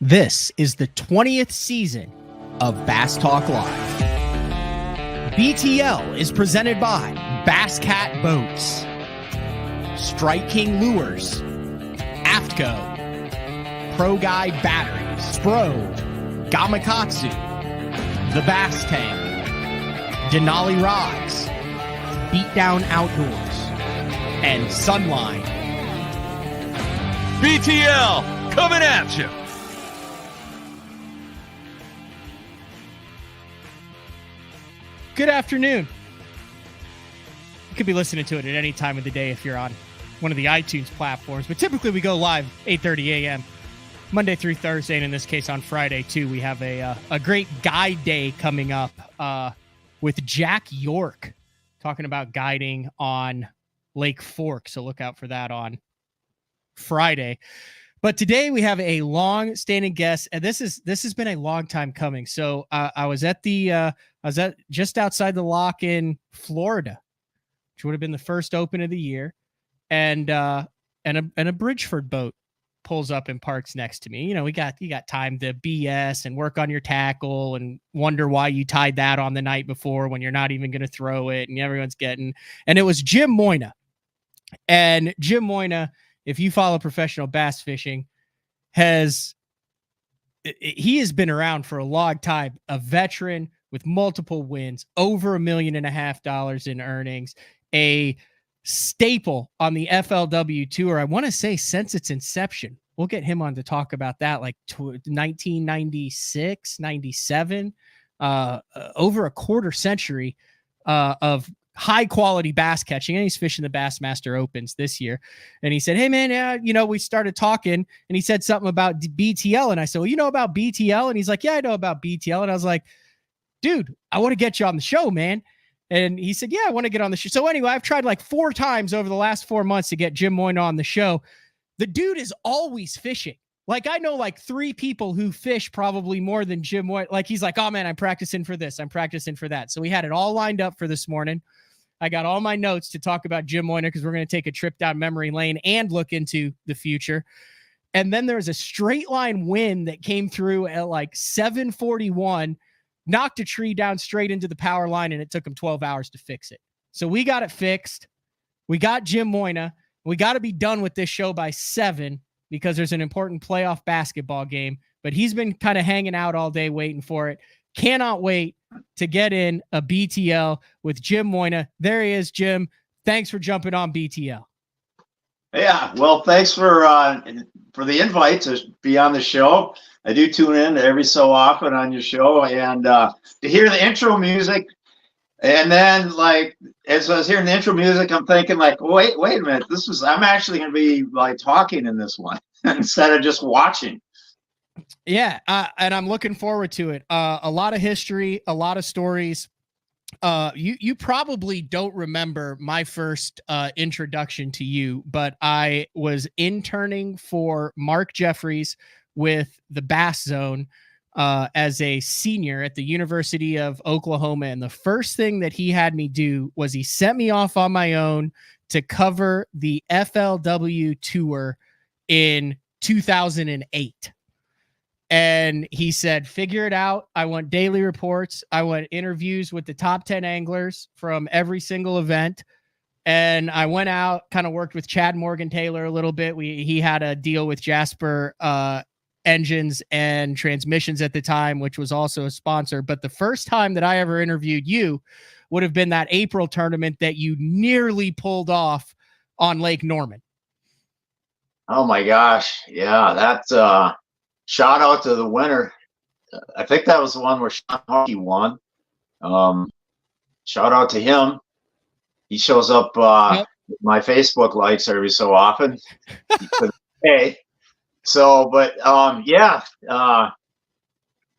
This is the 20th season of Bass Talk Live. BTL is presented by Bass Cat Boats, Strike King Lures, Aftco, Pro Guy Batteries, Spro, Gamakatsu, The Bass Tank, Denali Rods, Beatdown Outdoors, and Sunline. BTL coming at you. Good afternoon. You could be listening to it at any time of the day if you're on one of the iTunes platforms, but typically we go live 8:30 a.m. Monday through Thursday, and in this case on Friday too. We have a great guide day coming up with Jack York talking about guiding on Lake Fork, so look out for that on Friday. But today we have a long-standing guest, and this has been a long time coming. So I was at just outside the lock in Florida, which would have been the first open of the year, and a Bridgford boat pulls up and parks next to me. You know, you got time to BS and work on your tackle and wonder why you tied that on the night before when you're not even going to throw it, and everyone's getting. And it was Jim Moynagh, and Jim Moynagh, if you follow professional bass fishing, he has been around for a long time, a veteran with multiple wins, over $1.5 million in earnings, a staple on the FLW tour. I want to say since its inception. We'll get him on to talk about that, like 1996, 97, over a quarter century of high quality bass catching, and he's fishing the Bassmaster Opens this year. And he said, "Hey man, we started talking," and he said something about BTL, and I said, "Well, you know about BTL?" And he's like, "Yeah, I know about BTL." And I was like, "Dude, I want to get you on the show, man." And he said, "Yeah, I want to get on the show." So anyway, I've tried like 4 times over the last 4 months to get Jim Moynagh on the show. The dude is always fishing. Like, I know like 3 people who fish probably more than Jim Moynagh. Like, he's like, "Oh man, I'm practicing for this, I'm practicing for that." So we had it all lined up for this morning. I got all my notes to talk about Jim Moynagh because we're going to take a trip down memory lane and look into the future. And then there's a straight line wind that came through at like 7:41, knocked a tree down straight into the power line, and it took him 12 hours to fix it. So we got it fixed. We got Jim Moynagh. We got to be done with this show by 7 because there's an important playoff basketball game. But he's been kind of hanging out all day waiting for it. Cannot wait to get in a BTL with Jim Moynagh. There he is, Jim. Thanks for jumping on BTL. Yeah, well, thanks for the invite to be on the show. I do tune in every so often on your show, and to hear the intro music, and then like as I was hearing the intro music, I'm thinking like, wait a minute, I'm actually going to be like talking in this one instead of just watching. Yeah, and I'm looking forward to it. A lot of history, a lot of stories. You probably don't remember my first introduction to you, but I was interning for Mark Jeffries with the Bass Zone as a senior at the University of Oklahoma. And the first thing that he had me do was he sent me off on my own to cover the FLW tour in 2008. And he said, "Figure it out. I want daily reports. I want interviews with the top 10 anglers from every single event." And I went out, kind of worked with Chad Morgan Taylor a little bit. He had a deal with Jasper Engines and Transmissions at the time, which was also a sponsor. But the first time that I ever interviewed you would have been that April tournament that you nearly pulled off on Lake Norman. Oh my gosh. Yeah, that's shout out to the winner. I think that was the one where Sean Harkey won. Shout out to him. He shows up with my Facebook likes every so often. He couldn't pay. So, but yeah.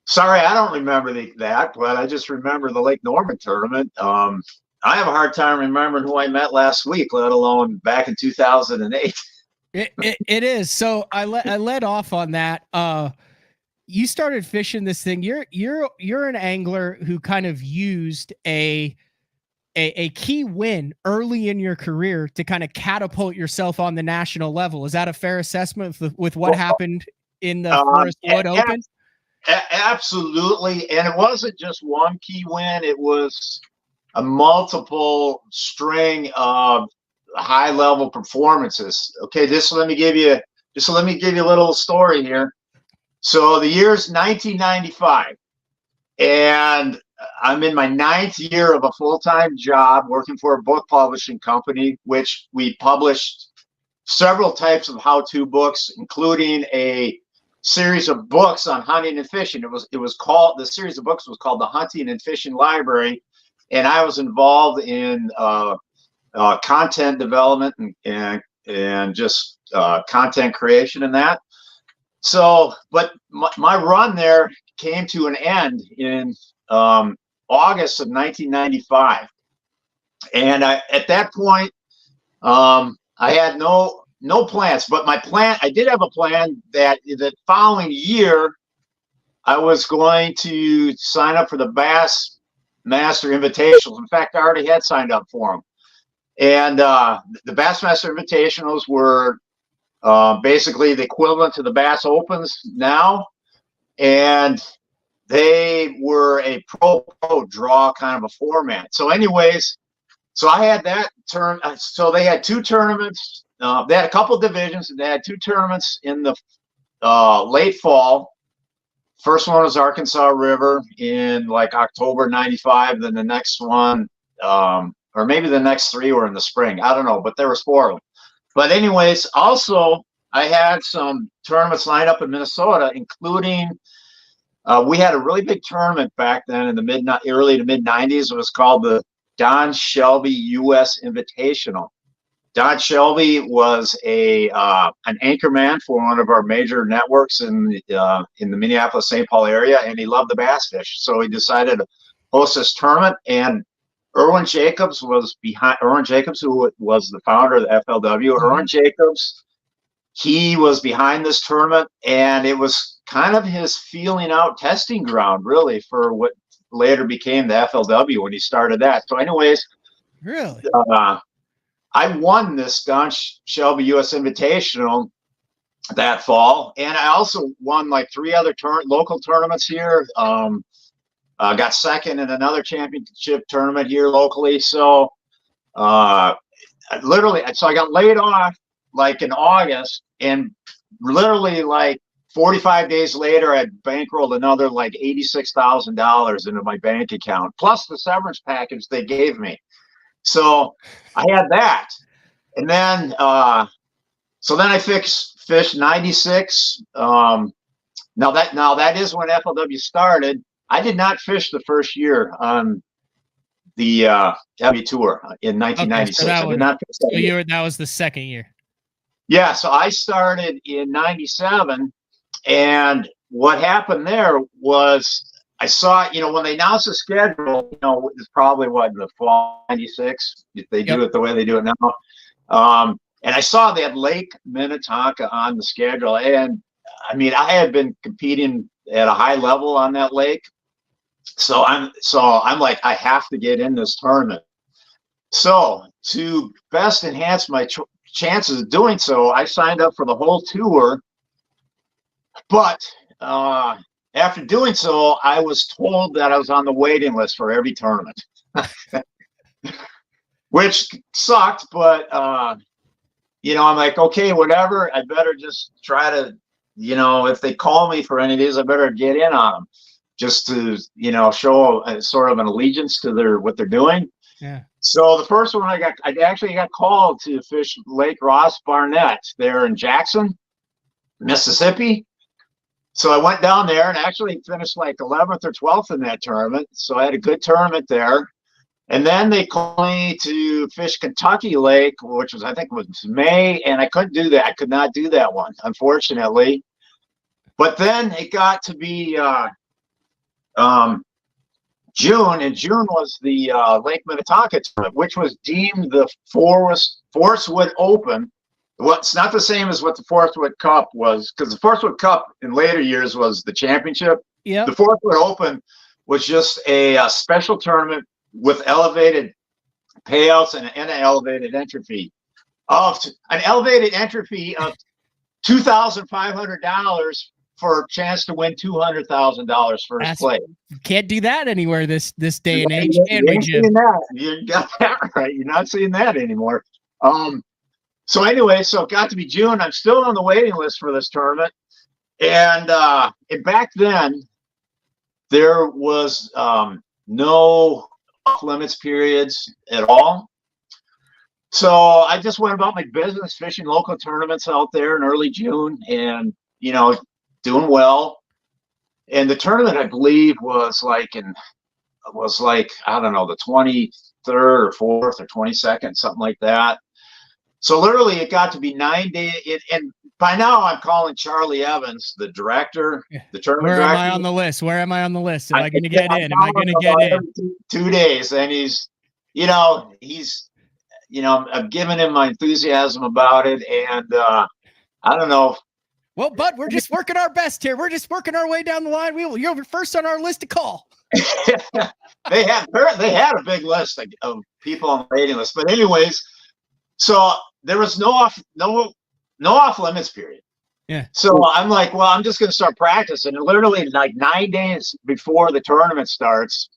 Sorry, I don't remember that, but I just remember the Lake Norman tournament. I have a hard time remembering who I met last week, let alone back in 2008. It is. So I led off on that. You started fishing this thing. You're an angler who kind of used a key win early in your career to kind of catapult yourself on the national level. Is that a fair assessment with what happened in the Forest Wood Open? Absolutely. And it wasn't just one key win. It was a multiple string of high level performances. Okay. Let me give you a little story here. So the year's 1995 and I'm in my 9th year of a full-time job working for a book publishing company, which we published several types of how-to books, including a series of books on hunting and fishing. The series of books was called the Hunting and Fishing Library, and I was involved in content development and just content creation and that. So, but my run there came to an end in August of 1995, and at that point, I had no plans. But I did have a plan that the following year, I was going to sign up for the Bass Master Invitationals. In fact, I already had signed up for them, and the Bassmaster Invitationals were basically the equivalent to the Bass Opens now, and they were a pro draw kind of a format. So anyways, so I had that term. So they had 2 tournaments. They had a couple divisions, and they had 2 tournaments in the late fall. First one was Arkansas River in like October 95. Then the next one, or maybe the next 3 were in the spring. I don't know, but there was 4 of them. But anyways, also I had some tournaments lined up in Minnesota, including we had a really big tournament back then in the early to mid 90s. It was called the Don Shelby U.S. Invitational. Don Shelby was an anchorman for one of our major networks in the Minneapolis-St. Paul area, and he loved the bass fish. So he decided to host this tournament, and Erwin Jacobs, who was the founder of the FLW. Erwin Jacobs, he was behind this tournament, and it was kind of his feeling out testing ground, really, for what later became the FLW when he started that. So anyways, really, I won this Don Shelby U.S. Invitational that fall, and I also won like 3 other local tournaments here. Got second in another championship tournament here locally. So I got laid off like in August, and literally like 45 days later, I bankrolled another like $86,000 into my bank account, plus the severance package they gave me. So I had that. And then, so then I fished 96. Now that is when FLW started. I did not fish the first year on the W Tour in 1996. Okay, so I did not fish that year. That was the second year. Yeah, so I started in 97, and what happened there was I saw, when they announced the schedule, it's probably in the fall 96, if they do it the way they do it now. And I saw they had Lake Minnetonka on the schedule, and I mean, I had been competing at a high level on that lake. So I'm like, I have to get in this tournament. So to best enhance my chances of doing so, I signed up for the whole tour. But after doing so, I was told that I was on the waiting list for every tournament, which sucked. But I'm like, okay, whatever. I better just try to, if they call me for any of these, I better get in on them, just to show a sort of an allegiance to what they're doing. Yeah. So the first one I actually got called to fish Lake Ross Barnett there in Jackson, Mississippi. So I went down there and actually finished like 11th or 12th in that tournament. So I had a good tournament there. And then they called me to fish Kentucky Lake, which I think was May, and I couldn't do that. I could not do that one, unfortunately. But then it got to be June, and June was the Lake Minnetonka tournament, which was deemed the Forest Wood Open. Well, it's not the same as what the Forest Wood Cup was, because the Forest Wood Cup in later years was the championship. Yeah. The Forest Wood Open was just a special tournament with elevated payouts and an elevated entry fee of $2,500 for a chance to win $200,000 first place. Can't do that anywhere this day and age. You Can we, ain't Jim? seeing that. You got that right. You're not seeing that anymore. So anyway, so it got to be June. I'm still on the waiting list for this tournament. And back then, there was no off-limits periods at all. So I just went about my business, fishing local tournaments out there in early June and, doing well. And the tournament, I believe, was like, I don't know, the 23rd or 4th or 22nd, something like that. So literally it got to be 9 days. And by now I'm calling Charlie Evans, the director, the tournament director. Where am I on the list? Where am I on the list? Am I going to get in? Am I going to get in? 2 days. And he's, I'm giving him my enthusiasm about it. And I don't know. Well, Bud, we're just working our best here. We're just working our way down the line. You're first on our list to call. They had a big list of people on the waiting list. But anyways, so there was no off limits period. Yeah. So I'm like, well, I'm just going to start practicing. And literally like 9 days before the tournament starts,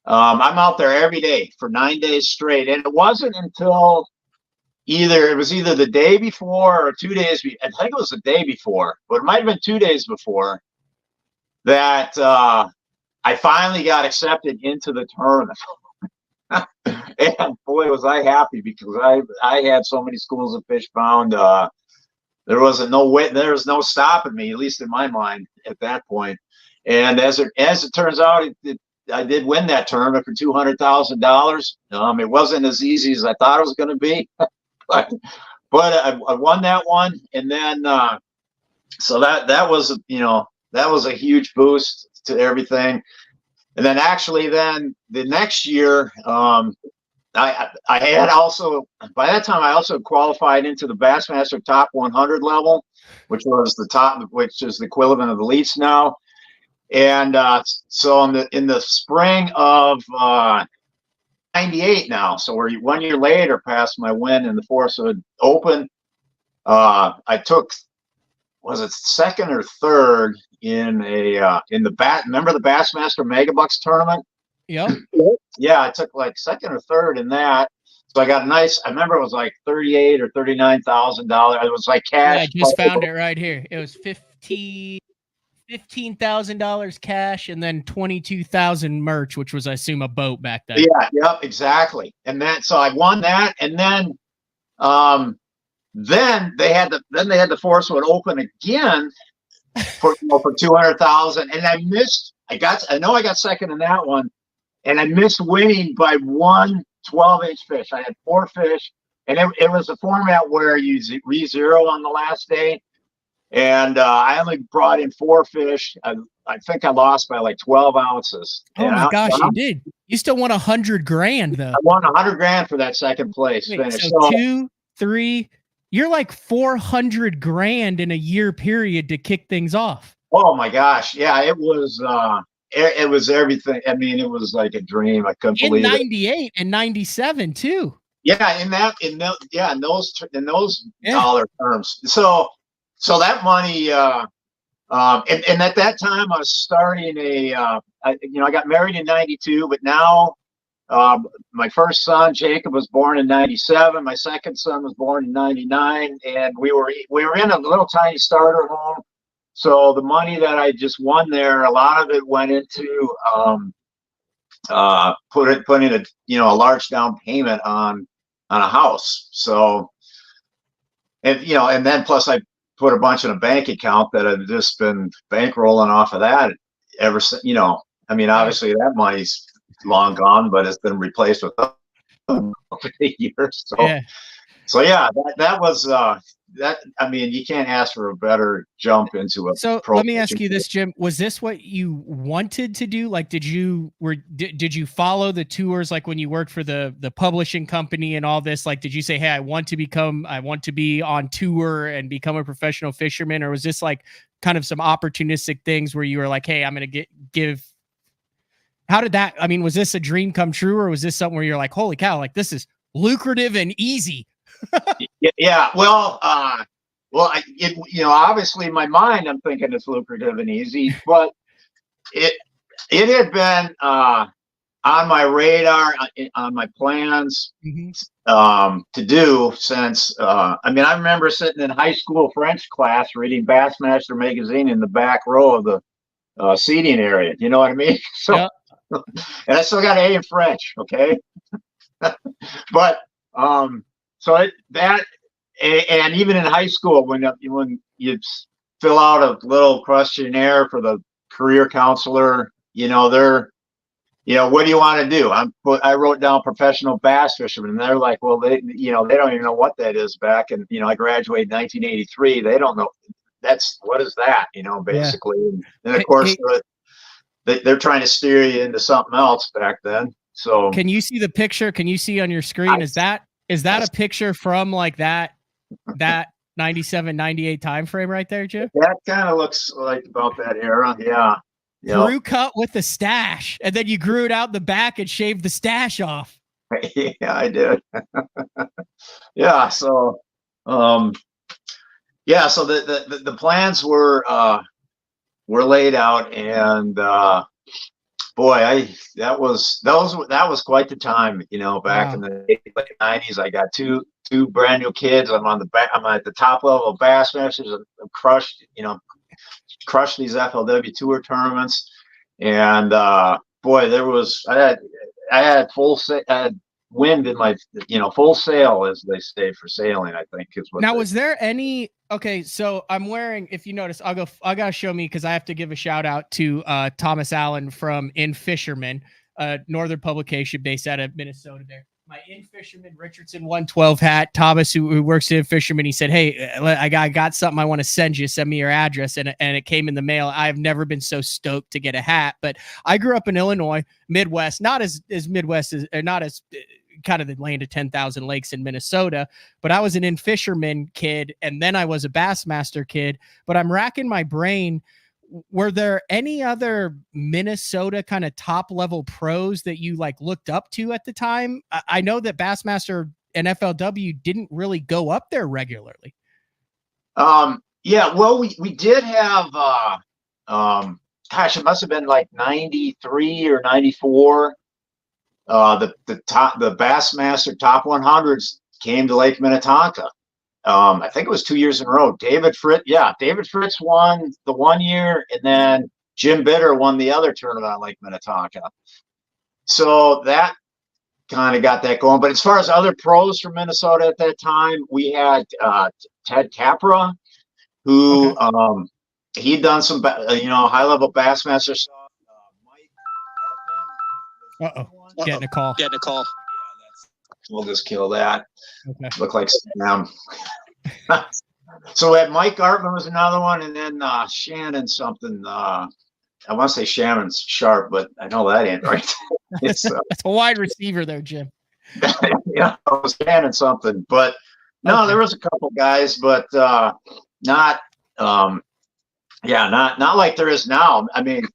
I'm out there every day for 9 days straight. And it wasn't until it was either the day before or 2 days. I think it was the day before, but it might have been 2 days before that I finally got accepted into the tournament. And boy, was I happy because I had so many schools of fish found. There was no stopping me, at least in my mind at that point. And as it turns out, I did win that tournament for $200,000. It wasn't as easy as I thought it was going to be, but I won that one. And then so that was a huge boost to everything. And then actually then the next year, I had also, by that time, I also qualified into the Bassmaster Top 100 level, which is the equivalent of the Leech now. And so in the spring of 98 now, so we're 1 year later past my win in the Forestwood Open, I took, was it second or third in remember the Bassmaster Megabucks tournament? Yeah. Yeah, I took like second or third in that. So I got I remember it was like $38,000 or $39,000. It was like cash. Yeah, I just found it right here. It was $15,000 cash and then $22,000 merch, which was, I assume, a boat back then. Yeah, yep, exactly. And so I won that, and then they had the Forestwood Open again for $200,000, and I know I got second in that one, and I missed winning by one 12-inch fish. I had 4 fish, and it was a format where you re-zero on the last day, and I only brought in 4 fish. I think I lost by like 12 ounces. Oh my gosh, you did. You still won $100,000 though. I won $100,000 for that second place finish. So 2, 3. You're like $400,000 in a year period to kick things off. Oh my gosh. Yeah, it was everything. I mean, it was like a dream. I couldn't believe it. In 98 and 97 too. Yeah, in those dollar terms. So that money, and at that time I was starting I got married in 92, but now my first son Jacob was born in 97. My second son was born in 99, and we were in a little tiny starter home. So the money that I just won there, a lot of it went into putting a large down payment on a house. So and then plus I put a bunch in a bank account that I've just been bankrolling off of that ever since. I mean, obviously that money's long gone, but it's been replaced with over the years. So yeah, that was that. I mean, you can't ask for a better jump into a. So let me ask you this, Jim. Was this what you wanted to do? Like, did you follow the tours? Like when you worked for the publishing company and all this, like, did you say, hey, I want to be on tour and become a professional fisherman? Or was this like kind of some opportunistic things where you were like, hey, I'm going to give, how did that, I mean, was this a dream come true, or was this something where you're like, holy cow, like this is lucrative and easy? Yeah. Well, well, obviously in my mind, I'm thinking it's lucrative and easy, but it had been on my radar, on my plans to do since. I remember sitting in high school French class reading Bassmaster magazine in the back row of the seating area. You know what I mean? So, Yep. and I still got an A in French. Okay, but and even in high school when you fill out a little questionnaire for the career counselor, they're, what do you want to do? I wrote down professional bass fisherman, and they're like, well, they don't even know what that is back. And, I graduated in 1983. They don't know what is that, basically. Yeah. And of course, they're trying to steer you into something else back then. So can you see the picture? Can you see on your screen? Is that a picture from like that 97, 98 time frame right there, Jim? That kind of looks like about that era. Yeah. Crew cut with the stash, and then you grew it out the back and shaved the stash off. Yeah, I did. Yeah. So, so the plans were laid out, and boy, that was quite the time. Back in the late 90s, I got two brand new kids. I'm at the top level of Bassmasters. I'm crushed these FLW tour tournaments, and boy, I had wind in my, full sail, as they say, for sailing, I think is what. Now, was there any? Okay, so I'm wearing, if you notice, I gotta show me, because I have to give a shout out to Thomas Allen from In Fisherman, northern publication based out of Minnesota there. My In Fisherman Richardson 112 hat. Thomas, who works in Fisherman, he said, hey, I got something I want to send you. Send me your address. And it came in the mail. I've never been so stoked to get a hat. But I grew up in Illinois, Midwest, not as Midwest as, or not as kind of the land of 10,000 lakes in Minnesota, but I was an In Fisherman kid, and then I was a Bassmaster kid. But I'm racking my brain. Were there any other Minnesota kind of top level pros that you like looked up to at the time? I know that Bassmaster and FLW didn't really go up there regularly. Yeah, well, we did have, gosh, it must've been like 93 or 94. The Bassmaster top 100s came to Lake Minnetonka. I think it was 2 years in a row. David Fritz won the one year, and then Jim Bitter won the other tournament on Lake Minnetonka. So that kind of got that going. But as far as other pros from Minnesota at that time, we had Ted Capra, who he'd done some high level Bassmaster stuff. Mike Getting a call. We'll just kill that. Okay. Look like Sam. So we had Mike Artman was another one, and then Shannon something. I want to say Shannon's Sharp, but I know that ain't right. It's a wide receiver there, Jim. Yeah, it was Shannon something, but no, there was a couple guys, but not like there is now. I mean,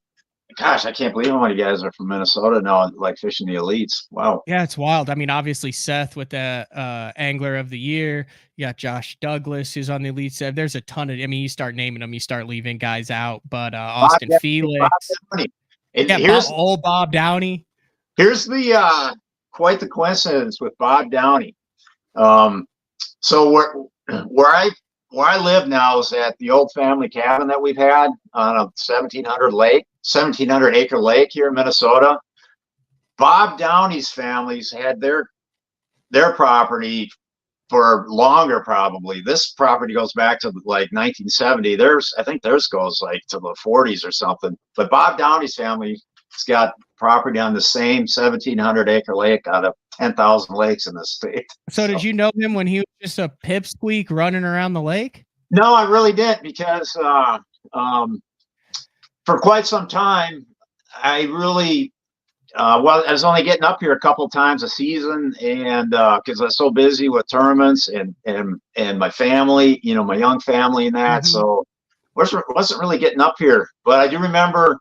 gosh, I can't believe how many guys are from Minnesota now, like fishing the elites. Wow. Yeah, it's wild. I mean, obviously Seth with the Angler of the Year. You got Josh Douglas, who's on the elite set. There's a ton of. I mean, you start naming them, you start leaving guys out. But Austin Felix, Bob Downey. Here's the quite the coincidence with Bob Downey. So where I live now is at the old family cabin that we've had on a 1,700 acre lake here in Minnesota. Bob Downey's families had their property for longer, probably. This property goes back to like 1970. I think theirs goes like to the 40s or something. But Bob Downey's family's got property on the same 1,700 acre lake out of 10,000 lakes in the state. So did you know him when he was just a pipsqueak running around the lake? No, I really didn't, because for quite some time, I really, I was only getting up here a couple times a season, and because I was so busy with tournaments and my family, my young family and that, so wasn't really getting up here. But I do remember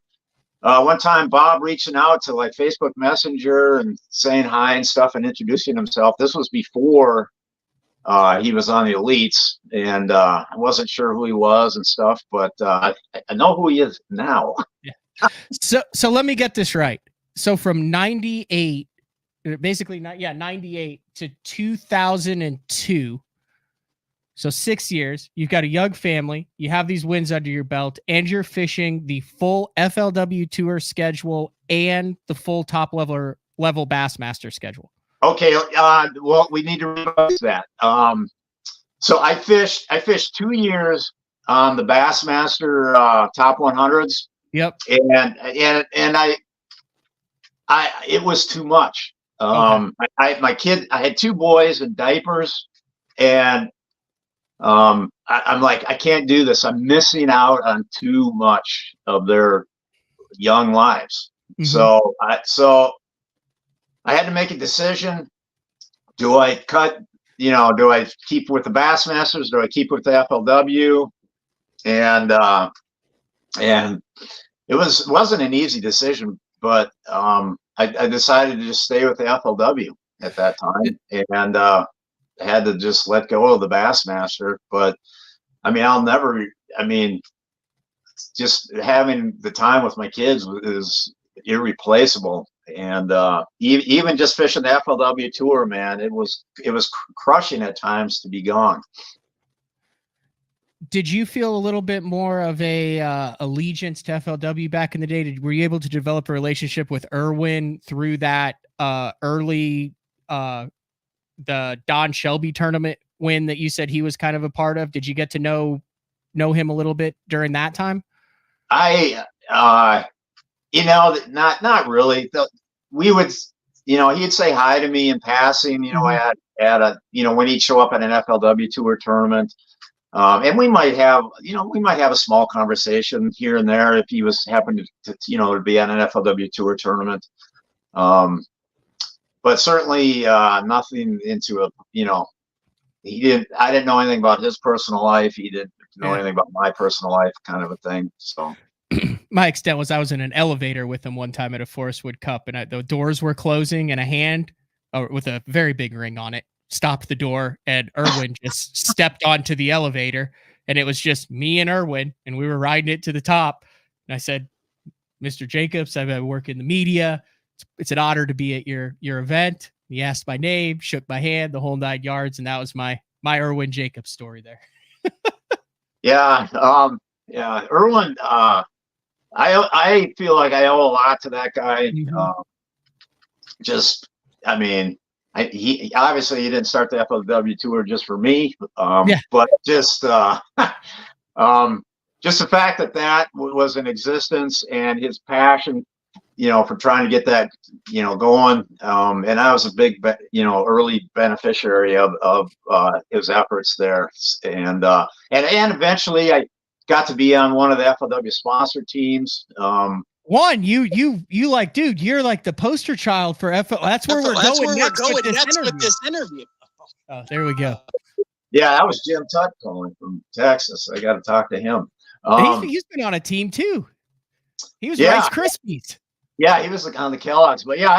one time Bob reaching out to like Facebook Messenger and saying hi and stuff and introducing himself. This was before he was on the elites, and I wasn't sure who he was and stuff, but I know who he is now. So let me get this right. So from 98, basically 98 to 2002. So 6 years, you've got a young family, you have these wins under your belt, and you're fishing the full FLW Tour schedule and the full top level Bassmaster schedule. Okay, well, we need to revise that. So I fished 2 years on the Bassmaster top 100s. Yep. And I it was too much. I had 2 boys in diapers, and I'm like, I can't do this. I'm missing out on too much of their young lives. Mm-hmm. So I had to make a decision. Do I cut, do I keep with the Bassmasters? Do I keep with the FLW? And it wasn't an easy decision, but I decided to just stay with the FLW at that time, and had to just let go of the Bassmaster. But just having the time with my kids is irreplaceable. And even just fishing the FLW Tour, man, it was crushing at times to be gone. Did you feel a little bit more of a allegiance to FLW back in the day? Were you able to develop a relationship with Irwin through that early the Don Shelby tournament win that you said he was kind of a part of? Did you get to know him a little bit during that time? Not really. We would, he'd say hi to me in passing, when he'd show up at an FLW Tour tournament. And we might have a small conversation here and there if he was happened to be at an FLW Tour tournament. But certainly nothing into I didn't know anything about his personal life. He didn't know anything about my personal life, kind of a thing. So my extent was I was in an elevator with him one time at a Forest Wood Cup, and the doors were closing, and a hand with a very big ring on it stopped the door, and Irwin just stepped onto the elevator, and it was just me and Irwin, and we were riding it to the top. And I said, "Mr. Jacobs, I work in the media. It's an honor to be at your event." He asked my name, shook my hand, the whole 9 yards, and that was my Irwin Jacobs story there. Yeah, Irwin. I feel like I owe a lot to that guy. Mm-hmm. He obviously didn't start the FLW Tour just for me, but just the fact that was in existence, and his passion, for trying to get that, going. And I was a big, early beneficiary of his efforts there, and eventually I got to be on one of the FLW sponsor teams. You like, dude, you're like the poster child for FL. That's where we're going next with this interview. Oh, there we go. Yeah, that was Jim Tutt calling from Texas. I got to talk to him. He's been on a team too. He was Rice Krispies. Yeah, he was on the Kellogg's. But yeah,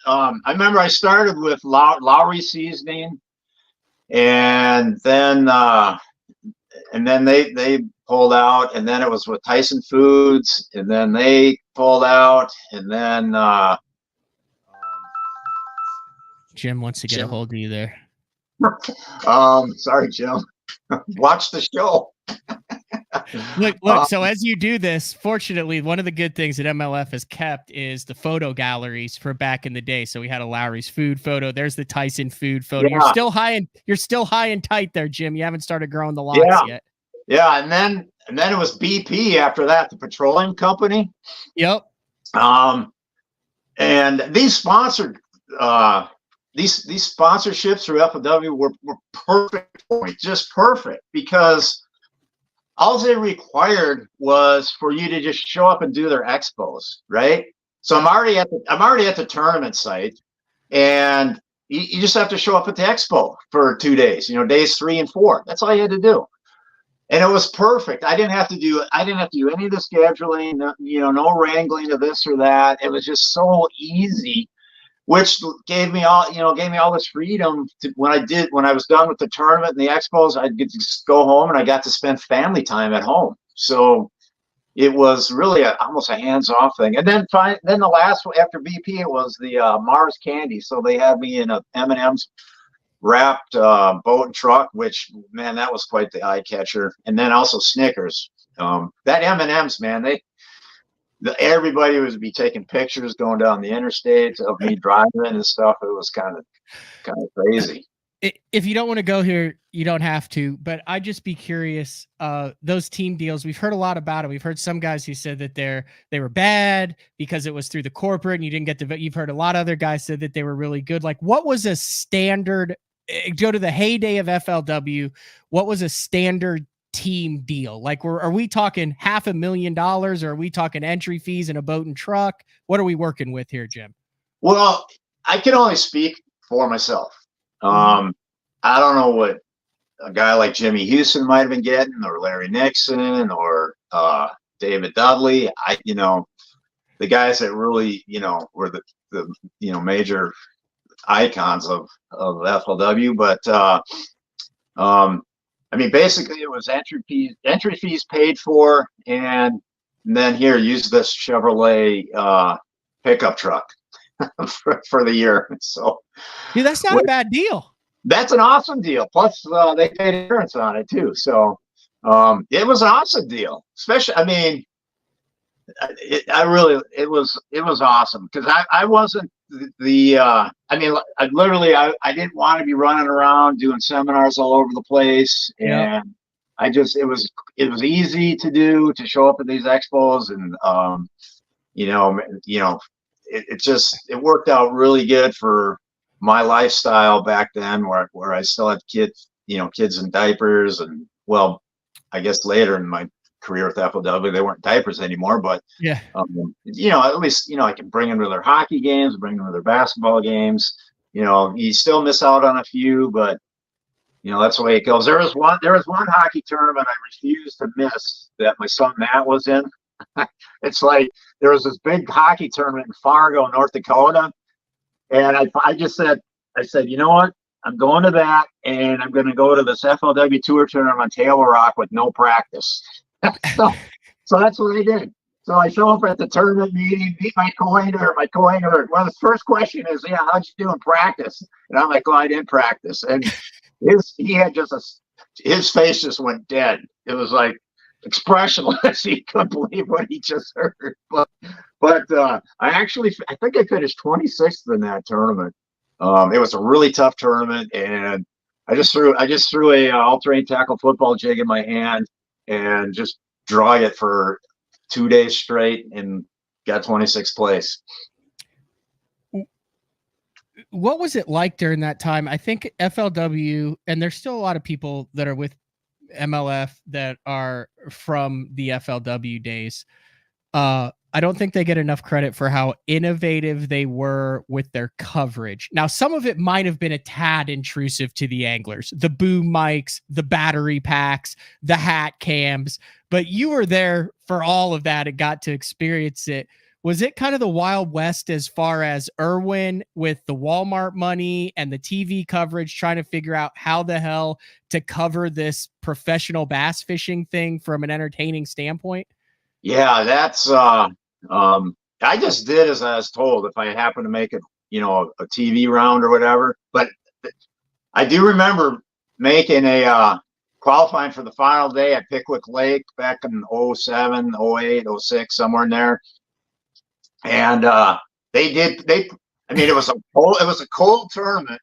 I remember I started with Lowry Seasoning, and then they pulled out, and then it was with Tyson Foods, and then they pulled out, and then Jim wants to get a hold of you there. Sorry, Jim. Watch the show. Look. So as you do this, fortunately, one of the good things that MLF has kept is the photo galleries for back in the day. So we had a Lowry's food photo. There's the Tyson food photo. Yeah. You're still high and tight there, Jim. You haven't started growing the locks yet. Yeah, and then it was BP after that, the petroleum company. Yep. And these sponsored these sponsorships through FLW were perfect for me, just perfect, because all they required was for you to just show up and do their expos, right? So I'm already at the tournament site, and you just have to show up at the expo for 2 days, days 3 and 4. That's all you had to do. And it was perfect. I didn't have to do any of the scheduling, no wrangling of this or that. It was just so easy which gave me all this freedom to, when I was done with the tournament and the expos, I'd get to just go home and I got to spend family time at home. So it was really almost a hands-off thing. And then the last one after BP, it was the Mars Candy. So they had me in a M&M's wrapped boat and truck, which, man, that was quite the eye catcher. And then also Snickers. That M&M's, man, everybody would be taking pictures going down the interstates of me driving and stuff. It was kind of crazy. If you don't want to go here, you don't have to, but I'd just be curious. Those team deals, we've heard a lot about it. We've heard some guys who said that they were bad because it was through the corporate and you didn't get to vote. You've heard a lot of other guys said that they were really good. Like, what was a standard, go to the heyday of FLW, what was a standard team deal? Like, are we talking $500,000, or are we talking entry fees and a boat and truck? What are we working with here, Jim? Well, I can only speak for myself. I don't know what a guy like Jimmy Houston might have been getting, or Larry Nixon, or David Dudley. The guys that really, were the major icons of FLW. But I mean, basically, it was entry fees paid for, and then here, use this Chevrolet pickup truck for the year. So, dude, that's not a bad deal. That's an awesome deal. Plus, they paid insurance on it too. So, it was an awesome deal. Especially, I mean, it was awesome, because I wasn't I didn't want to be running around doing seminars all over the place. Yeah. And it was easy to do, to show up at these expos, and it worked out really good for my lifestyle back then, where I still had kids in diapers, and, well, I guess later in my career with FLW, they weren't diapers anymore, but yeah, at least, I can bring them to their hockey games, bring them to their basketball games. You still miss out on a few, but that's the way it goes. There was one hockey tournament I refused to miss that my son Matt was in. It's like, there was this big hockey tournament in Fargo, North Dakota, and I said, you know what? I'm going to that, and I'm going to go to this FLW Tour tournament on Table Rock with no practice. so that's what I did. So I show up at the tournament meeting, meet my co-angler. Well, the first question is, yeah, how'd you do in practice? And I'm like, well, I didn't practice. And he had his face just went dead. It was like expressionless. He couldn't believe what he just heard. But I think I finished 26th in that tournament. It was a really tough tournament, and I just threw a all-terrain tackle football jig in my hand and just drag it for 2 days straight and got 26th place. What was it like during that time? I think FLW, and there's still a lot of people that are with MLF that are from the FLW days. I don't think they get enough credit for how innovative they were with their coverage. Now, some of it might have been a tad intrusive to the anglers, the boom mics, the battery packs, the hat cams, but you were there for all of that and got to experience it. Was it kind of the Wild West as far as Irwin with the Walmart money and the TV coverage, trying to figure out how the hell to cover this professional bass fishing thing from an entertaining standpoint? Yeah, that's I just did as I was told, if I happened to make it, a TV round or whatever. But I do remember making qualifying for the final day at Pickwick Lake back in 07, 08, 06, somewhere in there. And it was a cold tournament,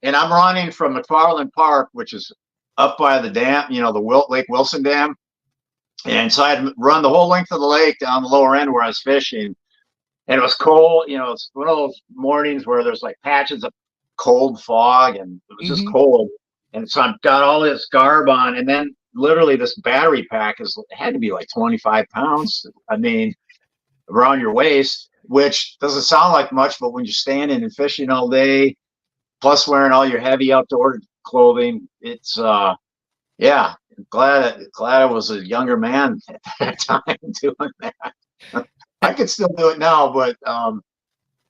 and I'm running from McFarland Park, which is up by the dam, the Lake Wilson Dam. And so I'd run the whole length of the lake down the lower end where I was fishing, and it was cold. It's one of those mornings where there's like patches of cold fog, and it was just cold. And so I've got all this garb on, and then literally this battery pack had to be like 25 pounds. I mean, around your waist, which doesn't sound like much, but when you're standing and fishing all day, plus wearing all your heavy outdoor clothing, it's yeah. Glad I was a younger man at that time doing that. I could still do it now, but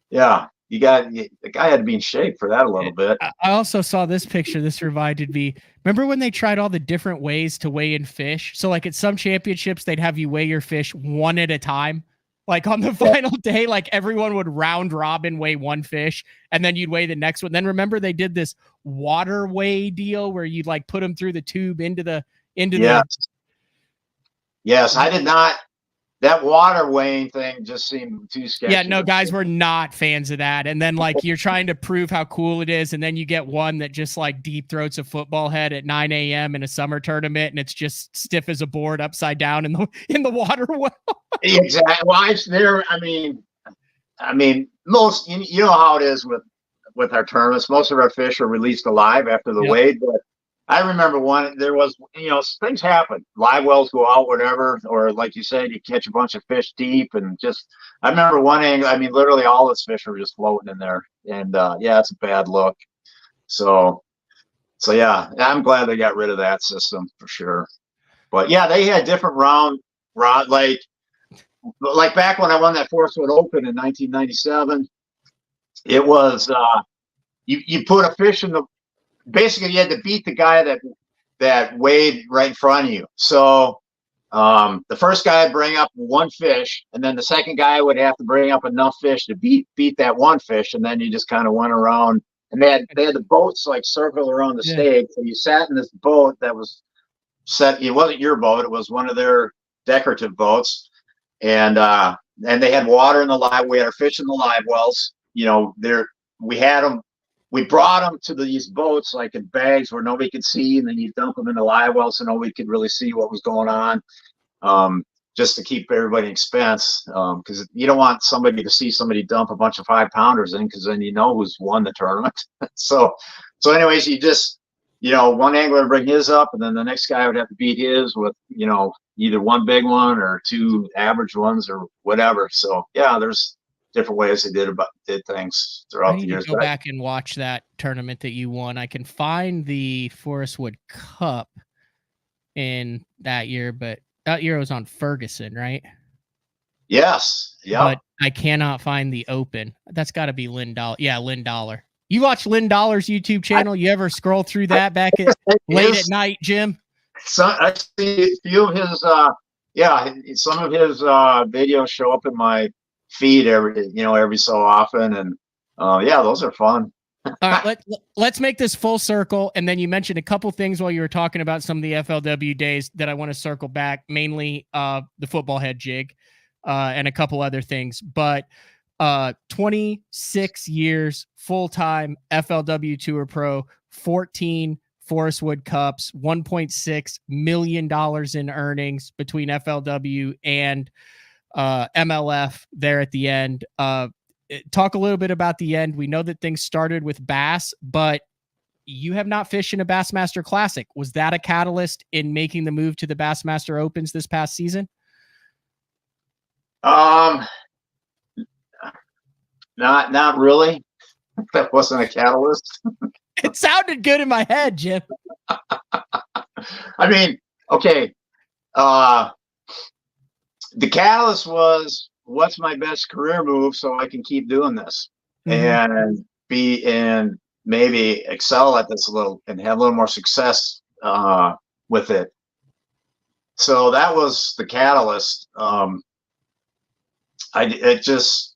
yeah. the guy had to be in shape for that a little bit. I also saw this picture. This reminded me. Remember when they tried all the different ways to weigh in fish? So like at some championships, they'd have you weigh your fish one at a time. Like on the final day, like everyone would round robin weigh one fish, and then you'd weigh the next one. Then remember they did this water weigh deal where you'd like put them through the tube into the Yes, I did not. That water weighing thing just seemed too sketchy. Yeah, no, guys, we're not fans of that. And then like you're trying to prove how cool it is, and then you get one that just like deep throats a football head at 9 a.m. in a summer tournament, and it's just stiff as a board upside down in the water well. Exactly. Well, it's there. I mean, most you know how it is with our tournaments. Most of our fish are released alive after the weigh, but I remember there was, things happen. Live wells go out, whatever, or like you said, you catch a bunch of fish deep, and I remember one angle. I mean, literally all those fish were just floating in there, and it's a bad look. So yeah, I'm glad they got rid of that system for sure. But yeah, they had different round rod, like back when I won that Forest Wood Open in 1997. It was you put a fish in the. Basically, you had to beat the guy that weighed right in front of you. So the first guy would bring up one fish, and then the second guy would have to bring up enough fish to beat that one fish, and then you just kind of went around. And they had the boats like circle around the stage. So you sat in this boat that was set. It wasn't your boat; it was one of their decorative boats, and they had water in the live. We had our fish in the live wells. We had them. We brought them to these boats like in bags where nobody could see, and then you dump them in the live well so nobody could really see what was going on, just to keep everybody expense. Because you don't want somebody to see somebody dump a bunch of 5-pounders in, because then you know who's won the tournament. so anyways, you just one angler would bring his up, and then the next guy would have to beat his with either one big one or two average ones or whatever. So yeah, there's different ways they did things throughout the years. Go back and watch that tournament that you won. I can find the Forest Wood Cup in that year, but that year was on Ferguson, right? Yes. Yeah. But I cannot find the Open. That's got to be Lynn Dollar. Yeah, Lynn Dollar. You watch Lynn Dollar's YouTube channel? You ever scroll through that back late at night, Jim? So I see a few of his. Some of his videos show up in my feed every so often, and those are fun. All right, let's make this full circle, and then you mentioned a couple things while you were talking about some of the FLW days that I want to circle back, mainly the football head jig and a couple other things. But 26 years full-time FLW Tour Pro, 14 Forest Wood Cups, $1.6 million in earnings between FLW and MLF there at the end. Talk a little bit about the end. We know that things started with bass, but you have not fished in a Bassmaster Classic. Was that a catalyst in making the move to the Bassmaster Opens this past season? Not really. That wasn't a catalyst. It sounded good in my head, Jim. I mean, okay. The catalyst was, what's my best career move so I can keep doing this and maybe excel at this a little and have a little more success with it. So that was the catalyst. It just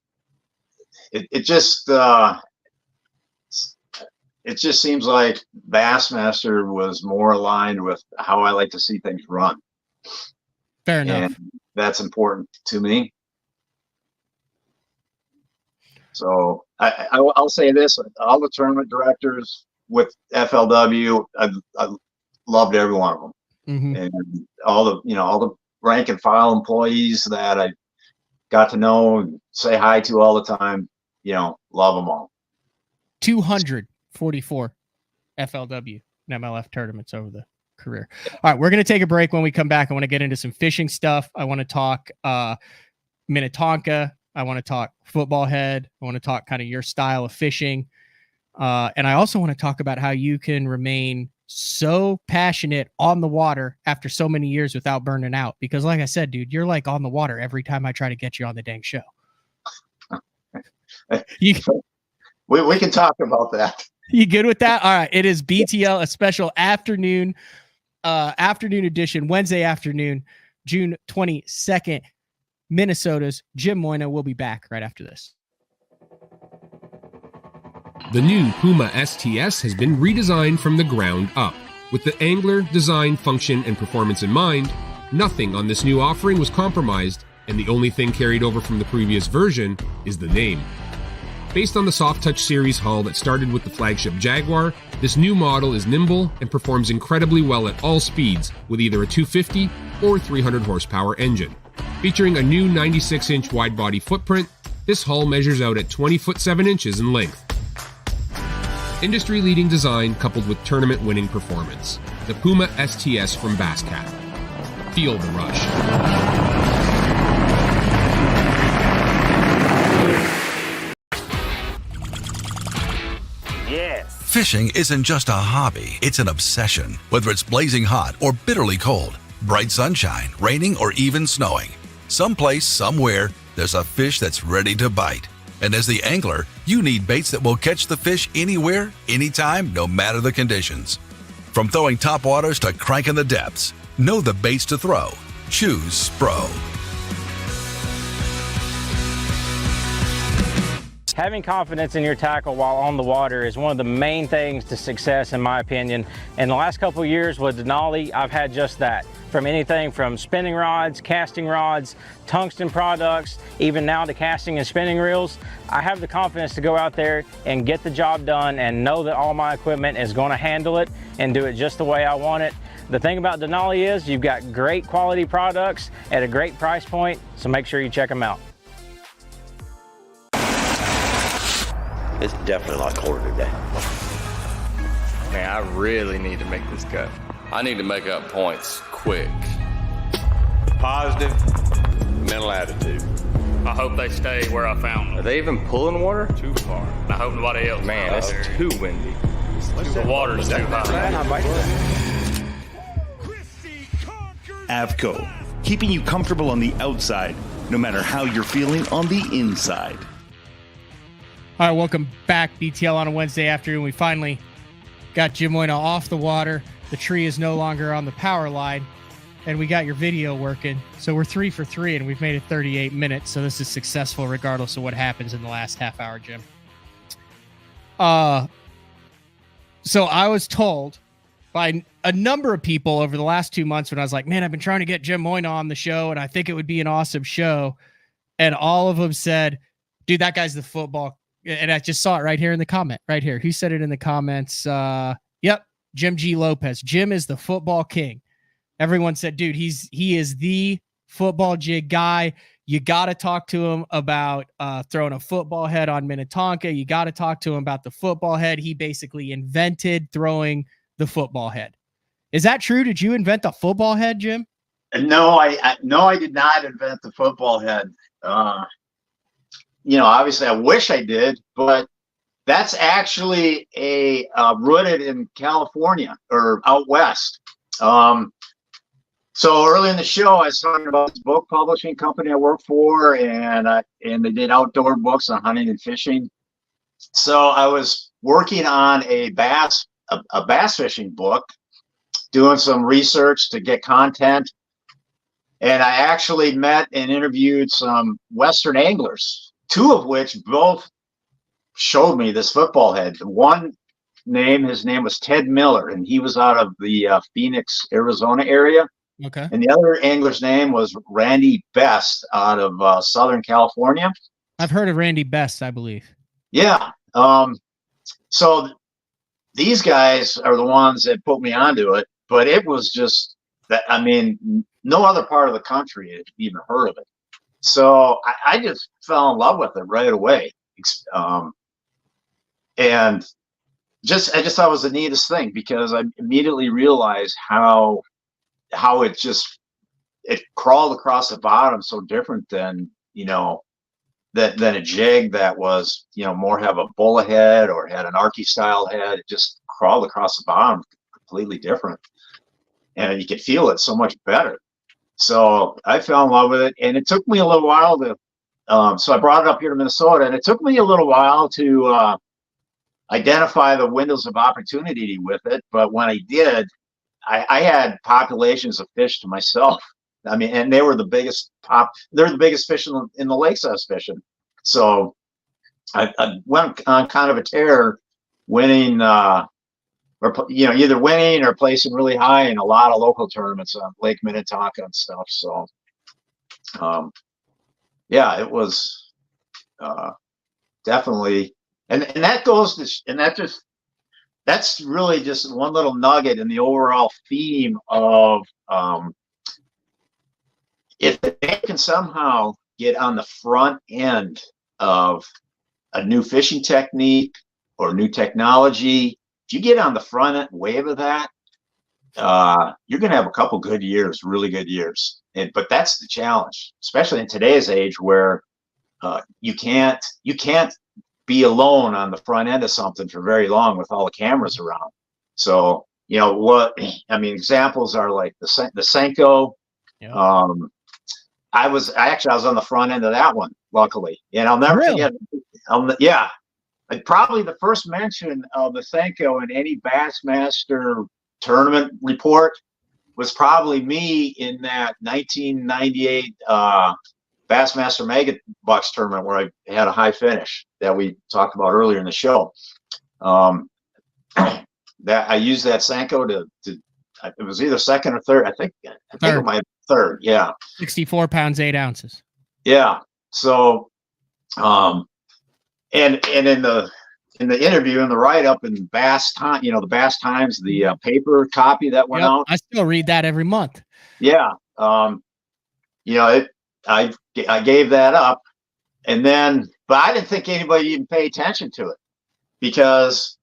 seems like Bassmaster was more aligned with how I like to see things run. Fair enough. And that's important to me. So I'll say this: all the tournament directors with FLW, I loved every one of them, and all the rank and file employees that I got to know and say hi to all the time. Love them all. 244 FLW and MLF tournaments over the career. All right, we're going to take a break. When we come back, I want to get into some fishing stuff. I want to talk Minnetonka. I want to talk football head. I want to talk kind of your style of fishing. And I also want to talk about how you can remain so passionate on the water after so many years without burning out. Because like I said, dude, you're like on the water every time I try to get you on the dang show. We can talk about that. You good with that? All right. It is BTL, a special afternoon edition, Wednesday afternoon, June 22nd, Minnesota's Jim Moynagh will be back right after this. The new Puma STS has been redesigned from the ground up. With the angler, design, function, and performance in mind, nothing on this new offering was compromised, and the only thing carried over from the previous version is the name. Based on the Soft Touch series hull that started with the flagship Jaguar, this new model is nimble and performs incredibly well at all speeds with either a 250 or 300 horsepower engine. Featuring a new 96-inch wide-body footprint, this hull measures out at 20 foot 7 inches in length. Industry-leading design coupled with tournament-winning performance. The Puma STS from Basscat. Feel the rush. Fishing isn't just a hobby, it's an obsession. Whether it's blazing hot or bitterly cold, bright sunshine, raining, or even snowing, someplace, somewhere, there's a fish that's ready to bite. And as the angler, you need baits that will catch the fish anywhere, anytime, no matter the conditions. From throwing top waters to cranking the depths, know the baits to throw. Choose Spro. Having confidence in your tackle while on the water is one of the main things to success, in my opinion. In the last couple of years with Denali, I've had just that. From anything from spinning rods, casting rods, tungsten products, even now to casting and spinning reels, I have the confidence to go out there and get the job done and know that all my equipment is going to handle it and do it just the way I want it. The thing about Denali is you've got great quality products at a great price point, so make sure you check them out. It's definitely not quarter today. Man, I really need to make this cut. I need to make up points quick. Positive mental attitude. I hope they stay where I found them. Are they even pulling water? Too far. I hope nobody else. Man, it's too windy. The water's too high. Avco, keeping you comfortable on the outside, no matter how you're feeling on the inside. All right, welcome back, BTL, on a Wednesday afternoon. We finally got Jim Moynagh off the water. The tree is no longer on the power line, and we got your video working. So we're 3 for 3, and we've made it 38 minutes. So this is successful regardless of what happens in the last half hour, Jim. So I was told by a number of people over the last 2 months when I was like, man, I've been trying to get Jim Moynagh on the show, and I think it would be an awesome show. And all of them said, dude, that guy's the football. And I just saw it right here in the comment, right here. Who said it in the comments? Yep, Jim G. Lopez. Jim is the football king. Everyone said, dude, he is the football jig guy. You got to talk to him about throwing a football head on Minnetonka. You got to talk to him about the football head. He basically invented throwing the football head. Is that true? Did you invent the football head, Jim? No, I did not invent the football head. Obviously I wish I did, but that's actually rooted in California or out west. So early in the show, I was talking about this book publishing company I work for, and they did outdoor books on hunting and fishing. So I was working on a bass fishing book, doing some research to get content. And I actually met and interviewed some Western anglers, 2 of which both showed me this football head. One his name was Ted Miller, and he was out of the Phoenix, Arizona area. Okay. And the other angler's name was Randy Best out of Southern California. I've heard of Randy Best, I believe. Yeah. So these guys are the ones that put me onto it, but it was just that, no other part of the country had even heard of it. So I just fell in love with it right away. And I just thought it was the neatest thing, because I immediately realized how it crawled across the bottom so different than than a jig that was more have a bullet head or had an Archie style head. It just crawled across the bottom completely different, and you could feel it so much better. So I fell in love with it, and it took me a little while to so I brought it up here to Minnesota, and it took me a little while to identify the windows of opportunity with it. But when I did, I had populations of fish to myself. I mean, and they were the biggest they're the biggest fish in the lakes I was fishing. So I went on kind of a tear, winning, or either winning or placing really high in a lot of local tournaments on Lake Minnetonka and stuff. So, yeah, it was definitely, and that goes to, that's really just one little nugget in the overall theme of if they can somehow get on the front end of a new fishing technique or new technology, if you get on the front end wave of that, you're going to have a couple good years, really good years. But that's the challenge, especially in today's age where you can't be alone on the front end of something for very long with all the cameras around. So, examples are like the Senko. Yeah. I was on the front end of that one, luckily, and I'll never forget. Yeah, probably the first mention of the Senko in any Bassmaster tournament report was probably me in that 1998 Bassmaster Mega Bucks tournament where I had a high finish that we talked about earlier in the show. That I used that Senko to it was either second or third. I think it might have been third. Yeah. 64 pounds, 8 ounces. Yeah. So, and in the interview, in the write-up in Bass Time, the Bass Times, the paper copy that went out. I still read that every month. Yeah. I gave that up, and then, but I didn't think anybody even pay attention to it because,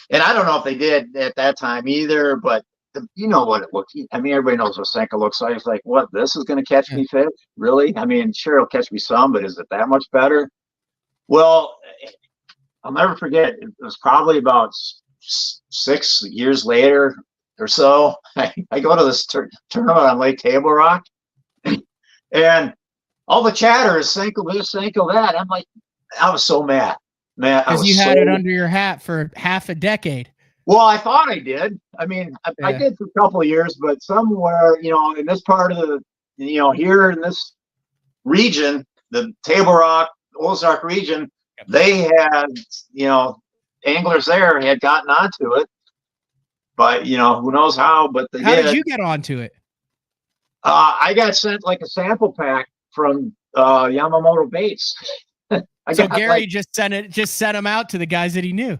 and I don't know if they did at that time either, but you know what it looked. I mean, everybody knows what Senko looks like. It's like, what? This is going to catch me fish? Really? I mean, sure, it'll catch me some, but is it that much better? Well, I'll never forget. It was probably about 6 years later or so. I go to this tournament on Lake Table Rock, and all the chatter is Senko this, Senko that. I'm like, I was so mad. Man, because you had it under your hat for half a decade. Well, I thought I did. I mean, I did for a couple of years, but somewhere, in this part of the, here in this region, the Table Rock, Ozark region, they had, anglers there had gotten onto it, but, who knows how, but they How did you get onto it? I got sent like a sample pack from Yamamoto Baits. So Gary just sent them out to the guys that he knew.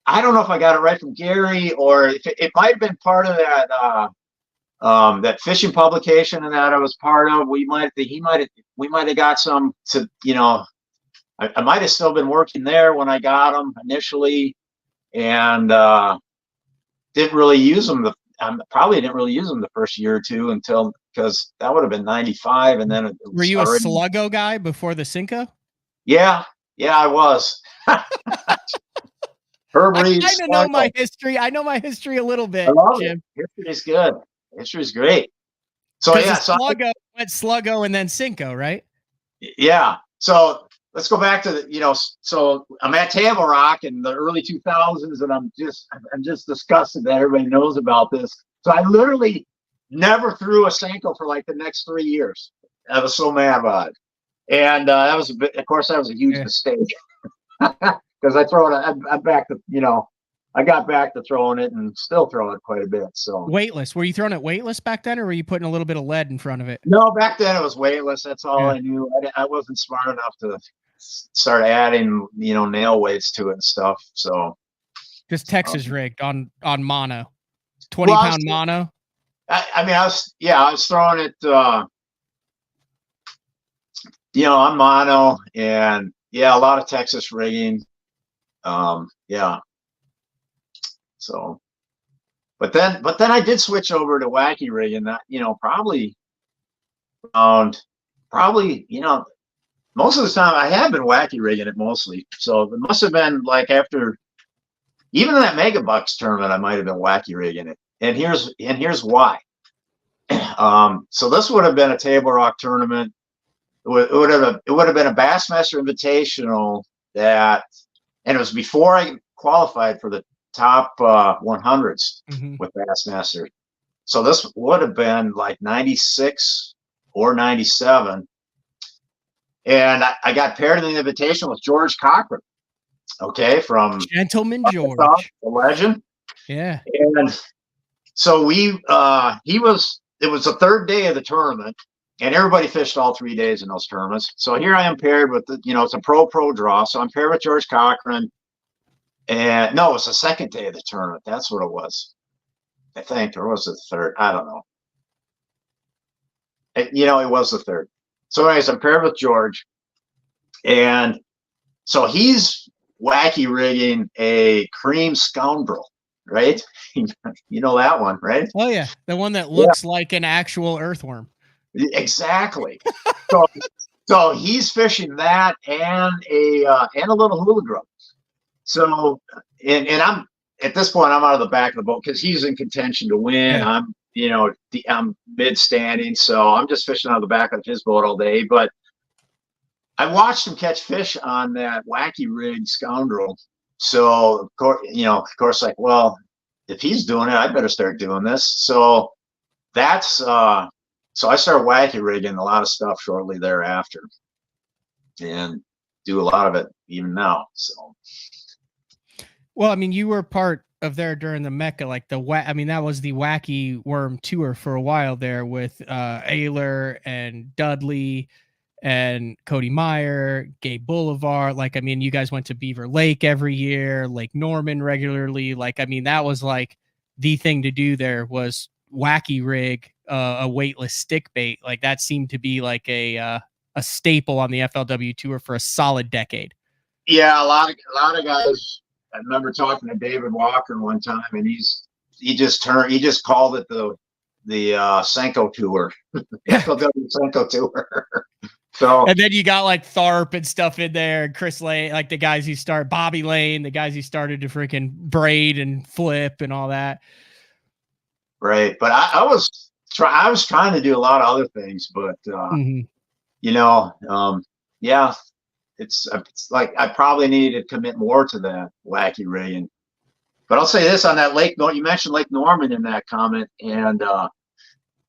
I don't know if I got it right from Gary or if it might have been part of that that fishing publication and that I was part of. We might have got some to, I might have still been working there when I got them initially, and didn't really use them. Probably didn't really use them the first year or two because that would have been 95, and then were you a Sluggo guy before the Senko? Yeah, I was. I kind of know my history. I know my history a little bit, Jim. History's good. History's great. So yeah, Sluggo went Sluggo and then Senko, right? Yeah. So let's go back to so I'm at Table Rock in the early 2000s, and I'm just disgusted that everybody knows about this. So I literally never threw a Senko for like the next 3 years. I was so mad about it, and that was a huge mistake. Because I got back to throwing it and still throw it quite a bit. So weightless. Were you throwing it weightless back then, or were you putting a little bit of lead in front of it? No, back then it was weightless. That's all I knew. I wasn't smart enough to start adding, nail weights to it and stuff. So just Texas rigged on mono, 20-pound mono. I was throwing it, on mono, and a lot of Texas rigging. So, but then I did switch over to wacky rigging. That probably, most of the time I have been wacky rigging it mostly. So it must have been like after, even in that Mega Bucks tournament, I might have been wacky rigging it. And here's why. So this would have been a Table Rock tournament. It would have been a Bassmaster Invitational that, and it was before I qualified for the top 100s with Bassmaster. So this would have been like 96 or 97. And I got paired in the invitation with George Cochran. Okay, from Gentleman George, the legend. Yeah. And so it was the third day of the tournament, and everybody fished all 3 days in those tournaments. So here I am paired with it's a pro draw. So I'm paired with George Cochran. And no, it was the second day of the tournament. That's what it was, I think, or was it the third? I don't know. It was the third. So anyways, I'm paired with George, and so he's wacky rigging a cream scoundrel, right? You know that one, right? Oh yeah, the one that looks like an actual earthworm. Exactly. so he's fishing that and a little hula drum. So and I'm at this point I'm out of the back of the boat because he's in contention to win. Yeah. I'm mid standing, so I'm just fishing out of the back of his boat all day. But I watched him catch fish on that wacky rig scoundrel. So of course, like, well, if he's doing it, I better start doing this. So that's so I started wacky rigging a lot of stuff shortly thereafter, and do a lot of it even now. So, well, I mean, you were part of there during the Mecca, like that was the Wacky Worm Tour for a while there with Ayler and Dudley and Cody Meyer, Gabe Boulevard. Like, I mean, you guys went to Beaver Lake every year, Lake Norman regularly. Like, I mean, that was like the thing to do there was wacky rig a weightless stick bait. Like that seemed to be like a staple on the FLW tour for a solid decade. Yeah, a lot of guys. I remember talking to David Walker one time, and he just called it the Senko tour, FLW Senko tour. So, and then you got like Tharp and stuff in there, and Chris Lane, like the guys who started, Bobby Lane, the guys who started to freaking braid and flip and all that. Right, but I was trying to do a lot of other things, but yeah. It's like I probably needed to commit more to that wacky rigging. But I'll say this on that Lake. You mentioned Lake Norman in that comment, and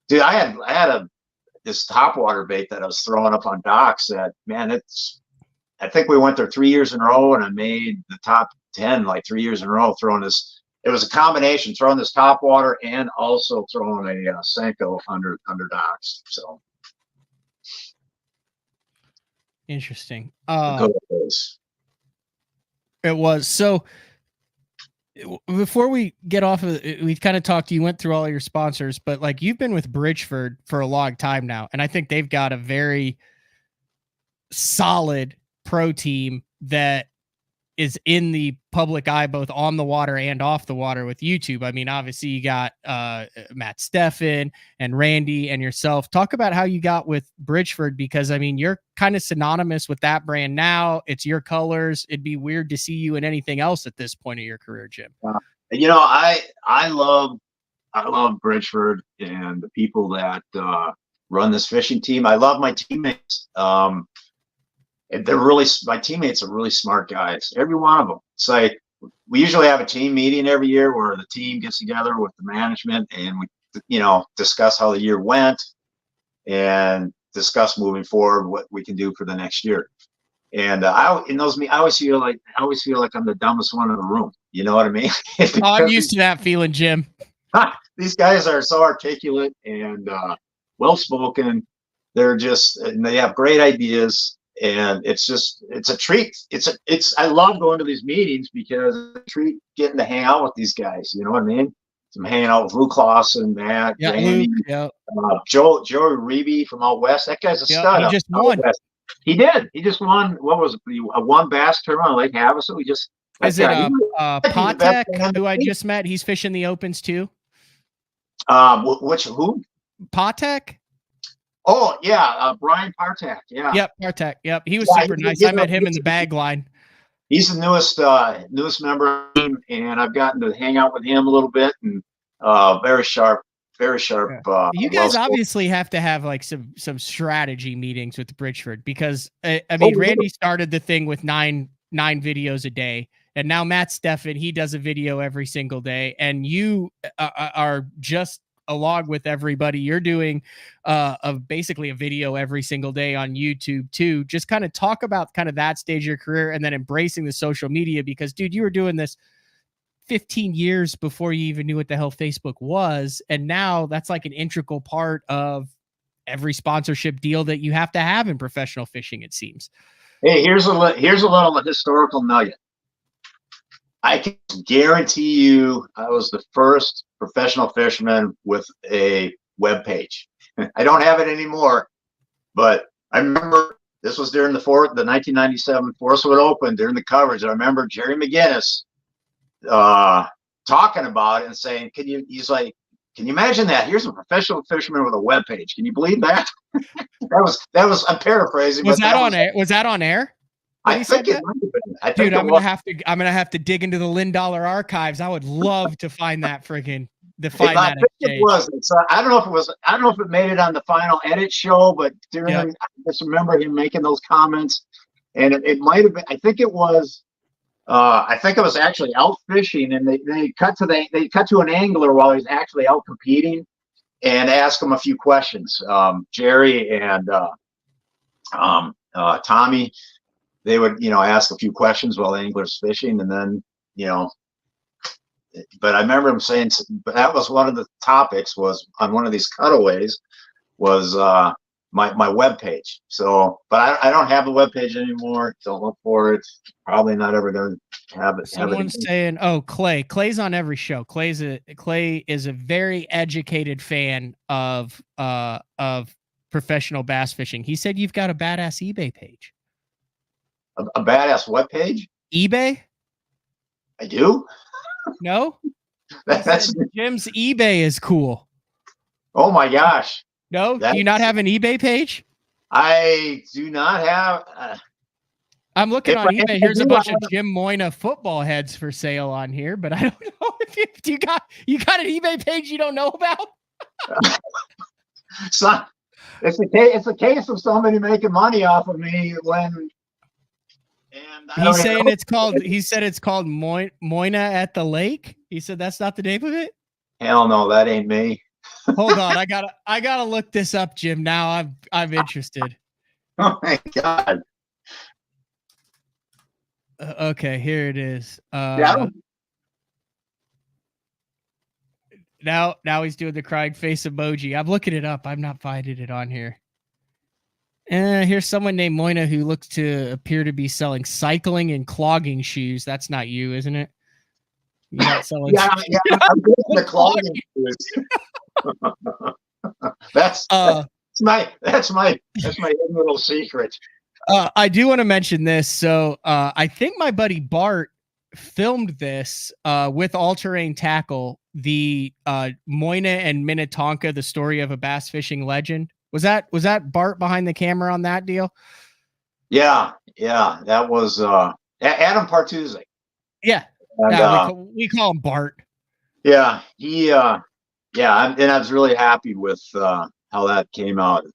dude, I had this topwater bait that I was throwing up on docks. That man, I think we went there 3 years in a row, and I made the top 10 like 3 years in a row throwing this. It was a combination, throwing this topwater and also throwing a Senko under docks. So. Interesting. It was. So before we get off of it, we kind of talked, you went through all your sponsors, but like you've been with Bridgford for a long time now. And I think they've got a very solid pro team that is in the public eye, both on the water and off the water with YouTube. I mean, obviously you got Matt Steffen and Randy and yourself. Talk about how you got with Bridgford, because I mean, you're kind of synonymous with that brand now. It's your colors. It'd be weird to see you in anything else at this point of your career, Jim. I love Bridgford and the people that run this fishing team. I love my teammates. My teammates are really smart guys, every one of them. It's like we usually have a team meeting every year where the team gets together with the management and we discuss how the year went and discuss moving forward what we can do for the next year. And I always feel like I'm the dumbest one in the room. You know what I mean? I'm used to that feeling, Jim. These guys are so articulate and well spoken. They have great ideas. And it's a treat. I love going to these meetings because it's a treat getting to hang out with these guys. You know what I mean? I'm hanging out with Luke Clausen, Matt, Randy, Joey Reeby from out west. That guy's a stud. He just won. He did. He just won. What was it? A one bass tournament on Lake Havasu. Is it Patek, who I just met? He's fishing the opens too. Who? Patek. Oh yeah, Brian Partak. Yeah. Yep, Partak. Yep, he was super nice. I met him in the bag line. He's the newest member of the team, and I've gotten to hang out with him a little bit. And very sharp. Yeah. You guys obviously have to have like some strategy meetings with Bridgford, because I mean, Randy started the thing with 9 9 videos a day. And now Matt Steffen, he does a video every single day. And you are just along with everybody. You're doing basically a video every single day on YouTube too. Just kind of talk about kind of that stage of your career and then embracing the social media, because dude, you were doing this 15 years before you even knew what the hell Facebook was. And now that's like an integral part of every sponsorship deal that you have to have in professional fishing, it seems. Hey, here's a little historical nugget. I can guarantee you I was the first professional fisherman with a web page. I don't have it anymore, but I remember this was during the 1997 Forestwood Open, during the coverage. I remember Jerry McGinnis talking about it and saying, he's like, can you imagine that? Here's a professional fisherman with a web page. Can you believe that? that was, I'm paraphrasing. Was that on air? Was that on air? I think it might have been. Dude, I'm gonna have to dig into the $Lynn archives. I would love to find that friggin' I think it was. I don't know if it was. I don't know if it made it on the final edit show, but I just remember him making those comments, and it might have been. I think it was. I think it was actually out fishing, and they cut to an angler while he's actually out competing, and ask him a few questions. Jerry and Tommy. They would, ask a few questions while the angler's fishing, and then, but I remember him saying, but that was one of the topics was on one of these cutaways was my web page. So, but I don't have the web page anymore. Don't look for it. Probably not ever going to have it. Someone's saying, "Oh, Clay's on every show. Clay is a very educated fan of professional bass fishing." He said you've got a badass eBay page. A badass what page? eBay? I do? No? That's Jim's eBay is cool. Oh my gosh. No? Do you not have an eBay page? I do not have. I'm looking on eBay. Here's a bunch of Jim Moynagh football heads for sale on here, but I don't know if you got an eBay page you don't know about? Son, it's a case of somebody making money off of me when. He's saying it's called. He said it's called Moynagh at the Lake. He said that's not the name of it. Hell no, that ain't me. Hold on, I gotta look this up, Jim. Now I'm interested. Oh my god. Okay, here it is. Yeah. Now he's doing the crying face emoji. I'm looking it up. I'm not finding it on here. Here's someone named Moynagh who looks to appear to be selling cycling and clogging shoes. That's not you, isn't it? You're not selling yeah, I'm doing the clogging shoes. That's my hidden little secret. I do want to mention this. So I think my buddy Bart filmed this with All Terrain Tackle, the Moynagh and Minnetonka, the story of a bass fishing legend. Was that Bart behind the camera on that deal? Yeah, that was Adam Partuzek. Yeah, and, we call him Bart. Yeah, and I was really happy with how that came out.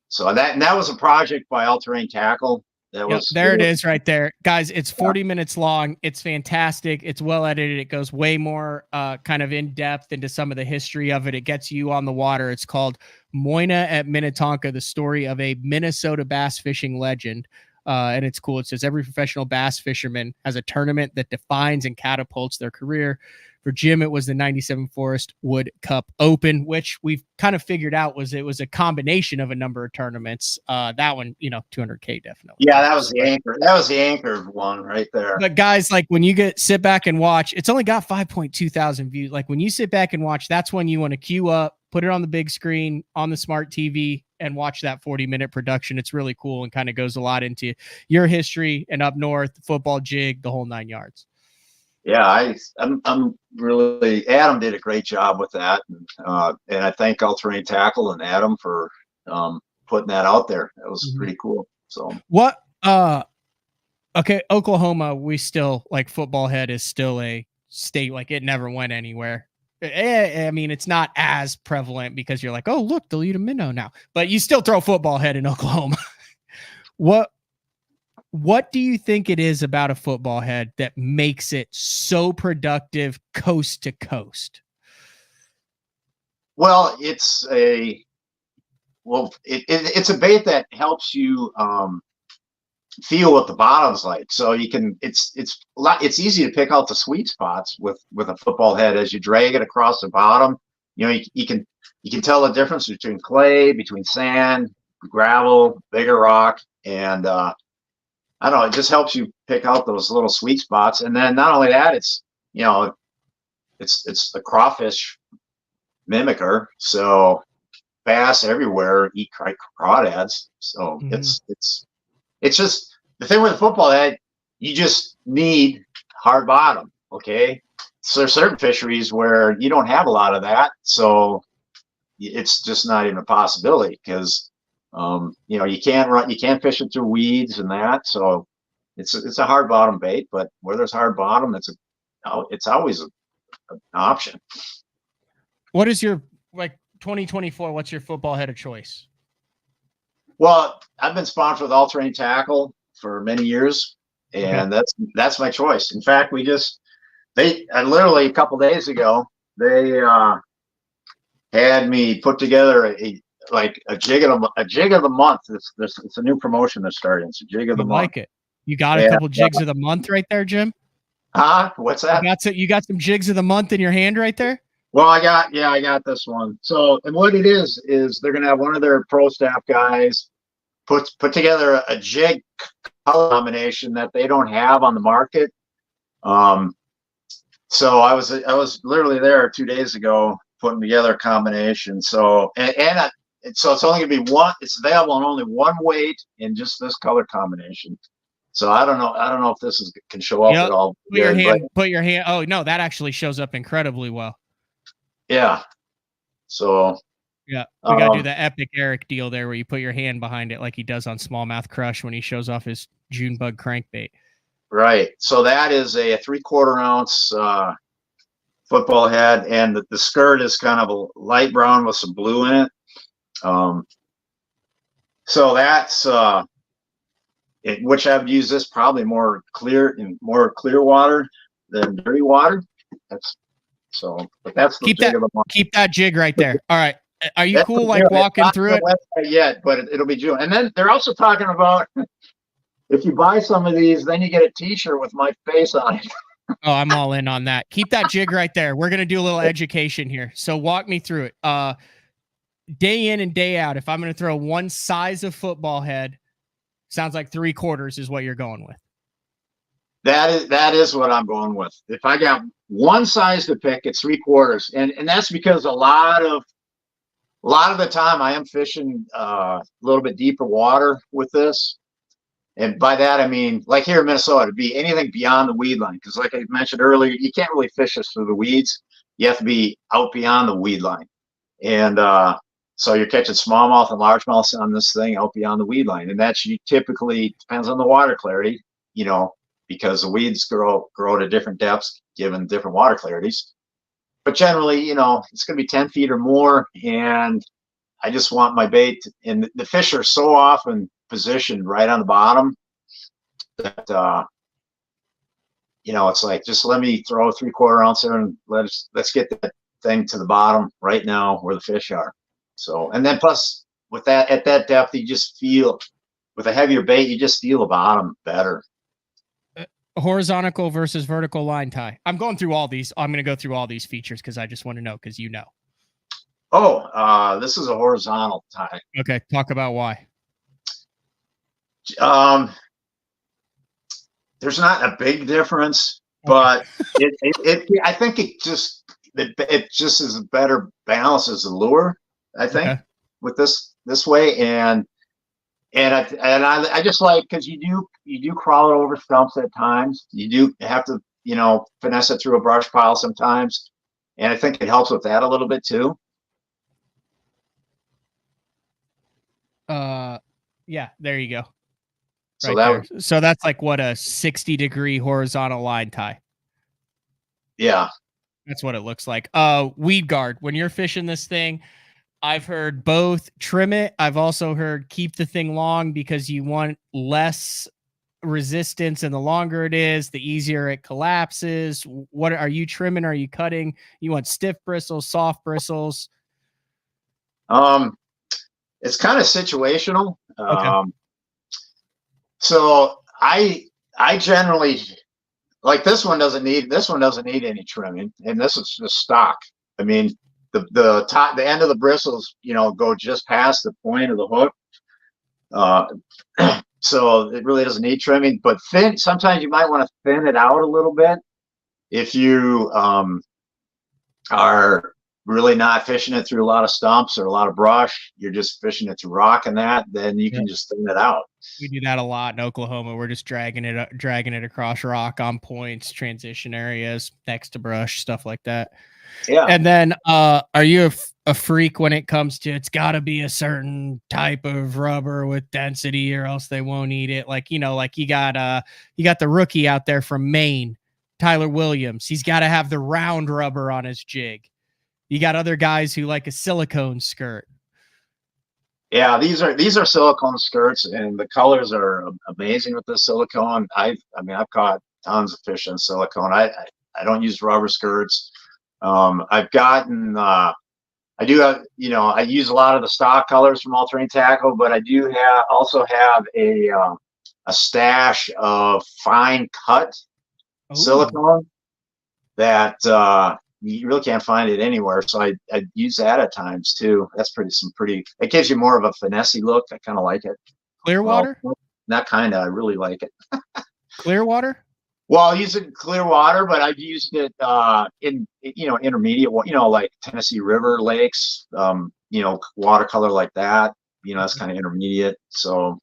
So that was a project by All Terrain Tackle. There it is right there, guys. It's 40 minutes long. It's fantastic. It's well edited. It goes way more kind of in depth into some of the history of it. It gets you on the water. It's called Moynagh at Minnetonka, the story of a Minnesota bass fishing legend. And it's cool. It says every professional bass fisherman has a tournament that defines and catapults their career. For Jim, it was the 97 Forestwood Cup Open, which we've kind of figured out was a combination of a number of tournaments. That one, $200K definitely. Yeah, that was the anchor. That was the anchor one right there. But guys, like when you sit back and watch, it's only got 5.2 thousand views. Like when you sit back and watch, that's when you want to queue up, put it on the big screen on the smart TV and watch that 40-minute production. It's really cool and kind of goes a lot into your history and up north, football jig, the whole 9 yards. Yeah, I'm really, Adam did a great job with that, and I thank All Terrain Tackle and Adam for putting that out there. That was pretty cool. So what? Okay, Oklahoma, we still like football head is still a state, like it never went anywhere. I mean, it's not as prevalent because you're like, oh look, they'll eat a minnow now, but you still throw football head in Oklahoma. What What do you think it is about a football head that makes it so productive coast to coast? Well, it's a bait that helps you feel what the bottom's like. So you can it's easy to pick out the sweet spots with a football head as you drag it across the bottom. You know, you can tell the difference between clay, between sand, gravel, bigger rock, and I don't know, it just helps you pick out those little sweet spots. And then not only that, it's the crawfish mimicker, so bass everywhere eat crawdads. So it's just the thing with the football head, you just need hard bottom. Okay, so there's certain fisheries where you don't have a lot of that, so it's just not even a possibility because you can't fish it through weeds and that. So it's a hard bottom bait, but where there's hard bottom, it's always an option. What is your 2024? What's your football head of choice? Well, I've been sponsored with All Terrain Tackle for many years, and that's my choice. In fact, literally a couple days ago, they had me put together a jig of the month. It's a new promotion they're starting. It's a jig of the month. Like it. You got a couple jigs of the month right there, Jim? Huh? What's that? You got some jigs of the month in your hand right there? Well, I got this one. So, and what it is they're going to have one of their pro staff guys put together a jig color combination that they don't have on the market. So I was literally there 2 days ago putting together a combination. So, so it's only going to be one. It's available in only one weight in just this color combination. So I don't know if this can show up at all. Put your hand. Oh no, that actually shows up incredibly well. Yeah. So yeah, we gotta do the epic Eric deal there where you put your hand behind it like he does on Smallmouth Crush when he shows off his June bug crankbait. Right. So that is a 3/4 ounce football head, and the skirt is kind of a light brown with some blue in it. So that's which I've used this probably more clear water than dirty water. But that's the keep that jig right there. All right. Are you cool walking through it? Yet, but it'll be June. And then they're also talking about if you buy some of these, then you get a T-shirt with my face on it. Oh, I'm all in on that. Keep that jig right there. We're gonna do a little education here. So walk me through it. Day in and day out, if I'm gonna throw one size of football head, sounds like 3/4 is what you're going with. That is what I'm going with. If I got one size to pick, it's 3/4, and that's because a lot of the time I am fishing a little bit deeper water with this, and by that I mean like here in Minnesota, it'd be anything beyond the weed line, because like I mentioned earlier, you can't really fish this through the weeds. You have to be out beyond the weed line, and so you're catching smallmouth and largemouth on this thing out beyond the weed line, and that's typically depends on the water clarity, because the weeds grow to different depths given different water clarities. But generally, it's going to be 10 feet or more, and I just want my bait. And the fish are so often positioned right on the bottom that it's like, just let me throw a 3/4 ounce there and let's get that thing to the bottom right now where the fish are. So, and then plus with that at that depth, you just feel with a heavier bait, you just feel the bottom better. Horizontal versus vertical line tie. I'm going through all these. I'm going to go through all these features because I just want to know because this is a horizontal tie. Okay, talk about why. There's not a big difference, but I think it just is a better balance as a lure. I think with this way, and I just like, because you do crawl it over stumps at times. You do have to finesse it through a brush pile sometimes, and I think it helps with that a little bit too. Yeah, there you go. So that's like what, a 60-degree horizontal line tie. Yeah, that's what it looks like. Weed guard. When you're fishing this thing, I've heard both trim it. I've also heard keep the thing long because you want less resistance, and the longer it is, the easier it collapses? What are you trimming? Are you cutting? You want stiff bristles, soft bristles? It's kind of situational. Okay. So I generally, like, this one doesn't need any trimming, and this is just stock. I mean, the top, the end of the bristles, go just past the point of the hook. So it really doesn't need trimming, but sometimes you might want to thin it out a little bit. If you are really not fishing it through a lot of stumps or a lot of brush, you're just fishing it through rock and that, then you can just thin it out. We do that a lot in Oklahoma. We're just dragging it across rock on points, transition areas, next to brush, stuff like that. Yeah. And then, are you a freak when it comes to, it's got to be a certain type of rubber with density or else they won't eat it? Like, you got the rookie out there from Maine, Tyler Williams. He's got to have the round rubber on his jig. You got other guys who like a silicone skirt. Yeah, these are silicone skirts, and the colors are amazing with the silicone. I've caught tons of fish in silicone. I don't use rubber skirts. I've gotten I use a lot of the stock colors from All Terrain Tackle, but I do also have a stash of fine cut silicone that you really can't find it anywhere. So I use that at times too. That's pretty. It gives you more of a finessey look. I kind of like it. Clearwater? Well, not kind of. I really like it. Clearwater? Well, I'll use it in Clearwater, but I've used it in intermediate, like Tennessee River lakes, watercolor like that. That's kind of intermediate. So,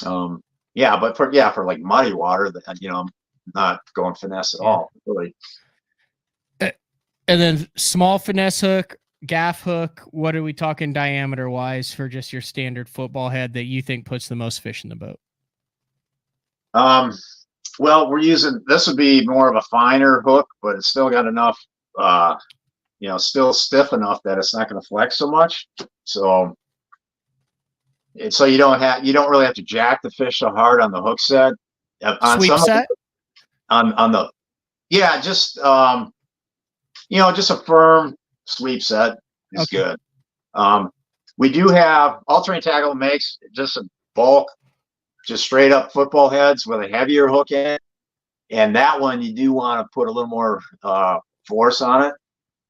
but for like muddy water, I'm not going finesse at all, really. And then small finesse hook, gaff hook. What are we talking diameter wise for just your standard football head that you think puts the most fish in the boat? Well, this would be more of a finer hook, but it's still got enough, still stiff enough that it's not going to flex so much. So you don't really have to jack the fish so hard on the hook set. Sweep set? Just a firm sweep set is good. We do have All Terrain Tackle makes just a bulk, just straight up football heads with a heavier hook in, and that one you do want to put a little more force on it.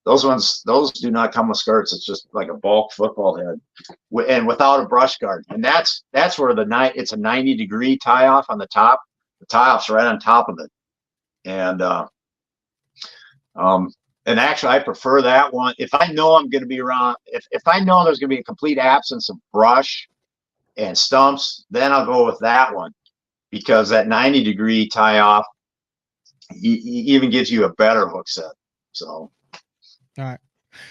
Those do not come with skirts. It's just like a bulk football head, and without a brush guard. And that's where it's a 90-degree tie off on the top. The tie off's right on top of it, and actually, I prefer that one. If I know I'm going to be around, if I know there's going to be a complete absence of brush and stumps, then I'll go with that one, because that 90-degree tie off even gives you a better hook set. So, all right.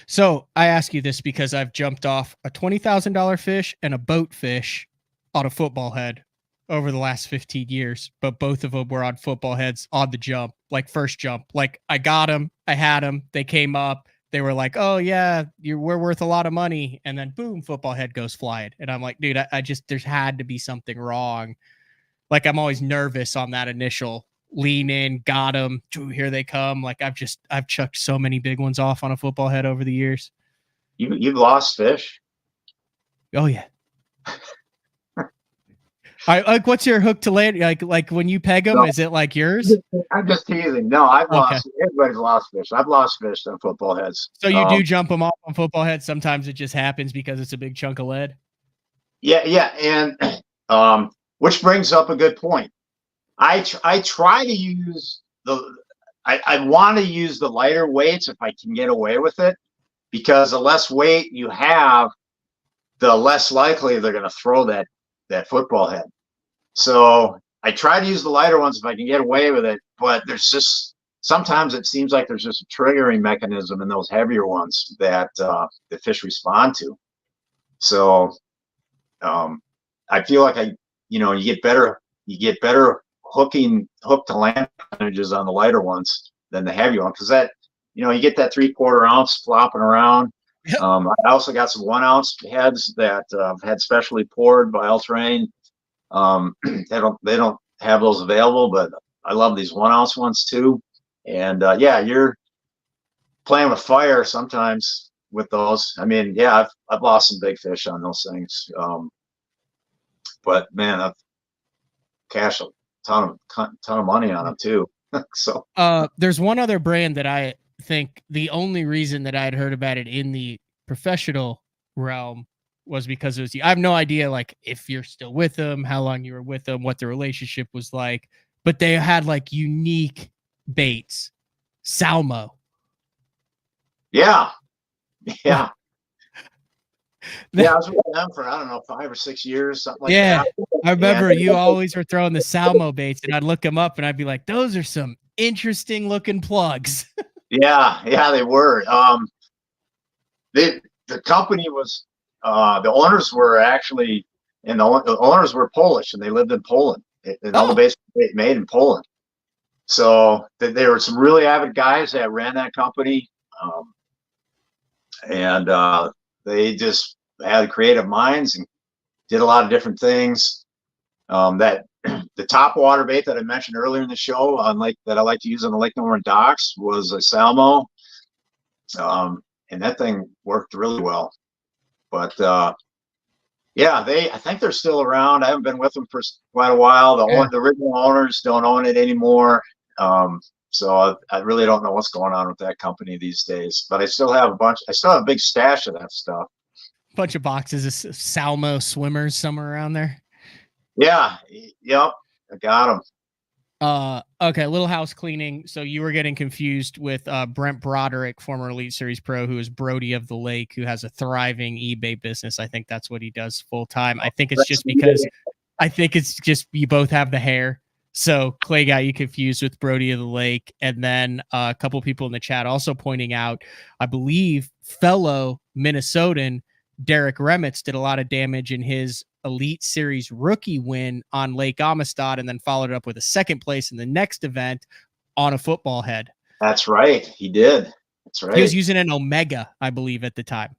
So I ask you this because I've jumped off a $20,000 fish and a boat fish on a football head over the last 15 years, but both of them were on football heads on the jump, like first jump. Like I got them, I had them, they came up, they were like, oh yeah, we're worth a lot of money. And then boom, football head goes flying. And I'm like, dude, there's had to be something wrong. Like I'm always nervous on that initial lean in, got them, here they come. Like I've chucked so many big ones off on a football head over the years. You've lost fish. Oh yeah. Like, what's your hook to land? Like when you peg them, is it like yours? I'm just teasing. No, I've lost. Everybody's lost fish. I've lost fish on football heads. So you do jump them off on football heads. Sometimes it just happens because it's a big chunk of lead. Yeah, and which brings up a good point. I try to use I want to use the lighter weights if I can get away with it, because the less weight you have, the less likely they're going to throw that football head. So I try to use the lighter ones if I can get away with it, but sometimes it seems like there's just a triggering mechanism in those heavier ones that the fish respond to. So I feel like you get better hook to land percentages on the lighter ones than the heavy one, because that you get that 3/4 ounce flopping around. Yep. I also got some 1 ounce heads that had specially poured by All Terrain. They don't have those available, but I love these 1 ounce ones too. And yeah, you're playing with fire sometimes with those. I mean, yeah, I've lost some big fish on those things. But man, I've cashed a ton of money on them too. So there's one other brand that I think the only reason that I'd heard about it in the professional realm was because it was I have no idea like if you're still with them, how long you were with them, what the relationship was like, but they had like unique baits. Salmo. Yeah. Yeah. Yeah, I was with them for, I don't know, 5 or 6 years, something like that. I remember you always were throwing the Salmo baits, and I'd look them up and I'd be like, those are some interesting looking plugs. Yeah, they were. The company was, the owners were actually, and the owners were Polish, and they lived in Poland, and all the baits were made in Poland. So there were some really avid guys that ran that company, and they just had creative minds and did a lot of different things. That the top water bait that I mentioned earlier in the show that I like to use on the Lake Norman docks was a Salmo. And that thing worked really well. But yeah, I think they're still around. I haven't been with them for quite a while. The original owners don't own it anymore. So I really don't know what's going on with that company these days. But I still have a big stash of that stuff. Bunch of boxes of Salmo swimmers somewhere around there. Yeah. Yep. I got them. Okay, a little house cleaning. So you were getting confused with Brent Broderick, former Elite Series pro, who is Brody of the Lake, who has a thriving eBay business. I think that's what he does full time. I think it's just you both have the hair. So Clay got you confused with Brody of the Lake. And then a couple people in the chat also pointing out, I believe fellow Minnesotan Derek Remitz did a lot of damage in his Elite Series rookie win on Lake Amistad, and then followed it up with a second place in the next event on a football head. That's right. He did. That's right. He was using an Omega, I believe, at the time.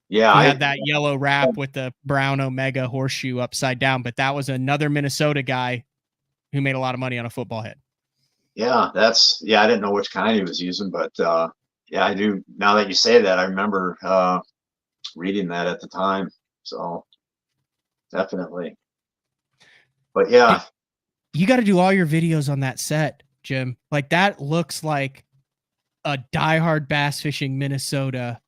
Yeah. He had that yellow wrap with the brown Omega horseshoe upside down, but that was another Minnesota guy who made a lot of money on a football head. Yeah, I didn't know which kind he was using, but yeah, I do. Now that you say that, I remember reading that at the time. So definitely. But yeah. You got to do all your videos on that set, Jim. Like that looks like a diehard bass fishing Minnesota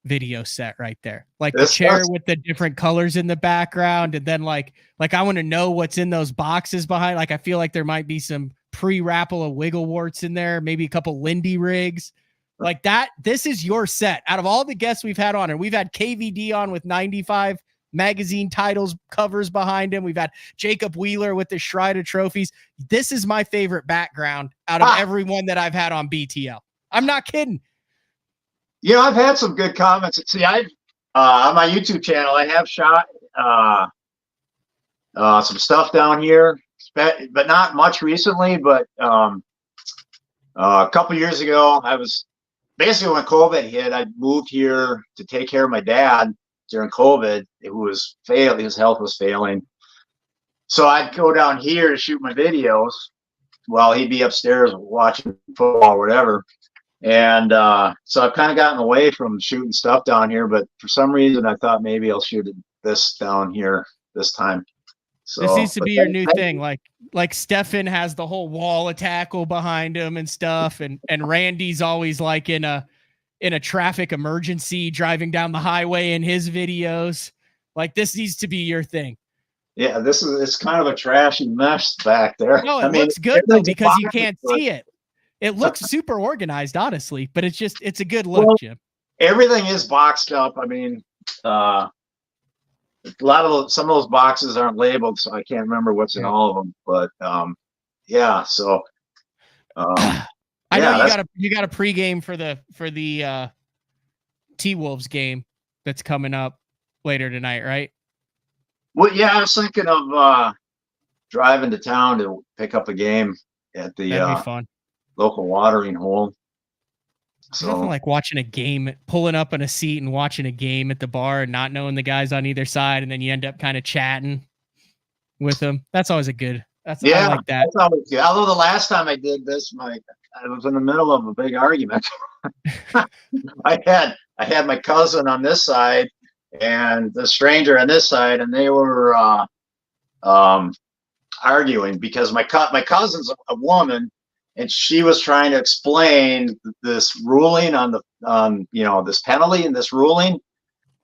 video set right there. Like the chair with the different colors in the background. And then like I want to know what's in those boxes behind. Like, I feel like there might be some pre-Rapala wiggle warts in there, maybe a couple Lindy rigs like that. This is your set out of all the guests we've had on, and we've had KVD on with 95 magazine titles covers behind him. We've had Jacob Wheeler with the Schreider trophies. This is my favorite background out of everyone that I've had on BTL. I'm not kidding. Yeah, I've had some good comments. See, on my YouTube channel, I have shot some stuff down here, but not much recently. But a couple years ago, I was basically when COVID hit, I moved here to take care of my dad during COVID. His health was failing. So I'd go down here to shoot my videos while he'd be upstairs watching football or whatever. And so I've kind of gotten away from shooting stuff down here, but for some reason I thought maybe I'll shoot this down here this time. So this needs to be your new thing. Like Stefan has the whole wall of tackle behind him and stuff. And Randy's always like in a traffic emergency driving down the highway in his videos. Like this needs to be your thing. Yeah, it's kind of a trashy mess back there. No, it looks good though because you can't see it. It looks super organized, honestly, but it's a good look, Jim. Everything is boxed up. I mean, some of those boxes aren't labeled, so I can't remember what's in all of them. But yeah, so I know you got a pregame for the T-Wolves game that's coming up later tonight, right? Well, yeah, I was thinking of driving to town to pick up a game at the That'd be fun. Local watering hole. So nothing like watching a game, pulling up on a seat and watching a game at the bar and not knowing the guys on either side, and then you end up kind of chatting with them. That's always a good I like that. That's always good. Although the last time I did this, I was in the middle of a big argument. I had my cousin on this side and the stranger on this side, and they were arguing because my cousin's a woman, and she was trying to explain this ruling on this penalty and this ruling,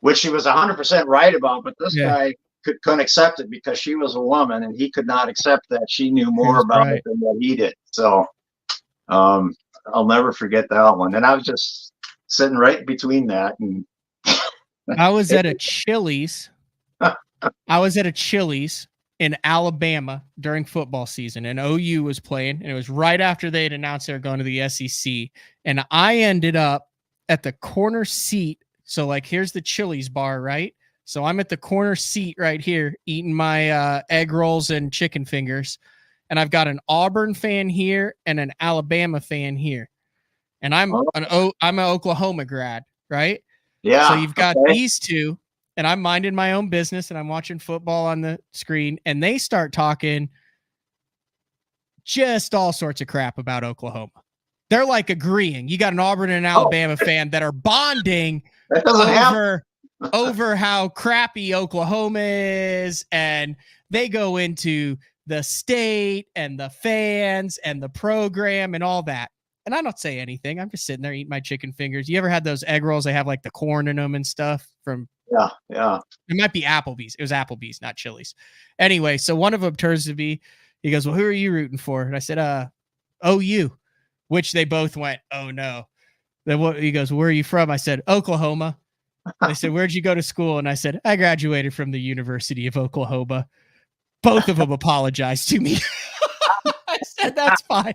which she was 100% right about, but this guy couldn't accept it because she was a woman, and he could not accept that she knew more about it than what he did. So I'll never forget that one. And I was just sitting right between that. And I was at a Chili's. In Alabama during football season, and OU was playing, and it was right after they had announced they were going to the SEC. And I ended up at the corner seat. So like, here's the Chili's bar, right? So I'm at the corner seat right here, eating my egg rolls and chicken fingers. And I've got an Auburn fan here and an Alabama fan here. And I'm an Oklahoma grad, right? Yeah. So you've got these two, and I'm minding my own business, and I'm watching football on the screen, and they start talking just all sorts of crap about Oklahoma. They're like agreeing. You got an Auburn and an Alabama fan that are bonding over how crappy Oklahoma is, and they go into the state and the fans and the program and all that. And I don't say anything. I'm just sitting there eating my chicken fingers. You ever had those egg rolls? They have like the corn in them and stuff from. Yeah. It might be Applebee's. It was Applebee's, not Chili's. Anyway, so one of them turns to me. He goes, "Well, who are you rooting for?" And I said, OU, which they both went, "Oh no." Then he goes, "Where are you from?" I said, "Oklahoma." They said, "Where'd you go to school?" And I said, "I graduated from the University of Oklahoma." Both of them apologized to me. I said, "That's fine."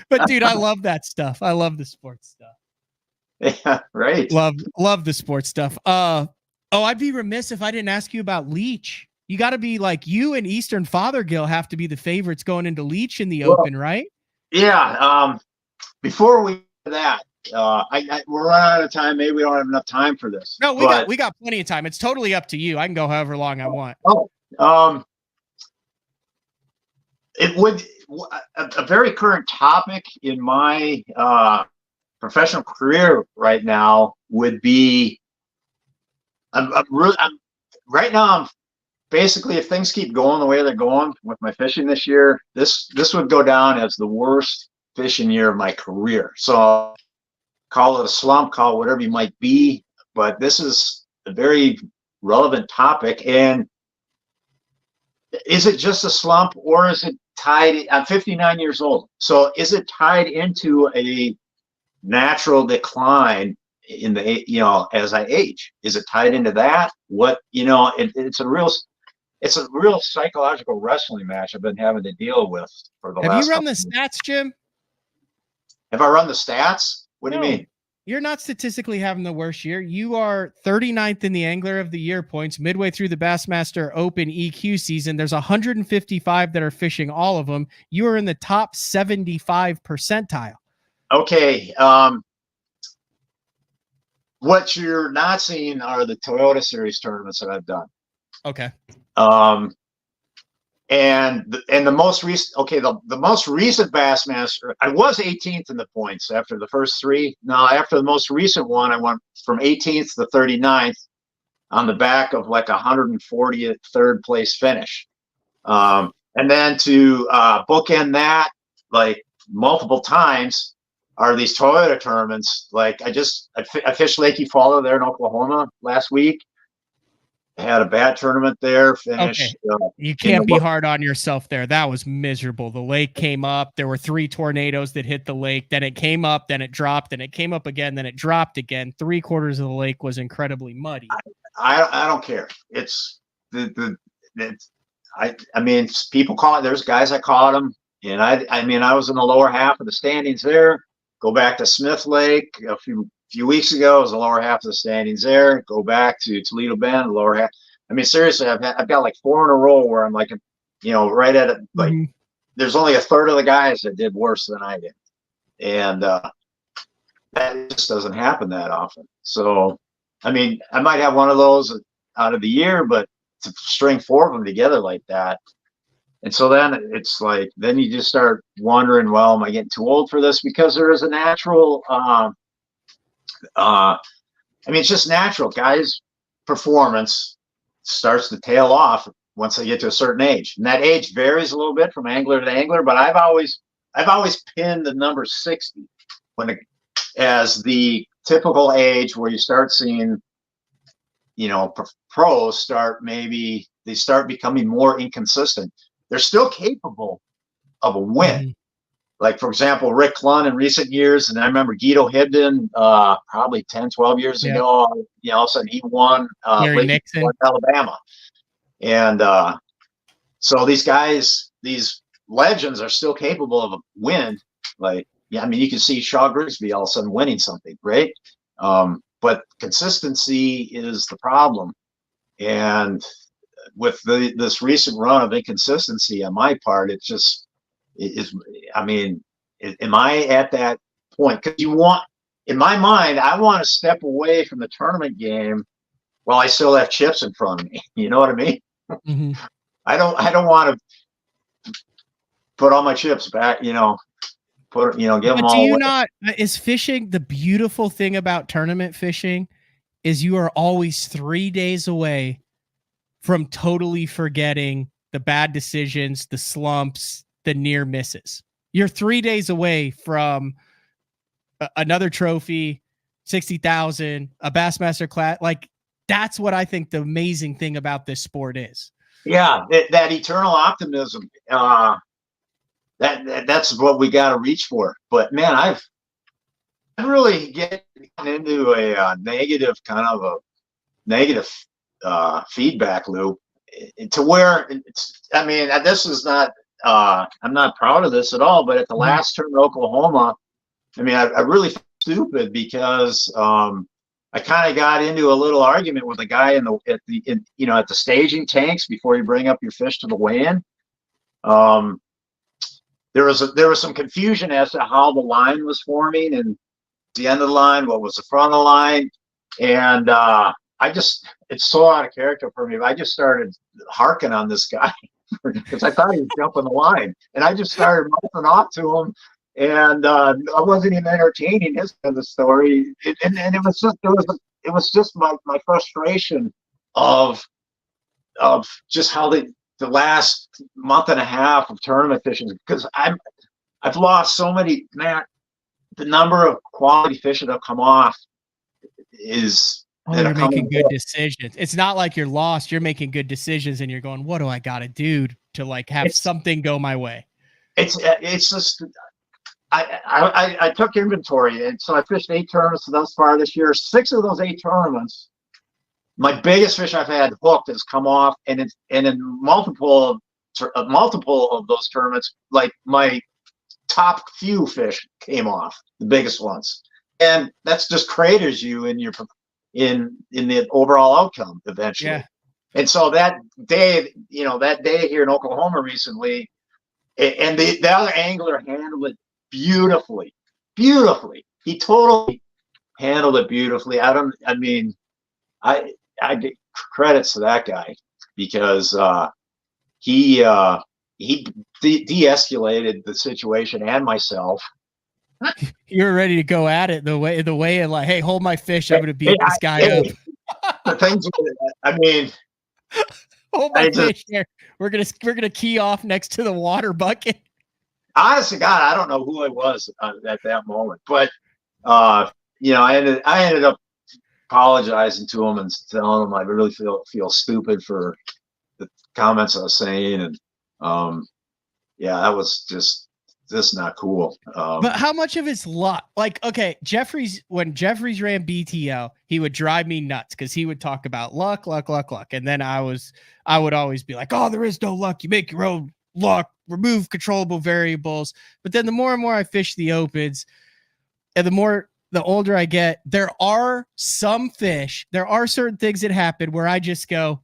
But dude, I love that stuff. I love the sports stuff. Yeah, right. Love the sports stuff. I'd be remiss if I didn't ask you about Leech. You got to be like, you and Eastern Fothergill have to be the favorites going into Leech in the Open, right? Yeah. Before we do that, we're running out of time. Maybe we don't have enough time for this. No, we got plenty of time. It's totally up to you. I can go however long I want. It would a very current topic in my professional career right now would be. Right now, I'm basically, if things keep going the way they're going with my fishing this year, this would go down as the worst fishing year of my career. So call it a slump, call it whatever you might be, but this is a very relevant topic. And is it just a slump, or is it tied? I'm 59 years old. So is it tied into a natural decline in the, as I age? Is it tied into that? It's a real psychological wrestling match I've been having to deal with for the last. Have you run the stats, Jim? Have I run the stats? What do you mean? You're not statistically having the worst year. You are 39th in the Angler of the Year points midway through the Bassmaster Open EQ season. There's 155 that are fishing all of them. You are in the top 75 percentile. Okay. What you're not seeing are the Toyota Series tournaments that I've done. Okay. And the most recent, the most recent Bassmaster, I was 18th in the points after the first three. Now, after the most recent one, I went from 18th to 39th on the back of like 140th third place finish. And then to bookend that, like multiple times, are these Toyota tournaments. Like I fished Lake Eufaula there in Oklahoma last week. I had a bad tournament there. Finished. Okay. You can't be hard on yourself there. That was miserable. The lake came up. There were 3 tornadoes that hit the lake. Then it came up. Then it dropped. Then it came up again. Then it dropped again. 3/4 of the lake was incredibly muddy. I don't care. It's I mean, people call it. There's guys that caught them, and I was in the lower half of the standings there. Go back to Smith Lake a few weeks ago. It was the lower half of the standings there. Go back to Toledo Bend, the lower half. I mean, seriously, I've got like 4 in a row where I'm like, right at it. Like, there's only a third of the guys that did worse than I did, and that just doesn't happen that often. So, I mean, I might have one of those out of the year, but to string 4 of them together like that, And so then it's like, then you just start wondering, well, am I getting too old for this? Because there is a natural, it's just natural. Guys' performance starts to tail off once they get to a certain age. And that age varies a little bit from angler to angler, but I've always pinned the number 60 as the typical age where you start seeing, pros start becoming more inconsistent. They're still capable of a win. Mm-hmm. Like, for example, Rick Clunn in recent years, and I remember Guido Hibden probably 10, 12 years ago, all of a sudden he won Alabama. And so these guys, these legends are still capable of a win. Like, you can see Shaw Grigsby all of a sudden winning something, right? But consistency is the problem. And with this recent run of inconsistency on my part, it just is. Am I at that point? Because in my mind, I want to step away from the tournament game while I still have chips in front of me. You know what I mean? Mm-hmm. I don't want to put all my chips back. Give them all away. Is fishing, the beautiful thing about tournament fishing is you are always 3 days away from totally forgetting the bad decisions, the slumps, the near misses. You're 3 days away from another trophy, 60,000, a Bassmaster class. Like, that's what I think the amazing thing about this sport is. Yeah, that eternal optimism. That's what we got to reach for. But man, I've really getting into a negative feedback loop to where this is not. I'm not proud of this at all. But at the last turn in Oklahoma, I really felt stupid because I kind of got into a little argument with a guy at the staging tanks before you bring up your fish to the weigh-in. There was some confusion as to how the line was forming and the end of the line, what was the front of the line, and it's so out of character for me. I just started harking on this guy because I thought he was jumping the line, and I just started mouthing off to him. And I wasn't even entertaining his end of the story. It was just my frustration of just how the last month and a half of tournament fishing, because I've lost so many. Man, the number of quality fish that have come off is. You're making good decisions. It's not like you're lost. You're making good decisions, and you're going, "What do I got to do to have something go my way?" It's just. I took inventory, and so I fished 8 tournaments thus far this year. 6 of those 8 tournaments, my biggest fish I've had hooked has come off, and in multiple of those tournaments, like my top few fish came off, the biggest ones, and that's just craters you in the overall outcome eventually. Yeah. And so that day here in Oklahoma recently, and the other angler handled it beautifully. He totally handled it beautifully. I give credits to that guy because he de-escalated the situation and myself. You're ready to go at it the way and like, hey, hold my fish. I'm going to beat this guy up. The things, hold my fish here. We're gonna key off next to the water bucket. Honest to God, I don't know who I was at that moment, but I ended up apologizing to him and telling him I really feel stupid for the comments I was saying, and that was just not cool. But how much of it's luck? Like, okay, when Jeffries ran BTL, he would drive me nuts because he would talk about luck, and then I would always be like, oh, there is no luck. You make your own luck. Remove controllable variables. But then the more and more I fish the opens, and the older I get, there are certain things that happen where I just go,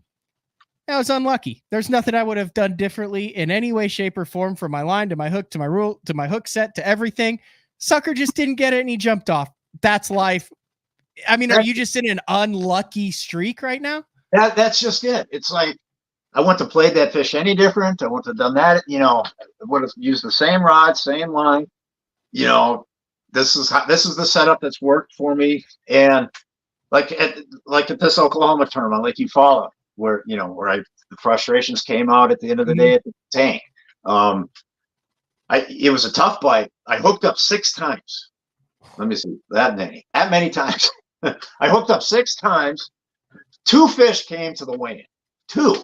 I was unlucky. There's nothing I would have done differently in any way, shape, or form, from my line to my hook to my rule to my hook set to everything. Sucker just didn't get it and he jumped off. That's life. Are you just in an unlucky streak right now? That's just it. It's like I wouldn't have played that fish any different. I wouldn't have done that. I would have used the same rod, same line. This is the setup that's worked for me. And like at this Oklahoma tournament, like you follow, where the frustrations came out at the end of the day at the tank. It was a tough bite. I hooked up 6 times. Let me see, that many times. I hooked up 6 times. 2 fish came to the weigh-in. 2.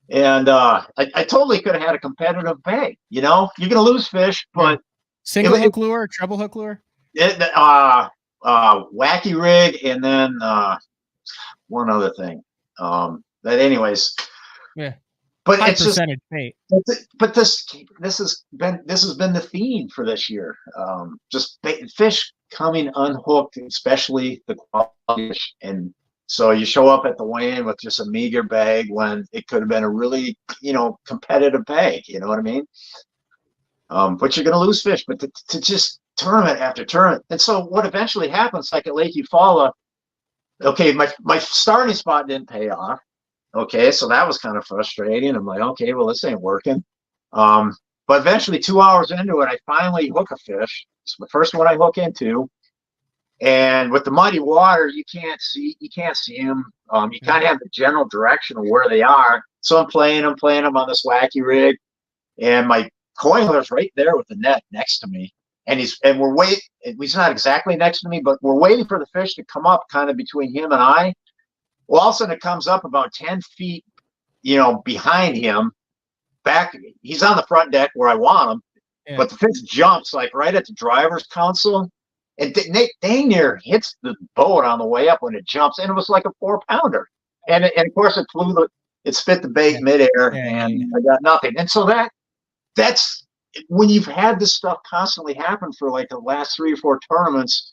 And I totally could have had a competitive bag. You're going to lose fish, but single hook lure, or treble hook lure? Wacky rig, and then one other thing. But anyways, yeah. But high it's percentage bait. But this has been the theme for this year. Just fish coming unhooked, especially the quality fish. And so you show up at the weigh-in with just a meager bag when it could have been a really, competitive bag. You know what I mean? But you're going to lose fish. But to just tournament after tournament. And so what eventually happens, like at Lake Eufaula, okay, my starting spot didn't pay off. Okay, so that was kind of frustrating. I'm like, okay, well, this ain't working. But eventually, 2 hours into it, I finally hook a fish. It's the first one I hook into. And with the muddy water, you can't see them. You kind of have the general direction of where they are. So I'm playing them on this wacky rig, and my coiler's right there with the net next to me. And he's not exactly next to me, but we're waiting for the fish to come up kind of between him and I. Well, all of a sudden it comes up about 10 feet, behind him. He's on the front deck where I want him, but the fish jumps like right at the driver's console, and dang near hits the boat on the way up when it jumps, and it was like a 4-pounder, and of course it spit the bait midair, and I got nothing. And so that's when you've had this stuff constantly happen for like the last 3 or 4 tournaments.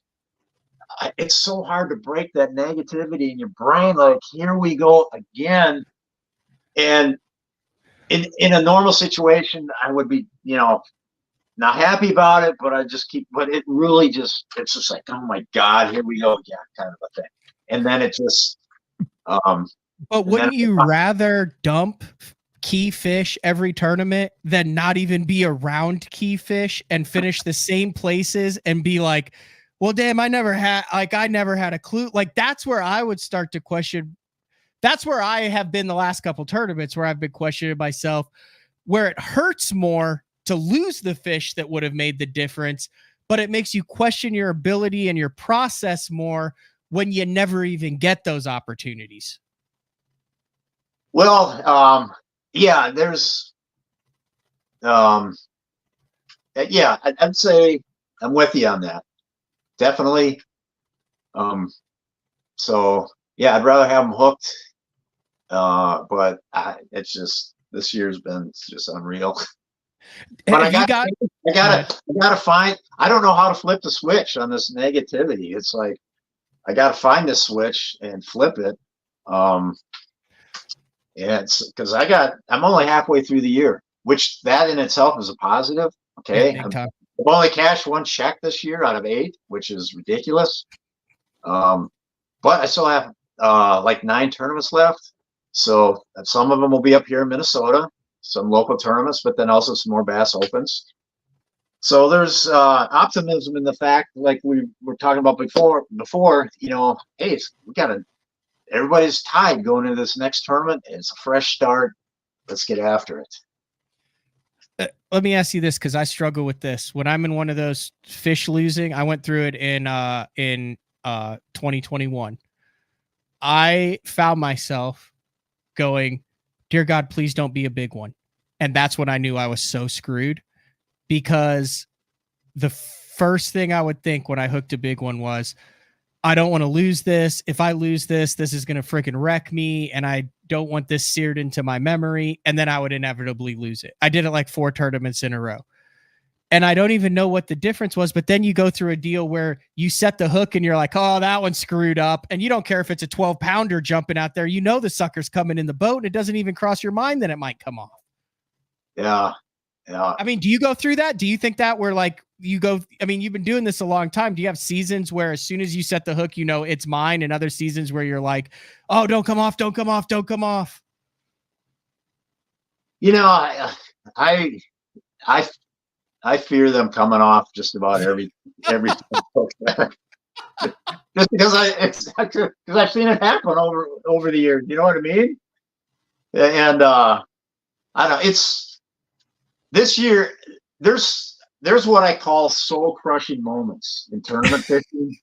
It's so hard to break that negativity in your brain. Like, here we go again. And in a normal situation, I would be, not happy about it, but but it really it's just like, oh my God, here we go again, kind of a thing. And then it just, but wouldn't you rather dump key fish every tournament than not even be around key fish and finish the same places and be like, well, damn, I never had a clue. Like, that's where I would start to question. That's where I have been the last couple tournaments, where I've been questioning myself, where it hurts more to lose the fish that would have made the difference, but it makes you question your ability and your process more when you never even get those opportunities. Well, yeah, there's, I'd say I'm with you on that. Definitely. So yeah, I'd rather have them hooked. But it's just, this year's been just unreal. But I gotta find, I don't know how to flip the switch on this negativity. It's like, I gotta find this switch and flip it. It's because I'm only halfway through the year, which that in itself is a positive. Okay. I've only cashed 1 check this year out of 8, which is ridiculous. But I still have like 9 tournaments left. So some of them will be up here in Minnesota, some local tournaments, but then also some more Bass Opens. So there's optimism in the fact, like we were talking about before, hey, everybody's tied going into this next tournament. It's a fresh start. Let's get after it. Let me ask you this, because I struggle with this. When I'm in one of those fish losing, I went through it in 2021. I found myself going, dear God, please don't be a big one. And that's when I knew I was so screwed, because the first thing I would think when I hooked a big one was, I don't want to lose this. If I lose this, this is going to freaking wreck me. And I don't want this seared into my memory. And then I would inevitably lose it. I did it like 4 tournaments in a row. And I don't even know what the difference was. But then you go through a deal where you set the hook and you're like, oh, that one's screwed up. And you don't care if it's a 12-pounder jumping out there. The sucker's coming in the boat, and it doesn't even cross your mind that it might come off. Yeah. Yeah. I mean, do you go through that? Do you think that where like you've been doing this a long time. Do you have seasons where as soon as you set the hook, it's mine, and other seasons where you're like, oh, don't come off. I fear them coming off just about every just because I've seen it happen over the years. You know what I mean? And I don't know. It's this year. There's what I call soul crushing moments in tournament fishing,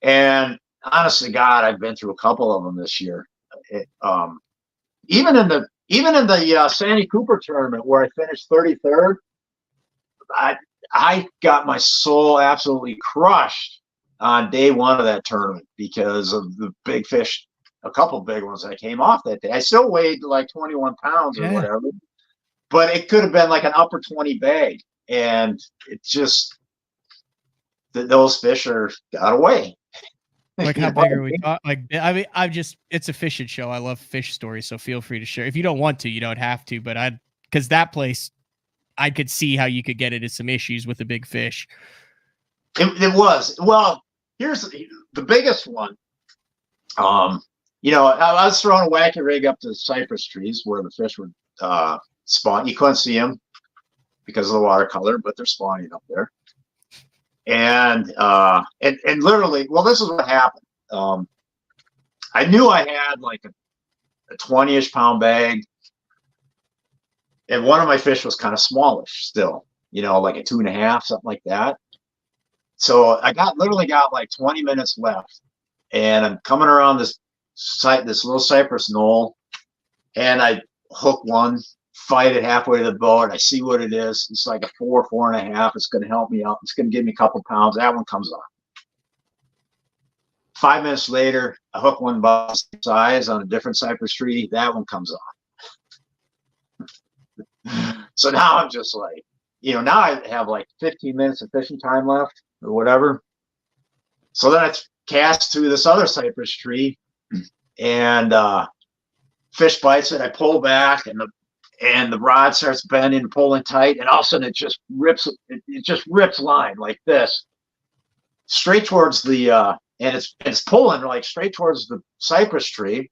and honest to God, I've been through a couple of them this year. Even in the Sandy Cooper tournament where I finished 33rd, I got my soul absolutely crushed on day one of that tournament because of the big fish, a couple big ones that came off that day. I still weighed like 21 pounds or whatever, but it could have been like an upper 20 bag, and it just those fish got away. Like how big are we talking? Like, I mean, it's a fishing show. I love fish stories, so feel free to share. If you don't want to, you don't have to, but because that place, I could see how you could get into some issues with the big fish. It was. Well, here's the biggest one. I was throwing a wacky rig up to the cypress trees where the fish would spawn. You couldn't see them because of the watercolor, but they're spawning up there. And literally, well, this is what happened. I knew I had like a 20-ish pound bag, and one of my fish was kind of smallish still, like a 2.5, something like that. So I literally got like 20 minutes left, and I'm coming around this little cypress knoll, and I hook one, fight it halfway to the boat. I see what it is. It's like a 4.5. It's going to help me out. It's going to give me a couple pounds. That one comes off. 5 minutes later, I hook one by size on a different cypress tree. That one comes off. So now I'm just like, now I have like 15 minutes of fishing time left or whatever. So then I cast to this other cypress tree, and fish bites it. I pull back, and the rod starts bending and pulling tight, and all of a sudden it just rips line like this straight towards the and it's pulling like straight towards the cypress tree.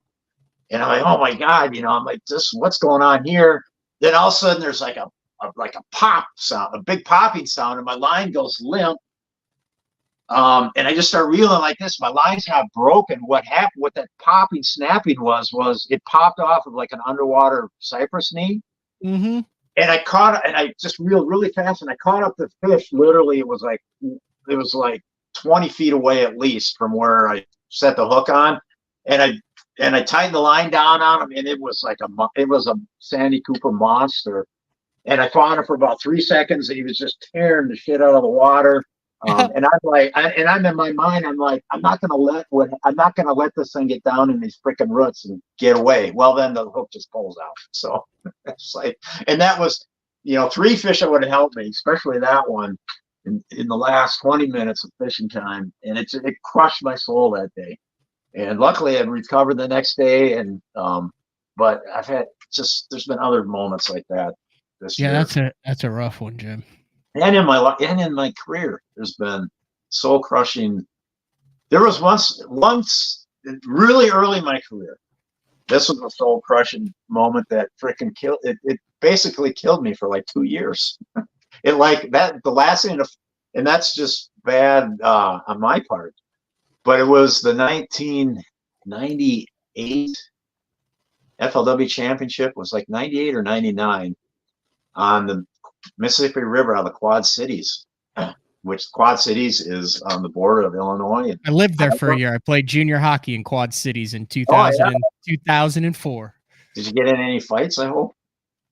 And I'm like, oh my God, I'm like, what's going on here? Then all of a sudden there's like a pop sound, a big popping sound, and my line goes limp. And I just start reeling like this. My line's got broken. What happened with that popping, snapping was it popped off of like an underwater cypress knee. Mm-hmm. And I just reeled really fast, and I caught up the fish. Literally, it was like 20 feet away at least from where I set the hook on. And I tightened the line down on him, and it was a Sandy Cooper monster. And I fought him for about 3 seconds, and he was just tearing the shit out of the water. And I'm like, I'm in my mind, I'm like, I'm not gonna let this thing get down in these freaking roots and get away. Well, then the hook just pulls out. So it's like, and that was, 3 fish that would have helped me, especially that one, in the last 20 minutes of fishing time, and it crushed my soul that day. And luckily, I recovered the next day. And but there's been other moments like that this year. Yeah, that's a rough one, Jim. And in my career, there's been soul crushing. There was once really early in my career. This was a soul crushing moment that freaking killed it. It basically killed me for like 2 years. It like that the last thing, and that's just bad on my part. But it was the 1998 FLW championship. It was like 98 or 99 on the Mississippi River out of the Quad Cities, which Quad Cities is on the border of Illinois. I lived there for a year. I played junior hockey in Quad Cities in 2004. Did you get in any fights, I hope?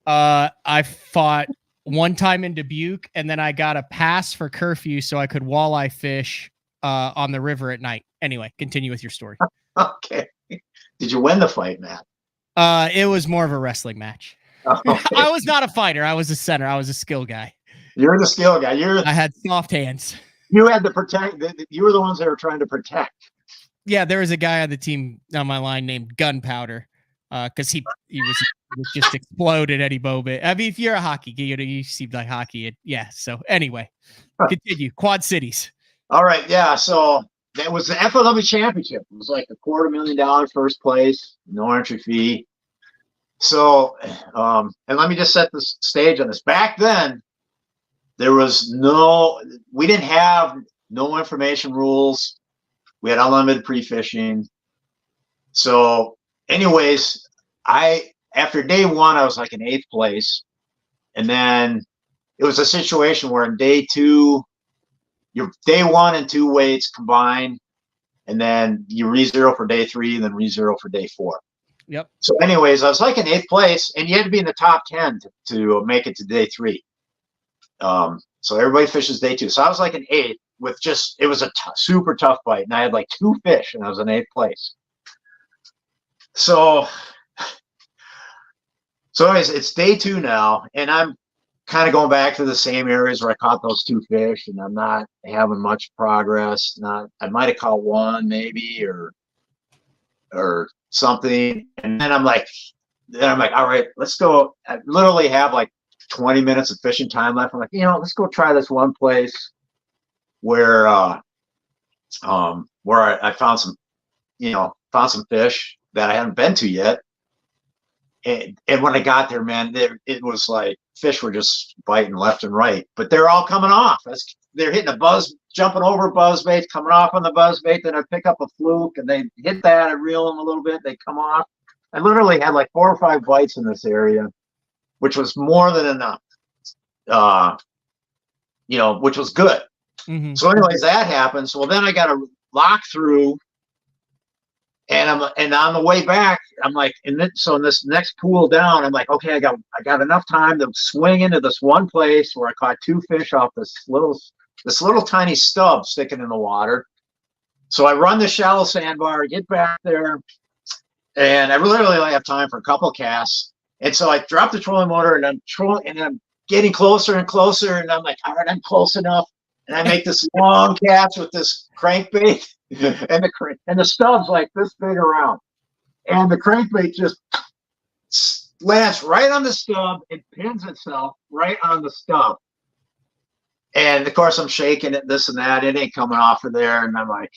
I fought one time in Dubuque, and then I got a pass for curfew so I could walleye fish on the river at night. Anyway, continue with your story. Okay. Did you win the fight, Matt? It was more of a wrestling match. Oh, okay. I was not a fighter. I was a center. I was a skill guy. You're the skill guy. I had soft hands. You had to protect. You were the ones that were trying to protect. Yeah, there was a guy on the team on my line named Gunpowder, because he was just explode at any moment. I mean, if you're a hockey guy, you seem like hockey. Yeah. So anyway, continue. Quad Cities. All right. Yeah. So that was the FLW championship. It was like $250,000 first place, no entry fee. So, and let me just set the stage on this. Back then, there was we didn't have no information rules. We had unlimited pre-fishing. So anyways, after day one, I was like in 8th place. And then it was a situation where in day 2, your day 1 and 2 weights combine, and then you re-zero for day 3, and then re-zero for day 4. Yep. So anyways, I was like in 8th place, and you had to be in the top 10 to make it to day 3. So everybody fishes day 2. So I was like an 8th with it was a super tough bite, and I had like 2 fish, and I was in 8th place. So anyways, it's day 2 now, and I'm kind of going back to the same areas where I caught those 2 fish, and I'm not having much progress. I might have caught 1 maybe or something. And then I'm like, all right, let's go. I literally have like 20 minutes of fishing time left. I'm like, let's go try this one place where I found some fish that I hadn't been to yet. And when I got there, man, it was like fish were just biting left and right, but they're all coming off. They're hitting a buzz, jumping over buzz baits, coming off on the buzz bait. Then I pick up a fluke and they hit that. I reel them a little bit. They come off. I literally had like 4 or 5 bites in this area, which was more than enough, which was good. Mm-hmm. So anyways, that happens. Well, then I got a lock through. And on the way back, I'm like, so in this next pool down, I'm like, okay, I got enough time to swing into this one place where I caught 2 fish off this little tiny stub sticking in the water. So I run the shallow sandbar, get back there, and I literally only have time for a couple casts. And so I drop the trolling motor, and I'm getting closer and closer, and I'm like, all right, I'm close enough. And I make this long cast with this crankbait. And the stub's like this big around, and the crankbait just lands right on the stub. It pins itself right on the stub, and of course I'm shaking it, this and that. It ain't coming off of there, and I'm like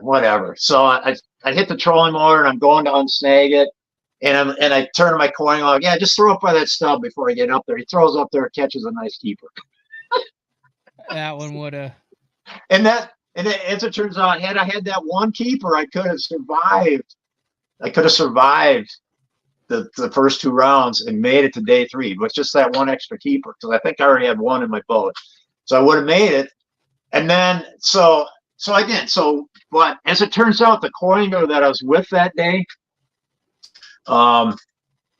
whatever. So I hit the trolling motor, and I'm going to unsnag it, and I turn to my coin log. Yeah, just throw it by that stub before I get up there. He throws up there, catches a nice keeper. That one would have. And as it turns out, had I had that one keeper, I could have survived. I could have survived the first 2 rounds and made it to day 3 with just that one extra keeper, because I think I already had 1 in my boat. So I would have made it. And then so I did. But as it turns out, the coiner that I was with that day,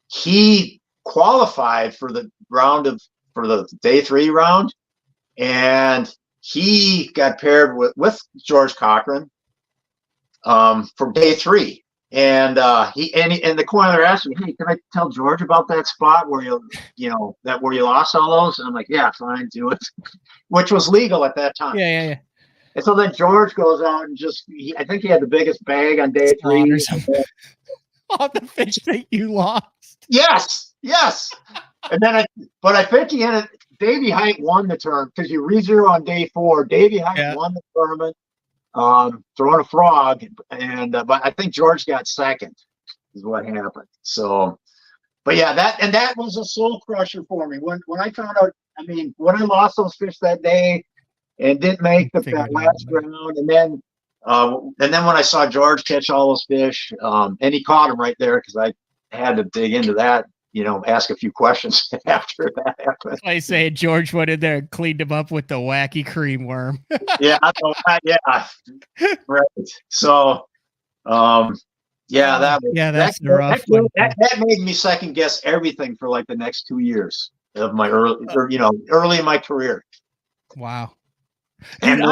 he qualified for the day 3 round, and he got paired with George Cochran for day 3, and the coiner asked me, "Hey, can I tell George about that spot where where you lost all those?" And I'm like, "Yeah, fine, do it," which was legal at that time. Yeah. And so then George goes out and I think he had the biggest bag on day 3. All the fish that you lost. Yes. And then I think he had Davey Height won the tournament because you re-zero on day 4. Davey Height won the tournament, throwing a frog, and but I think George got second, is what happened. So, but yeah, that was a soul crusher for me when I found out. I mean, when I lost those fish that day and didn't make that last round, and then when I saw George catch all those fish, and he caught them right there because I had to dig into that. Ask a few questions after that happened. I say George went in there and cleaned him up with the wacky cream worm. Yeah, right. So, that's the rough one. That made me second guess everything for like the next 2 years of my early in my career. Wow. And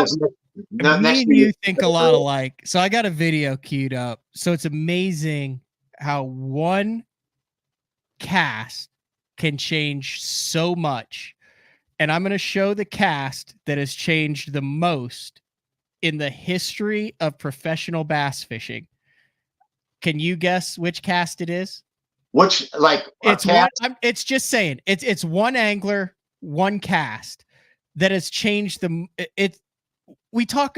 you think a lot alike. So I got a video queued up. So it's amazing how one cast can change so much, and I'm going to show the cast that has changed the most in the history of professional bass fishing. Can you guess which cast it is? Which, like, it's just saying it's one angler, one cast that has changed the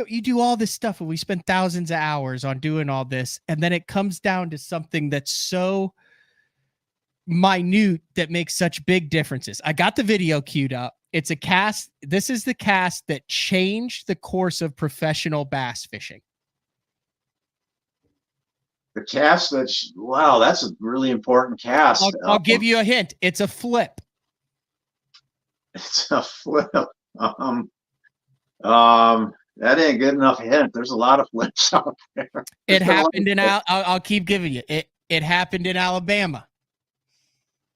you do all this stuff and we spend thousands of hours on doing all this, and then it comes down to something that's so minute that makes such big differences. I got the video queued up. It's a cast. This is the cast that changed the course of professional bass fishing. The cast wow, that's a really important cast. I'll give you a hint. It's a flip. It's a flip. That ain't good enough hint. There's a lot of flips out there. It happened in I'll keep giving you it happened in Alabama.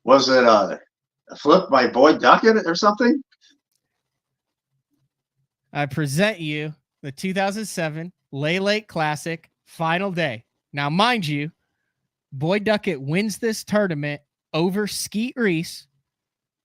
Was it a flip by Boyd Duckett or something? I present you the 2007 Leech Lake Classic final day. Now, mind you, Boyd Duckett wins this tournament over Skeet Reese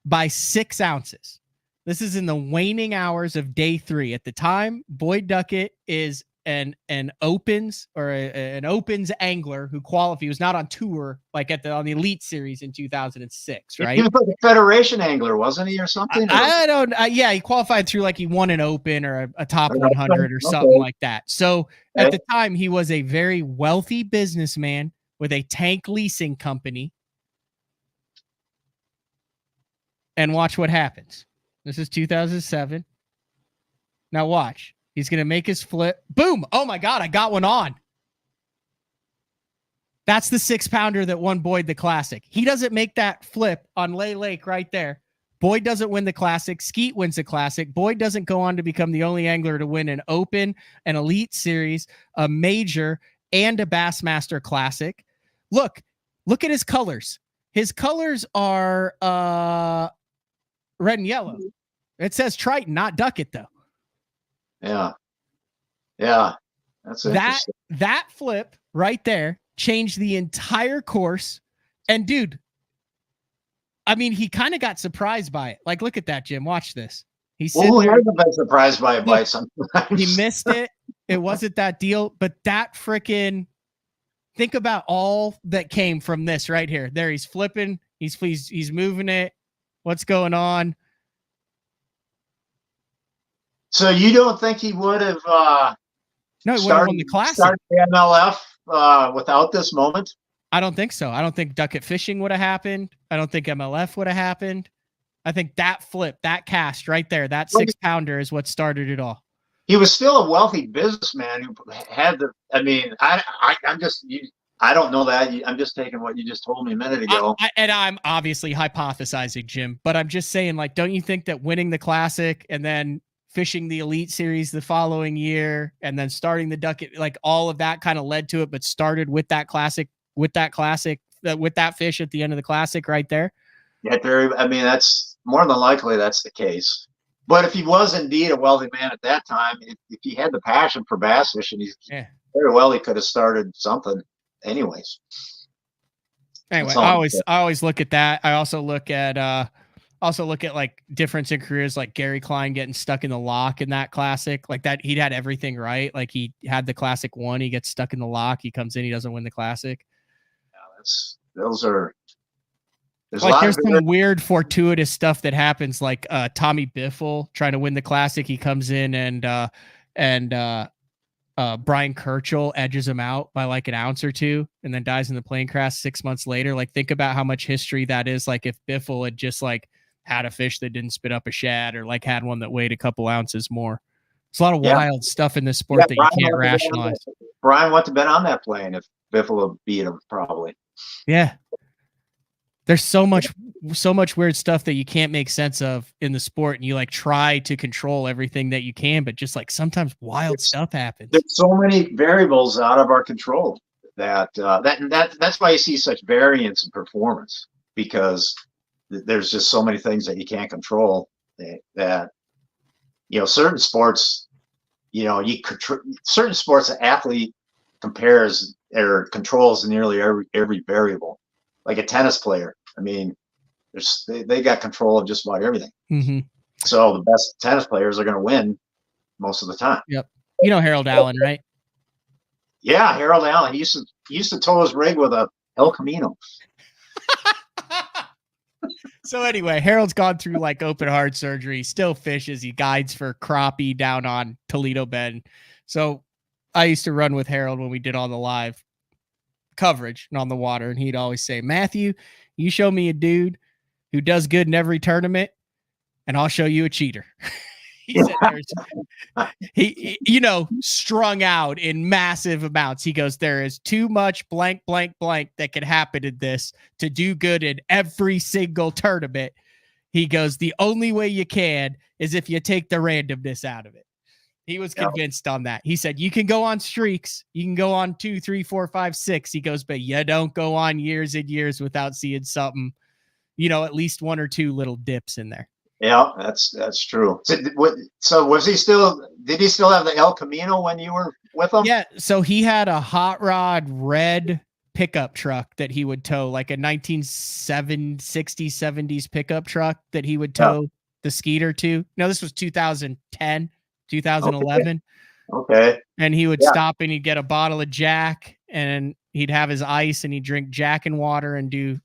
by 6 ounces. This is in the waning hours of day 3. At the time, Boyd Duckett is an opens or an opens angler who qualified. He was not on tour like on the Elite Series in 2006, right? He was like a Federation angler, wasn't he, or something? Yeah, he qualified through like he won an Open or a top 100 or something like that. So at the time, he was a very wealthy businessman with a tank leasing company. And watch what happens. This is 2007. Now watch. He's going to make his flip. Boom. Oh my God. I got one on. That's the 6-pounder that won Boyd the Classic. He doesn't make that flip on Leech Lake right there. Boyd doesn't win the Classic. Skeet wins the Classic. Boyd doesn't go on to become the only angler to win an Open, an Elite Series, a Major, and a Bassmaster Classic. Look at his colors. His colors are red and yellow. It says Triton, not Duckett, though. Yeah. That's that flip right there changed the entire course. And dude, I mean, he kind of got surprised by it. Like, look at that, Jim. Watch this. He hasn't been surprised by it by sometimes. He missed it. It wasn't that deal, but that freaking think about all that came from this right here. There, he's flipping. He's moving it. What's going on? So you don't think he would have no, he would have won the Classic. Started the MLF without this moment? I don't think so. I don't think Duckett fishing would have happened. I don't think MLF would have happened. I think that flip, that cast right there, that 6-pounder is what started it all. He was still a wealthy businessman who had the. I mean, I don't know that. I'm just taking what you just told me a minute ago. And I'm obviously hypothesizing, Jim, but I'm just saying, like, don't you think that winning the Classic and then fishing the Elite Series the following year and then starting the Duckett, like all of that kind of led to it, but started with that Classic, with that fish at the end of the Classic right there? Yeah, I mean, that's more than likely that's the case. But if he was indeed a wealthy man at that time, if he had the passion for bass fishing, very well he could have started something anyways. Anyway, I always look at that. I also look at like difference in careers, like Gary Klein getting stuck in the lock in that Classic. Like that, he'd had everything right. Like he had the Classic won, he gets stuck in the lock, he comes in, he doesn't win the Classic. Yeah, there's some weird fortuitous stuff that happens, like Tommy Biffle trying to win the Classic. He comes in and Brian Kirchhoff edges him out by like an ounce or two and then dies in the plane crash 6 months later. Like, think about how much history that is. Like if Biffle had just like had a fish that didn't spit up a shad or like had one that weighed a couple ounces more. There's a lot of wild stuff in this sport that you can't rationalize. Brian wouldn't have been on that plane if Biffle had beat him, probably. Yeah. There's so much weird stuff that you can't make sense of in the sport, and you like try to control everything that you can, but just like sometimes wild stuff happens. There's so many variables out of our control that's why you see such variance in performance, because there's just so many things that you can't control. That certain sports, certain sports, the athlete compares or controls nearly every variable. Like a tennis player, I mean, they got control of just about everything. Mm-hmm. So the best tennis players are going to win most of the time. Yep. You know Harold Allen, right? Yeah, Harold Allen. He used to tow his rig with a El Camino. So anyway, Harold's gone through like open heart surgery, still fishes. He guides for crappie down on Toledo Bend. So I used to run with Harold when we did all the live coverage and on the water. And he'd always say, Matthew, you show me a dude who does good in every tournament and I'll show you a cheater. He said he, you know, strung out in massive amounts. He goes, there is too much blank, blank, blank that could happen in this to do good in every single tournament. He goes, the only way you can is if you take the randomness out of it. He was convinced on that. He said, you can go on streaks. You can go on 2, 3, 4, 5, 6. He goes, but you don't go on years and years without seeing something, you know, at least 1 or 2 little dips in there. Yeah, that's true. So was he still? Did he still have the El Camino when you were with him? Yeah. So he had a hot rod red pickup truck that he would tow, like a 1960s, 70s pickup truck that he would tow the Skeeter to. No, this was 2010, 2011. Okay. And he would stop and he'd get a bottle of Jack and he'd have his ice and he'd drink Jack and water and do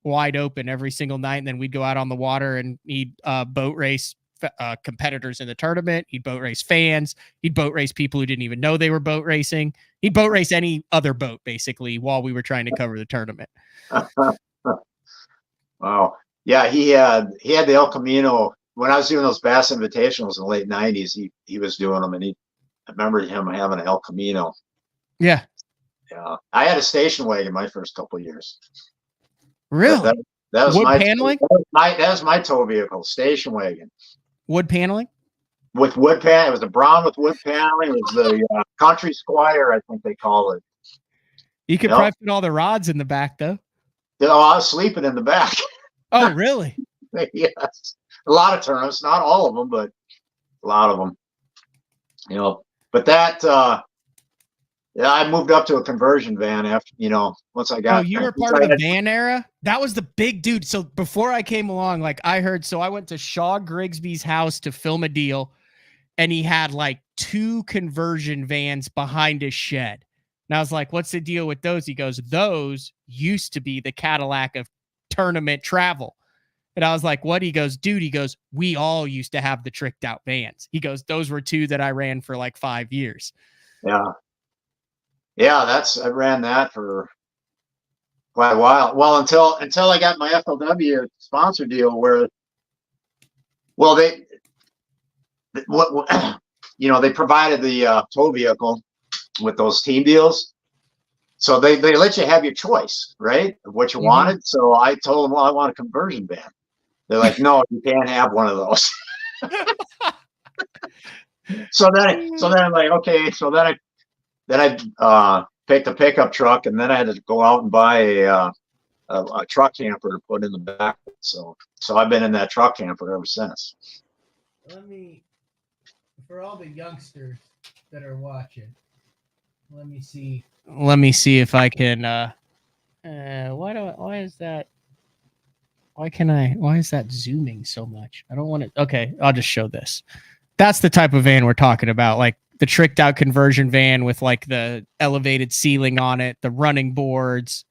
wide open every single night. And then we'd go out on the water and he'd boat race competitors in the tournament. He'd boat race fans. He'd boat race people who didn't even know they were boat racing. He'd boat race any other boat basically while we were trying to cover the tournament. Wow. Yeah, he had the El Camino when I was doing those Bass Invitationals in the late 90s. He was doing them, and I remember him having an El Camino. Yeah. Yeah. I had a station wagon my first couple of years. Really? That was wood my paneling? That was my tow vehicle, station wagon. Wood paneling? With wood pan. It was a brown with wood paneling. It was the Country Squire, I think they call it. You could probably put all the rods in the back, though. Oh, I was sleeping in the back. Oh, really? Yes. A lot of tournaments, not all of them, but a lot of them. You know, but that, I moved up to a conversion van after, you know, once I got. Oh, you were part of the van era? That was the big dude. So before I came along, like I heard, so I went to Shaw Grigsby's house to film a deal, and he had like 2 conversion vans behind his shed. And I was like, what's the deal with those? He goes, those used to be the Cadillac of tournament travel. And I was like, what? He goes, dude, he goes, we all used to have the tricked out vans. He goes, those were 2 that I ran for like 5 years. Yeah. Yeah, I ran that for quite a while. Well, until I got my FLW sponsor deal where, well, they provided the tow vehicle with those team deals. So they let you have your choice, right, of what you wanted. So I told them, well, I want a conversion van. They're like, no, you can't have one of those. So then I'm like, okay. So then I picked a pickup truck, and then I had to go out and buy a truck camper to put in the back. So I've been in that truck camper ever since. For all the youngsters that are watching, let me see if I can. Why is that zooming so much? I don't want it. Okay, I'll just show this. That's the type of van we're talking about, like the tricked out conversion van with like the elevated ceiling on it, the running boards,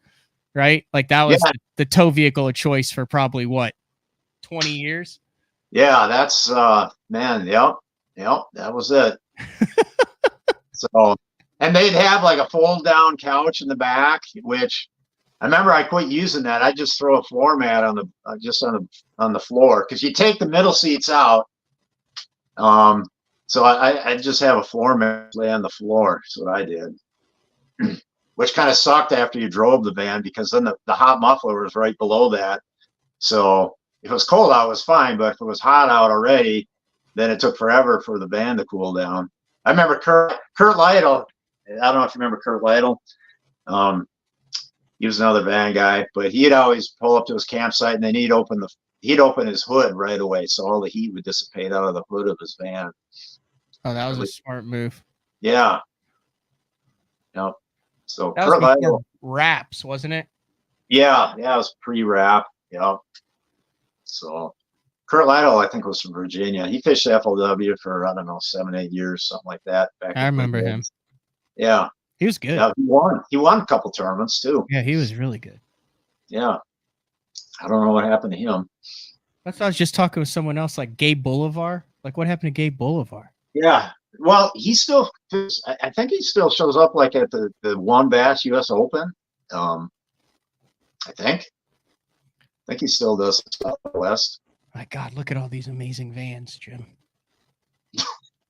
right? Like that was the tow vehicle of choice for probably 20 years. Yeah, that's man. Yep, that was it. So, and they'd have like a fold down couch in the back, which I remember I quit using that. I just throw a floor mat on the floor, because you take the middle seats out. So I just have a floor mat lay on the floor. That's what I did, which kind of sucked after you drove the van, because then the hot muffler was right below that. So if it was cold out, it was fine. But if it was hot out already, then it took forever for the van to cool down. I remember Kurt Lytle. I don't know if you remember Kurt Lytle. He was another van guy, but he'd always pull up to his campsite, and then he'd open his hood right away, so all the heat would dissipate out of the hood of his van. Oh, that was a smart move. Yeah. Yep. So that was before wraps, wasn't it? Yeah, it was pre-wrap. Yep. So Kurt Lytle, I think, was from Virginia. He fished FLW for, I don't know, 7-8 years, something like that. I remember him. Yeah. He was good. Yeah, he won a couple tournaments too. Yeah, he was really good. Yeah. I don't know what happened to him. That's why I was just talking with someone else, like Gabe Boulevard. Like, what happened to Gabe Boulevard? Yeah. Well, he still, I think he still shows up like at the One Bass U.S. Open. I think he still does Southwest. My God, look at all these amazing vans, Jim.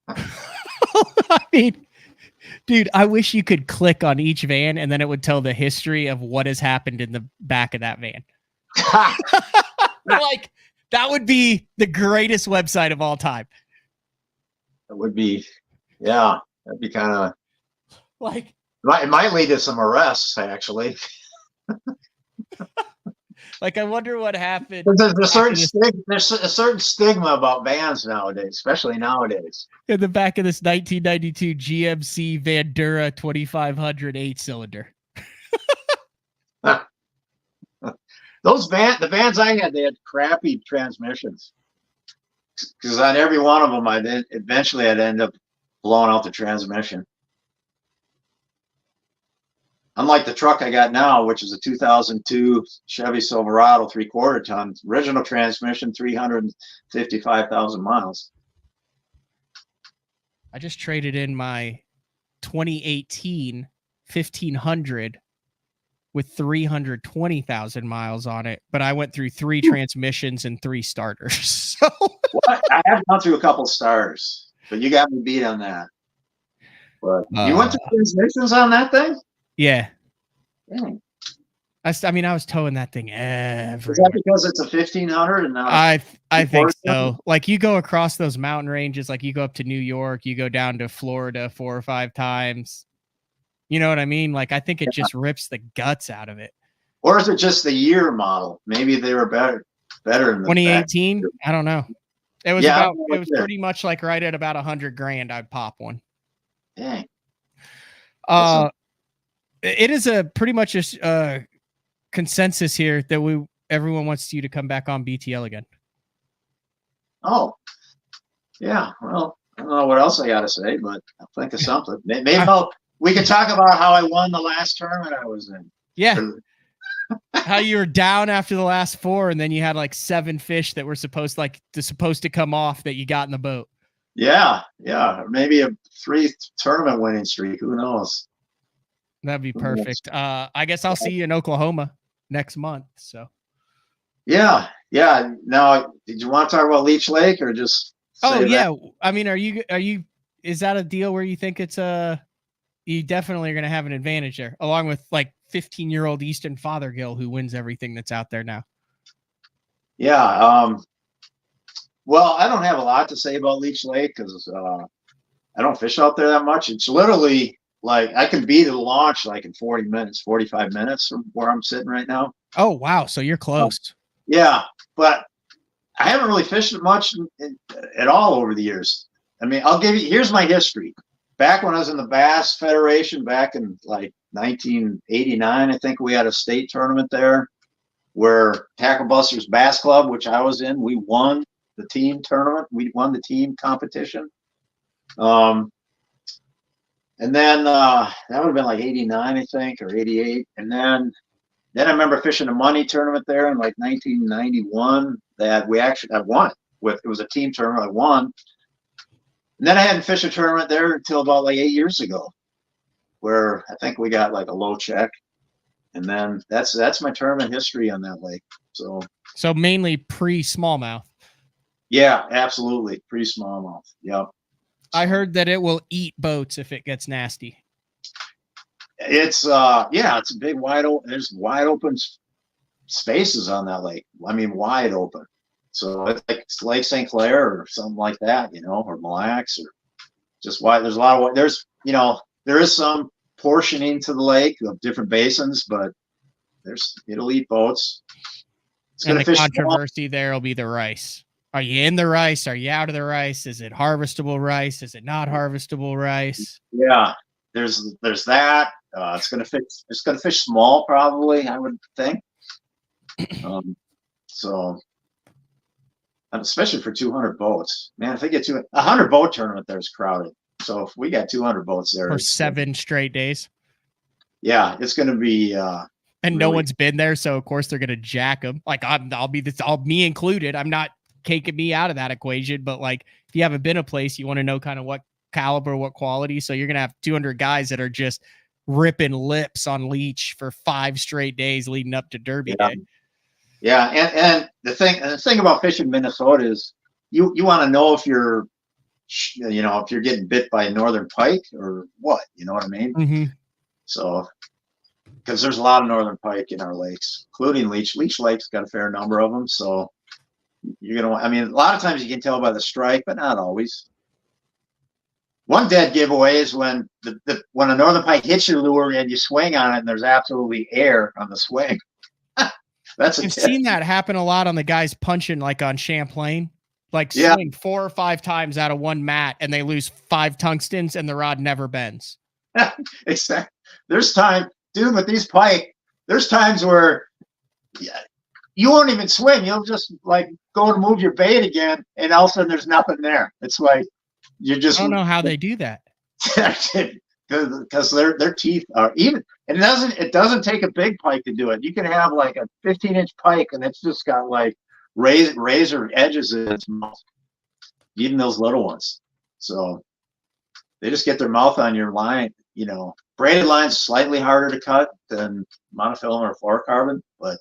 I mean, dude, I wish you could click on each van and then it would tell the history of what has happened in the back of that van. Like, that would be the greatest website of all time. It would be, yeah, that'd be kind of like, it might lead to some arrests, actually. Like, I wonder what happened. There's a certain stigma about vans nowadays, especially nowadays. In the back of this 1992 GMC Vandura 2500 8-cylinder. The vans I had, they had crappy transmissions. Because on every one of them, I'd end up blowing out the transmission. Unlike the truck I got now, which is a 2002 Chevy Silverado 3/4 ton, original transmission, 355,000 miles. I just traded in my 2018 1500 with 320,000 miles on it, but I went through 3 transmissions and 3 starters. So well, I have gone through a couple starters, but you got me beat on that. But you went through transmissions on that thing? Yeah. Dang. I mean, I was towing that thing everywhere. Is that because it's a 1500 and now I think so. Like, you go across those mountain ranges, like you go up to New York, you go down to Florida 4 or 5 times. You know what I mean? Like, I think it just rips the guts out of it. Or is it just the year model? Maybe they were better in the 2018. I don't know. It was it was pretty much like right at about $100,000. I'd pop one. Dang. It is a pretty much a consensus here that everyone wants you to come back on BTL again. Oh, yeah. Well, I don't know what else I got to say, but I'll think of something. Maybe we can talk about how I won the last tournament I was in. Yeah. How you were down after the last 4, and then you had like 7 fish that were supposed to come off that you got in the boat. Yeah. Maybe a 3 tournament winning streak. Who knows? That'd be perfect. I guess I'll see you in Oklahoma next month. So. Yeah. Now, did you want to talk about Leech Lake or just? Oh yeah. I mean, is that a deal where you think it's you definitely are going to have an advantage there, along with like 15-year-old Easton Fothergill who wins everything that's out there now? Yeah. Well, I don't have a lot to say about Leech Lake because I don't fish out there that much. It's literally like I can be to the launch like in 45 minutes from where I'm sitting right now. Oh, wow. So you're close. Yeah. But I haven't really fished it much at all over the years. I mean, here's my history. Back when I was in the Bass Federation back in like 1989, I think we had a state tournament there where Tackle Busters Bass Club, which I was in, we won the team tournament. We won the team competition. And then that would have been like 89, I think, or 88. And then I remember fishing a money tournament there in like 1991 that I won. It was a team tournament. I won. And then I hadn't fished a tournament there until about like 8 years ago, where I think we got like a low check. And then that's my tournament history on that lake. So mainly pre-smallmouth. Yeah, absolutely. Pre-smallmouth. Yep. I heard that it will eat boats if it gets nasty. It's it's a big there's wide open spaces on that lake. I mean, wide open. So it's like Lake St. Clair or something like that, or Mille Lacs, or just wide. There's a lot of there is some portioning to the lake of different basins, but it'll eat boats. And the controversy there will be the rice. Are you in the rice? Are you out of the rice? Is it harvestable rice? Is it not harvestable rice? Yeah, there's that. It's gonna fish small, probably, I would think. So, especially for 200 boats, man. If they get 100 boat tournament, there's crowded. So if we got 200 boats there for 7 straight days, yeah, it's gonna be. And no one's been there, so of course they're gonna jack them. Like I'll me included. I'm not taking me out of that equation, but like if you haven't been a place, you want to know kind of what caliber, what quality. So you're going to have 200 guys that are just ripping lips on leech for 5 straight days leading up to Derby Day. Yeah. And the thing about fishing Minnesota is you want to know if you're, if you're getting bit by a northern pike or what, you know what I mean? Mm-hmm. So, because there's a lot of northern pike in our lakes, including Leech. Leech Lake's got a fair number of them. So you're going to, a lot of times you can tell by the strike, but not always. One dead giveaway is when when a northern pike hits your lure and you swing on it and there's absolutely air on the swing. I've seen that happen a lot on the guys punching like on Champlain, like swing 4 or 5 times out of one mat and they lose 5 tungstens and the rod never bends. Exactly. There's time, dude, with these pike, there's times where you won't even swing. You'll just like go to move your bait again and all of a sudden there's nothing there. It's like, I don't know how they do that. Because their teeth are even, and it doesn't take a big pike to do it. You can have like a 15-inch pike and it's just got like razor edges in its mouth, even those little ones. So they just get their mouth on your line. Braided line's slightly harder to cut than monofilament or fluorocarbon, but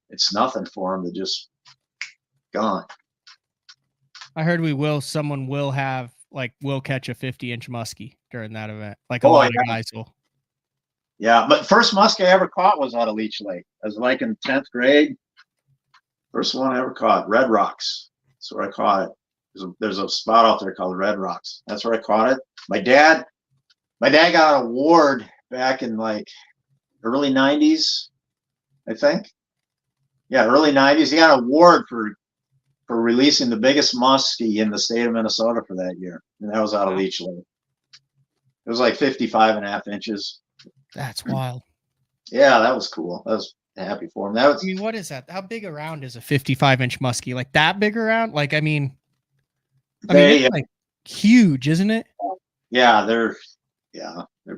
it's nothing for them to just gone. I heard someone will catch a 50-inch muskie during that event. Like a lot of guys will. Yeah, but first muskie I ever caught was out of Leech Lake. I was like in 10th grade. First one I ever caught, Red Rocks. That's where I caught it. There's a spot out there called Red Rocks. That's where I caught it. My dad got an award back in like early 90s, I think. Yeah, early 90s. He got an award for releasing the biggest muskie in the state of Minnesota for that year. And that was out of Leech Lake. It was like 55.5 inches. That's wild. Yeah, that was cool. I was happy for him. What is that? How big around is a 55-inch muskie? Like that big around? Like, it's like huge, isn't it? Yeah, they're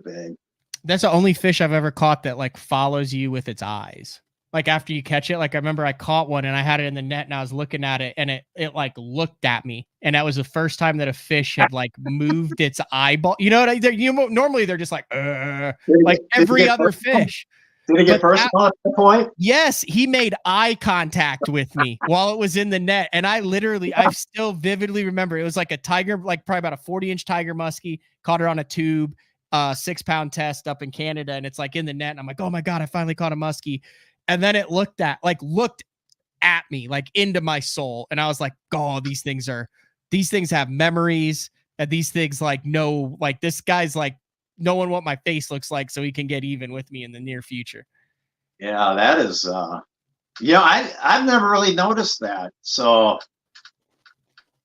big. That's the only fish I've ever caught that like follows you with its eyes. Like after you catch it, like I remember I caught one and I had it in the net and I was looking at it and it like looked at me. And that was the first time that a fish had like moved its eyeball. You know what normally they're just like every other fish. Did he get personal at that point? Yes, he made eye contact with me while it was in the net. And I still vividly remember it was like a tiger, like probably about a 40-inch tiger muskie, caught her on a tube, 6-pound test up in Canada. And it's like in the net. And I'm like, oh my God, I finally caught a muskie. And then it looked at me, like into my soul. And I was like, oh, these things have memories. And these things this guy's like knowing what my face looks like so he can get even with me in the near future. Yeah, that is, I've never really noticed that. So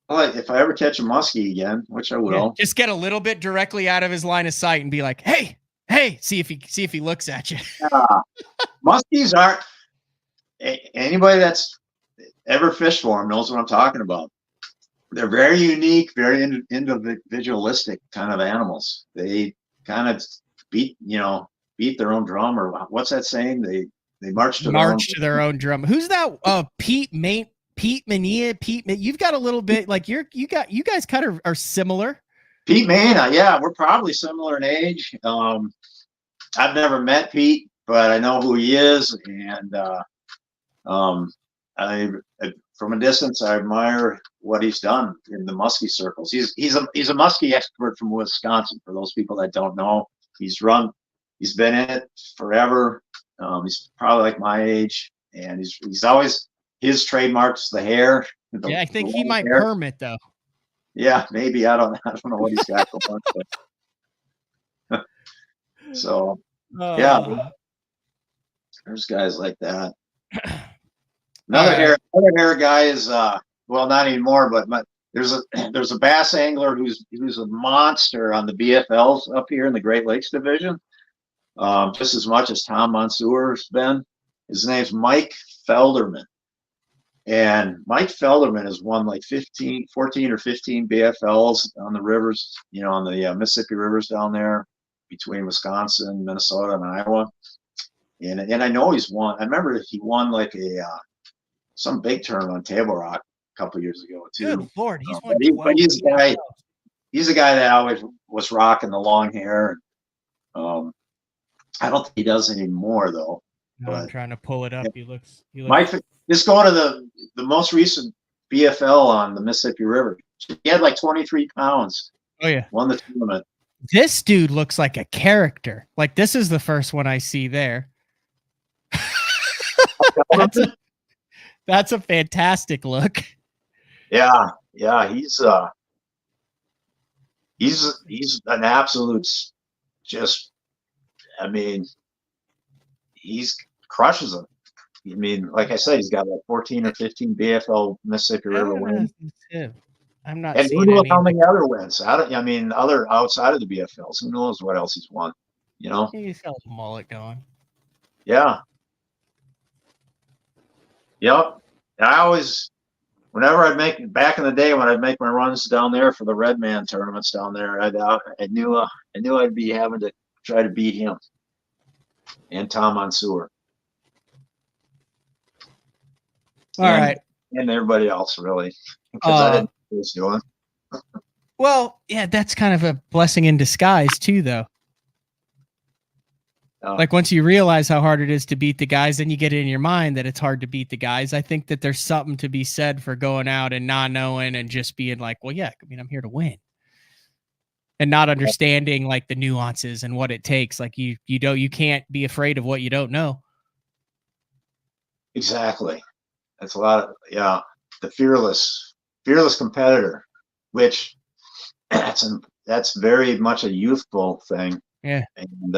if I ever catch a muskie again, which I will. Just get a little bit directly out of his line of sight and be like, hey, see if he looks at you. Muskies aren't, anybody that's ever fished for them knows what I'm talking about. They're very unique, very individualistic kind of animals. They kind of beat their own drum, or what's that saying? They march to their own drum. Who's that? Pete Mania. You've got a little bit like you guys kind of are similar. Pete Moynagh, yeah, we're probably similar in age. I've never met Pete, but I know who he is, and I from a distance I admire what he's done in the muskie circles. He's a muskie expert from Wisconsin. For those people that don't know, he's been in it forever. He's probably like my age, and he's always, his trademark's the hair. I think he might perm it though. Yeah, maybe. I don't know what he's got going on. So, yeah, there's guys like that. Another hair guy is not anymore, but there's a bass angler who's a monster on the BFLs up here in the Great Lakes Division, just as much as Tom Monsoor's been. His name's Mike Felderman. And Mike Felderman has won like 14 or 15 BFLs on the rivers, on the Mississippi rivers down there between Wisconsin, Minnesota, and Iowa. And I know he's won. I remember he won like some big tournament on Table Rock a couple years ago too. Good Lord, he's won 12 BFLs. he's a guy that always was rocking the long hair. I don't think he does anymore though. No, I'm trying to pull it up. He looks. Just going to the most recent BFL on the Mississippi River. He had like 23 pounds. Oh yeah, won the tournament. This dude looks like a character. Like this is the first one I see there. That's a fantastic look. Yeah, he's an absolute just. I mean, he's crushes them. I mean, like I said, he's got like 14 or 15 BFL Mississippi River wins. I'm not. And who knows how many other wins? Other outside of the BFLs. Who knows what else he's won? You know, he's got a mullet going. Yeah. Yep. And I always, whenever I'd make back in the day when I'd make my runs down there for the Red Man tournaments down there, I knew I'd be having to try to beat him and Tom Mansour. All right. And everybody else, really, because I didn't know what he was doing. Well, yeah, that's kind of a blessing in disguise, too, though. Like, once you realize how hard it is to beat the guys, then you get it in your mind that it's hard to beat the guys. I think that there's something to be said for going out and not knowing and just being like, well, yeah, I mean, I'm here to win. And not understanding, like, the nuances and what it takes. Like, you can't be afraid of what you don't know. Exactly. That's a lot of, the fearless competitor, which that's very much a youthful thing. Yeah. And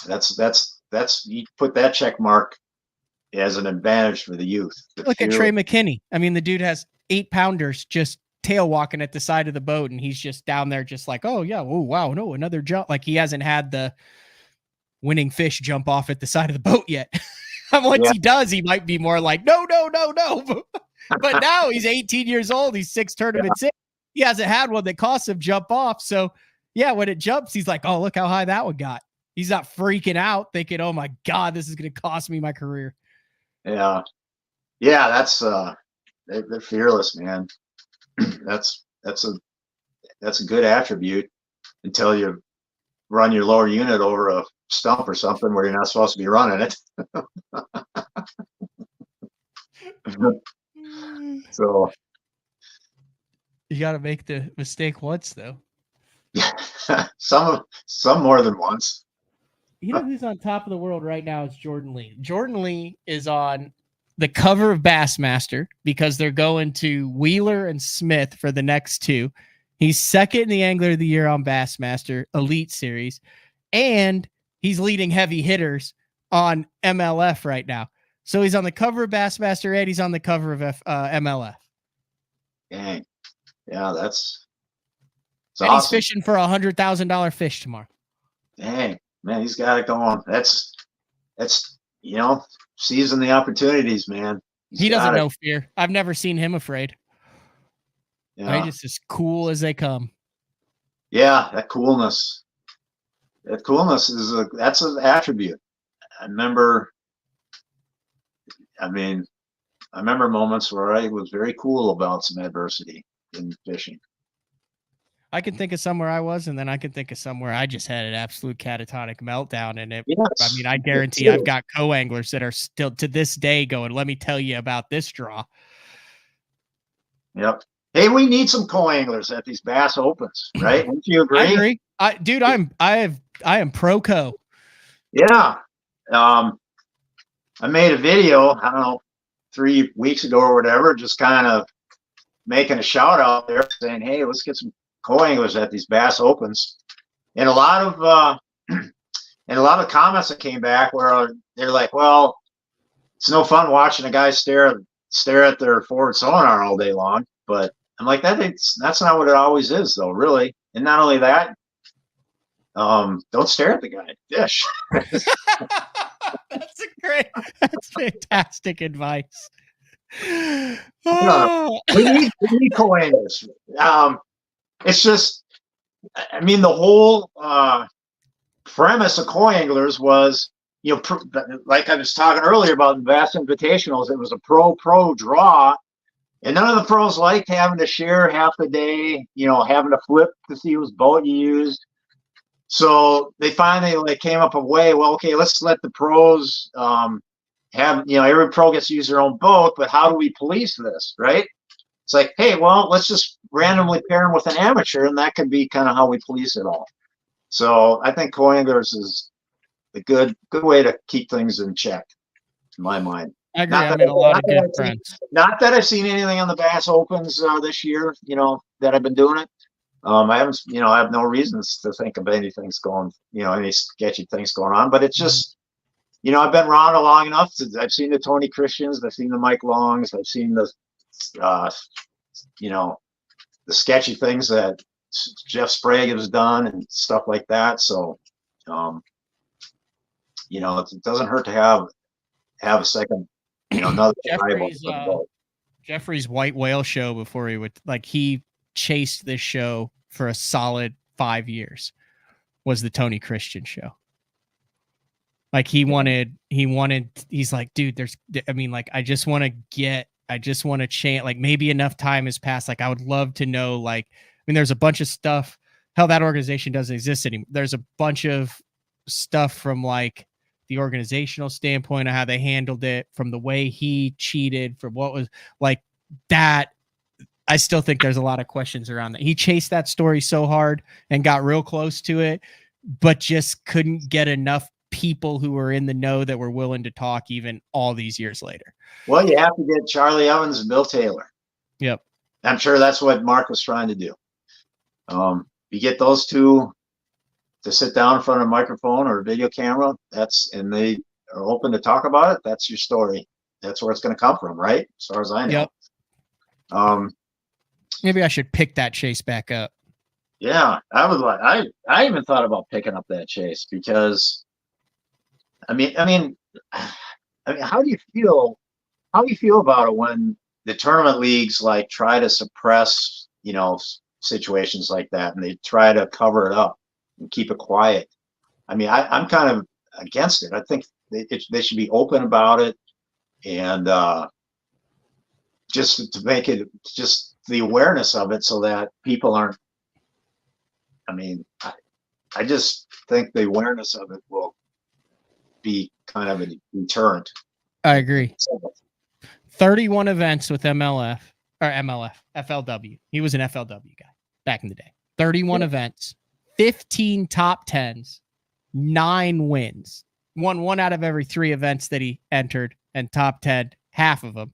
that's you put that check mark as an advantage for the youth. Look at Trey McKinney. I mean, the dude has 8-pounders just tail walking at the side of the boat, and he's just down there just like, oh yeah, oh wow, no, another jump. Like he hasn't had the winning fish jump off at the side of the boat yet. And once he does, he might be more like, no. But now he's 18 years old. He's 6 tournaments in. He hasn't had one that costs him jump off. So yeah, when it jumps, he's like, oh, look how high that one got. He's not freaking out thinking, oh my God, this is going to cost me my career. Yeah. Yeah. That's, they're fearless, man. That's a good attribute until you run your lower unit over a stump or something where you're not supposed to be running it. So you got to make the mistake once though. some more than once. You know who's on top of the world right now is Jordan Lee. Jordan Lee is on the cover of Bassmaster because they're going to Wheeler and Smith for the next 2. He's second in the Angler of the Year on Bassmaster Elite Series, and he's leading heavy hitters on MLF right now. So he's on the cover of Bassmaster and he's on the cover of MLF. Dang. Yeah, that's and awesome. He's fishing for $100,000 fish tomorrow. Dang, man, he's got it going. That's seizing the opportunities, man. He doesn't know fear. I've never seen him afraid. Yeah. He's just as cool as they come. Yeah, that coolness is that's an attribute. I remember moments where I was very cool about some adversity in fishing. I can think of somewhere I was, and then I can think of somewhere I just had an absolute catatonic meltdown. And I guarantee I've got co-anglers that are still to this day going, let me tell you about this draw. Yep. Hey, we need some co-anglers at these Bass Opens, right? Wouldn't you agree? I agree. I am pro co. Yeah. I made a video, I don't know, 3 weeks ago or whatever, just kind of making a shout out there saying, hey, let's get some co-anglers at these Bass Opens. And a lot of comments that came back where they're like, well, it's no fun watching a guy stare at their forward sonar all day long. But I'm like, that's not what it always is, though, really. And not only that, don't stare at the guy. Fish. That's fantastic advice. We need co-anglers. It's just, I mean, the whole premise of co-anglers was, like I was talking earlier about the Bass Invitationals, it was a pro draw And none of the pros liked having to share half the day, having to flip to see whose boat you used. So they finally came up a way. Well, okay, let's let the pros have, every pro gets to use their own boat, but how do we police this, right? It's like, hey, well, let's just randomly pair them with an amateur, and that could be kind of how we police it all. So I think co-anglers is a good way to keep things in check, in my mind. I agree. I made a lot of good friends. Not that I've seen anything on the Bass Opens this year, that I've been doing it. I haven't, I have no reasons to think of anything's going, any sketchy things going on, but it's just, I've been around long enough. I've seen the Tony Christians, I've seen the Mike Longs, I've seen the, the sketchy things that Jeff Sprague has done and stuff like that. So, it doesn't hurt to have a second, another Jeffrey's white whale show before he chased this show for a solid 5 years was the Tony Christian show. He's like, dude, I just want to chant, maybe enough time has passed. I would love to know, there's a bunch of stuff. Hell, that organization doesn't exist anymore. There's a bunch of stuff from the organizational standpoint of how they handled it, from the way he cheated, from what was that. I still think there's a lot of questions around that. He chased that story so hard and got real close to it, but just couldn't get enough people who were in the know that were willing to talk even all these years later. Well, you have to get Charlie Evans and Bill Taylor. Yep. I'm sure that's what Mark was trying to do. You get those two to sit down in front of a microphone or a video camera, and they are open to talk about it. That's your story. That's where it's going to come from, right? As far as I know. Yep. Maybe I should pick that chase back up. Yeah, I even thought about picking up that chase because, I mean, how do you feel? How do you feel about it when the tournament leagues try to suppress, situations like that, and they try to cover it up and keep it quiet? I'm kind of against it. I think they should be open about it, and just to make it just the awareness of it so that people aren't. I just think the awareness of it will be kind of a deterrent. I agree. 31 events with FLW. He was an FLW guy back in the day. 31 events, 15 top 10s, 9 wins. Won 1 out of every 3 events that he entered, and top 10, half of them.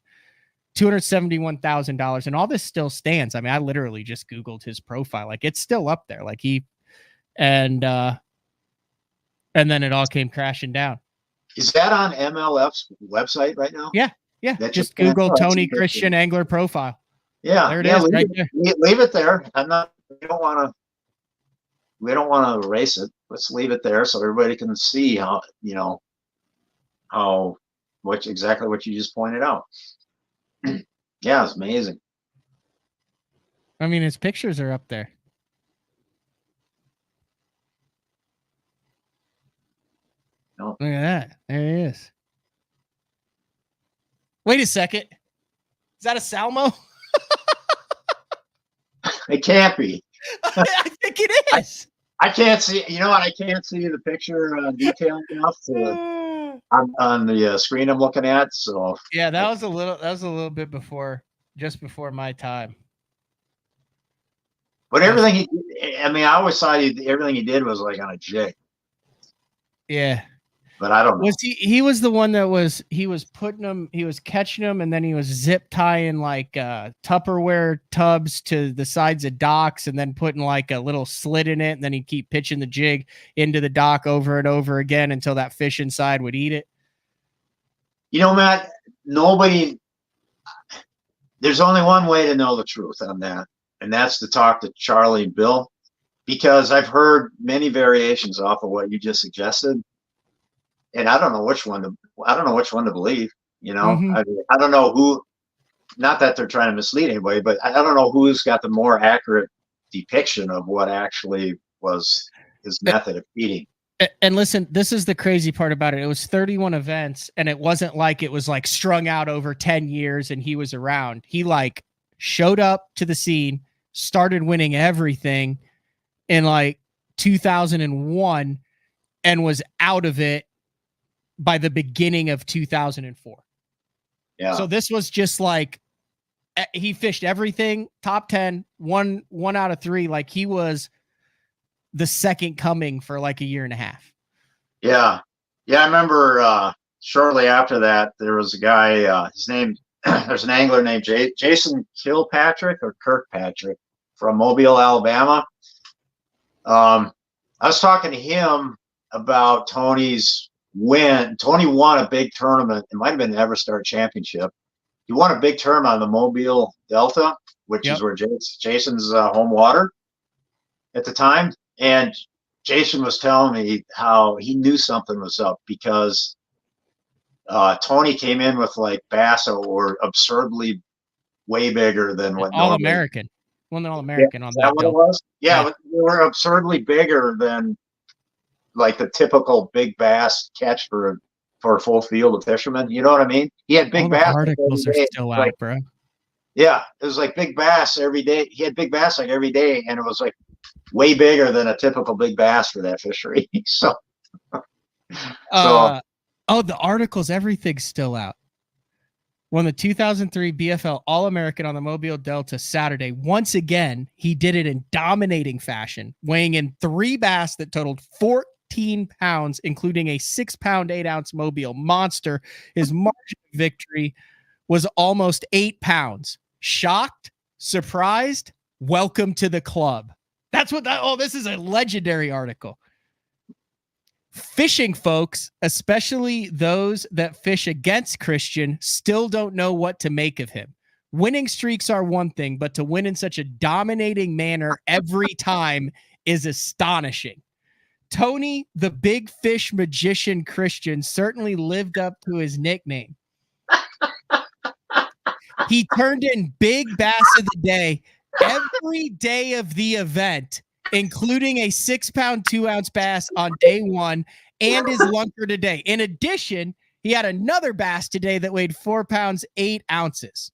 $271,000, and all this still stands. I literally just Googled his profile. It's still up there. And then it all came crashing down. Is that on MLF's website right now? Yeah. Just Google Tony Christian angler profile. Yeah, there it is, right there. Leave it there. We don't want to erase it. Let's leave it there so everybody can see how exactly what you just pointed out. Yeah, it's amazing. His pictures are up there. No. Look at that. There he is. Wait a second. Is that a Salmo? It can't be. I think it is. I can't see. You know what? I can't see the picture detailed enough on the screen I'm looking at. So yeah, that was a little bit just before my time. But everything he did, I always thought everything he did was on a jig. Yeah. But I don't know. He was the one that he was catching them, and then he was zip tying Tupperware tubs to the sides of docks, and then putting a little slit in it, and then he'd keep pitching the jig into the dock over and over again until that fish inside would eat it. Matt, there's only one way to know the truth on that, and that's to talk to Charlie and Bill, because I've heard many variations off of what you just suggested. And I don't know which one to believe, Mm-hmm. I don't know who, not that they're trying to mislead anybody, but I don't know who's got the more accurate depiction of what actually was his method of feeding. And listen, this is the crazy part about it. It was 31 events, and it wasn't like it was like strung out over 10 years and he was around. He like showed up to the scene, started winning everything in like 2001, and was out of it by the beginning of 2004. Yeah. So this was just like, he fished everything, top 10, one out of 3. Like he was the second coming for like a year and a half. Yeah. Yeah. I remember shortly after that, there was a guy, his name, there's an angler named Jason Kilpatrick or Kirkpatrick from Mobile, Alabama. I was talking to him about Tony's win. Tony won a big tournament. It might have been the Everstar Championship. He won a big tournament on the Mobile Delta, which is where Jason's home water at the time. And Jason was telling me how he knew something was up because Tony came in with like bass that were absurdly way bigger than what All-American. Well, the All-American on that. What it was? Yeah, they were absurdly bigger than like the typical big bass catch for a full field of fishermen. You know what I mean? He had big bass. Articles are still out, bro. Yeah, it was like big bass every day. He had big bass like every day, and it was like way bigger than a typical big bass for that fishery. So, the articles, everything's still out. Won the 2003 BFL All-American on the Mobile Delta Saturday. Once again, he did it in dominating fashion, weighing in 3 bass that totaled 14 pounds, including a 6-pound, 8-ounce Mobile monster. His margin of victory was almost 8 pounds. Shocked? Surprised? Welcome to the club. That's what this is a legendary article. Fishing folks, especially those that fish against Christian, still don't know what to make of him. Winning streaks are one thing, but to win in such a dominating manner every time is astonishing. Tony, the big fish magician Christian, certainly lived up to his nickname. He turned in big bass of the day every day of the event, including a 6-pound, 2-ounce bass on day 1 and his lunker today. In addition, he had another bass today that weighed 4 pounds, 8 ounces.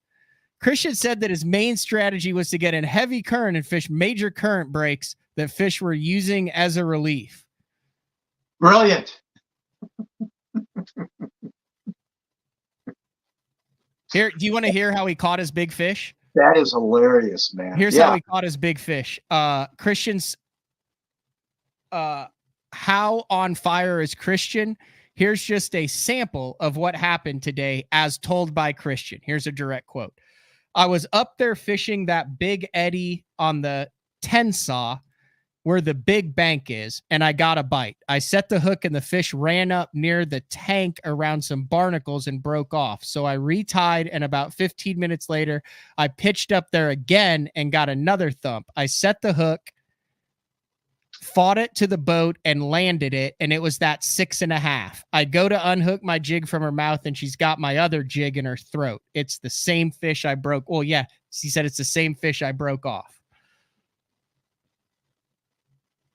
Christian said that his main strategy was to get in heavy current and fish major current breaks that fish were using as a relief. Brilliant. Here, do you want to hear how he caught his big fish? That is hilarious, man. Here's how he caught his big fish. Christian's how on fire is Christian? Here's just a sample of what happened today as told by Christian. Here's a direct quote. I was up there fishing that big eddy on the 10 saw where the big bank is, and I got a bite. I set the hook and the fish ran up near the tank around some barnacles and broke off. So I retied, and about 15 minutes later, I pitched up there again and got another thump. I set the hook, fought it to the boat, and landed it, and it was that 6.5. I go to unhook my jig from her mouth, and she's got my other jig in her throat. It's the same fish I broke. Well, yeah, she said it's the same fish I broke off.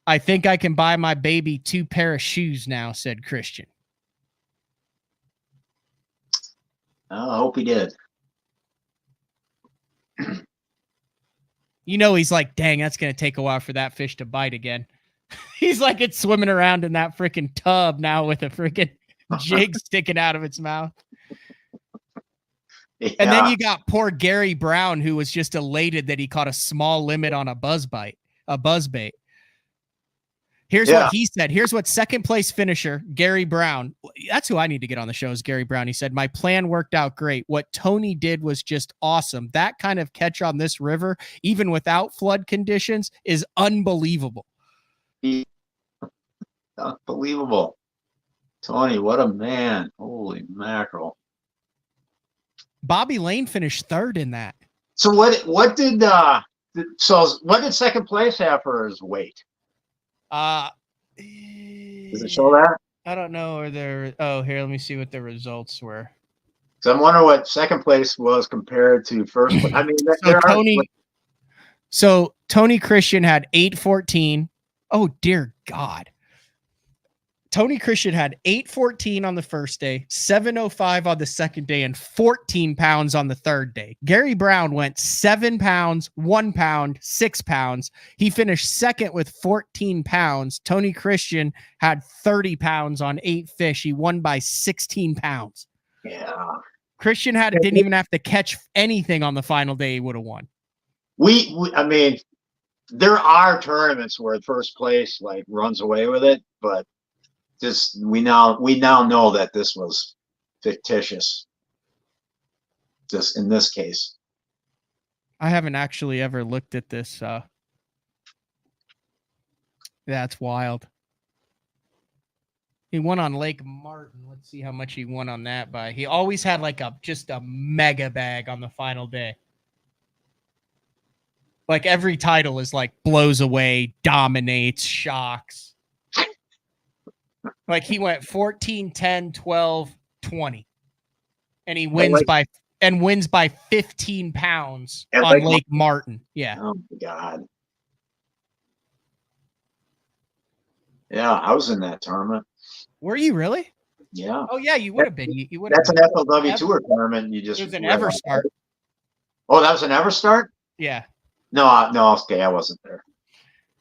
I think I can buy my baby 2 pair of shoes now, said Christian. I hope he did. You know, he's like, dang, that's going to take a while for that fish to bite again. He's like, it's swimming around in that freaking tub now with a freaking jig sticking out of its mouth. Yeah. And then you got poor Gary Brown, who was just elated that he caught a small limit on a buzzbait. Here's what he said. Here's what second place finisher, Gary Brown. That's who I need to get on the show is Gary Brown. He said, my plan worked out great. What Tony did was just awesome. That kind of catch on this river, even without flood conditions, is unbelievable. Unbelievable. Tony, what a man. Holy mackerel. Bobby Lane finished third in that. So what did second place have for his weight? Does it show that? I don't know. Here, let me see what the results were. So I'm wondering what second place was compared to first place. I mean, Tony Christian had 8:14. Oh dear God. Tony Christian had 814 on the first day, 705 on the second day, and 14 pounds on the third day. Gary Brown went 7 pounds, 1 pound, 6 pounds. He finished second with 14 pounds. Tony Christian had 30 pounds on 8 fish. He won by 16 pounds. Yeah. Christian didn't even have to catch anything on the final day. He would have won. I mean, there are tournaments where first place like runs away with it, but we now know that this was fictitious. Just in this case, I haven't actually ever looked at this. That's wild. He won on Lake Martin. Let's see how much he won on that by. He always had like just a mega bag on the final day. Like every title is like blows away, dominates, shocks. Like he went 14, 10, 12, 20. And he wins by 15 pounds on Lake Martin. Yeah. Oh my God. Yeah, I was in that tournament. Were you really? Yeah. Oh yeah, you would have been. You would. That's an FLW Tour tournament. You just. It was an Everstart. Oh, that was an Everstart? Yeah. No, okay, I wasn't there.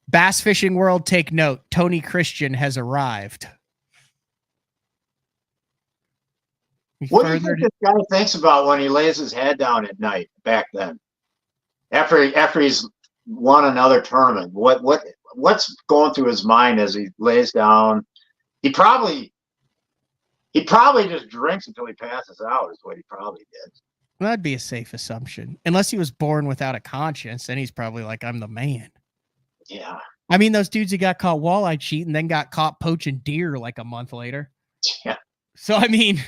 Bass Fishing World, take note. Tony Christian has arrived. What do you think this guy thinks about when he lays his head down at night back then? After he's won another tournament, what's going through his mind as he lays down? He probably just drinks until he passes out, is what he probably did. Well, that'd be a safe assumption. Unless he was born without a conscience, then he's probably like, I'm the man. Yeah. I mean, those dudes who got caught walleye cheating then got caught poaching deer like a month later. Yeah. So, I mean,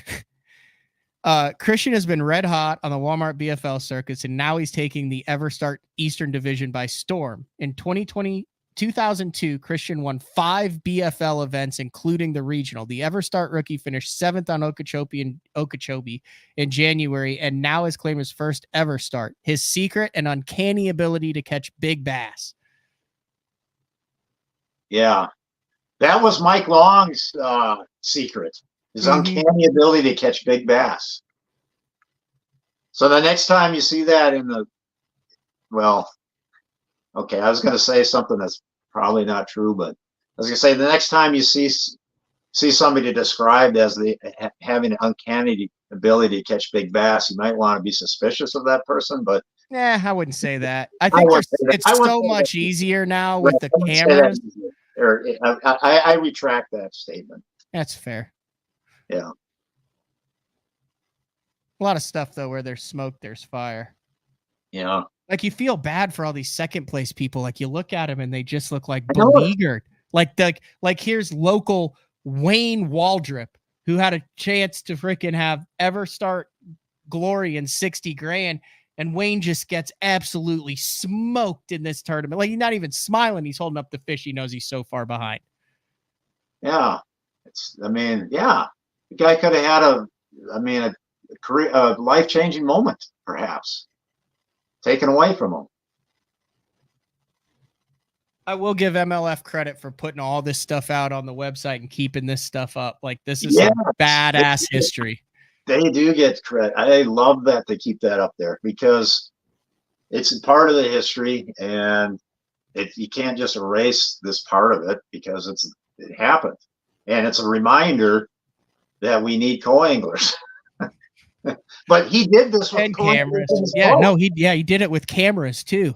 Christian has been red hot on the Walmart BFL circuits, and now he's taking the Everstart Eastern Division by storm. In 2002, Christian won 5 BFL events, including the regional. The Everstart rookie finished 7th on Okeechobee in January, and now has claimed his first Everstart. His secret, an uncanny ability to catch big bass. Yeah, that was Mike Long's secret. His uncanny ability to catch big bass. So the next time you see that okay, I was going to say something that's probably not true, but I was going to say the next time you see somebody described as having an uncanny ability to catch big bass, you might want to be suspicious of that person, but I wouldn't say that. I think it's so much easier now with the cameras. I retract that statement. That's fair. Yeah. A lot of stuff though, where there's smoke, there's fire. Yeah. Like you feel bad for all these second place people. Like you look at them and they just look like beleaguered. Like here's local Wayne Waldrop, who had a chance to freaking have Everstart glory and 60 grand. And Wayne just gets absolutely smoked in this tournament. Like he's not even smiling. He's holding up the fish. He knows he's so far behind. Yeah. The guy could have had a career, a life-changing moment, perhaps, taken away from him. I will give MLF credit for putting all this stuff out on the website and keeping this stuff up. Like this is some badass history. They do get credit. I love that they keep that up there because it's a part of the history, and you can't just erase this part of it because it happened, and it's a reminder that we need co-anglers. But he did this with cameras. He did it with cameras too.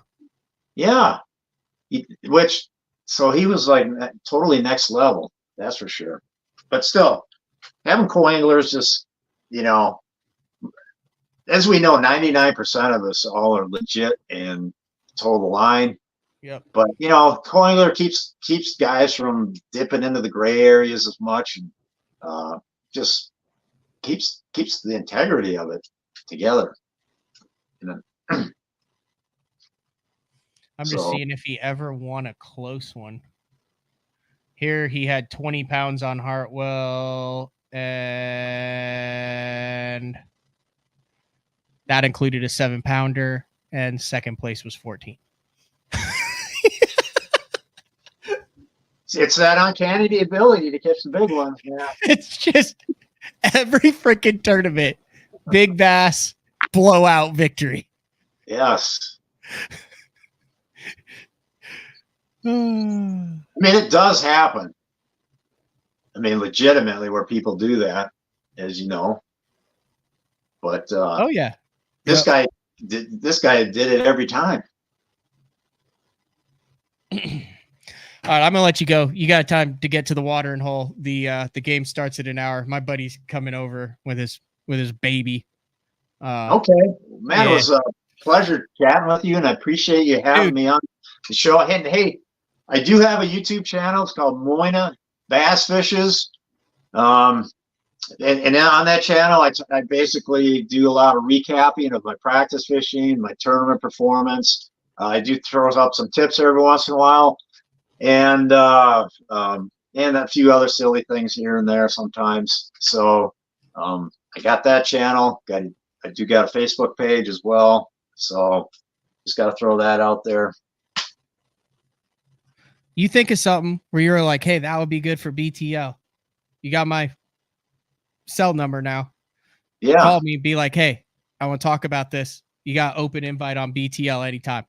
Yeah, he was like totally next level. That's for sure. But still, having co-anglers just, as we know, 99% of us all are legit and toe the line. Yep. But co-angler keeps guys from dipping into the gray areas as much, and just keeps the integrity of it together. I'm just seeing if he ever won a close one. Here he had 20 pounds on Hartwell, and that included a 7-pounder, and second place was 14. It's that uncanny ability to catch the big ones. Yeah. It's just every freaking tournament, big bass, blowout victory. Yes. I mean, it does happen. I mean, legitimately, where people do that, as you know. But oh yeah, this guy did it every time. All right, I'm gonna let you go. You got time to get to the watering hole. The game starts at an hour. My buddy's coming over with his baby. Okay, man, it was a pleasure chatting with you, and I appreciate you having me on the show. And hey, I do have a YouTube channel. It's called Moynagh Bass Fishes. And on that channel, I basically do a lot of recapping of my practice fishing, my tournament performance. I do throw up some tips every once in a while, and a few other silly things here and there sometimes. So I got that channel. I do got a Facebook page as well. So just got to throw that out there. You think of something where you're like, hey, that would be good for BTL. You got my cell number now. Yeah. Call me, be like, hey, I want to talk about this. You got open invite on BTL anytime.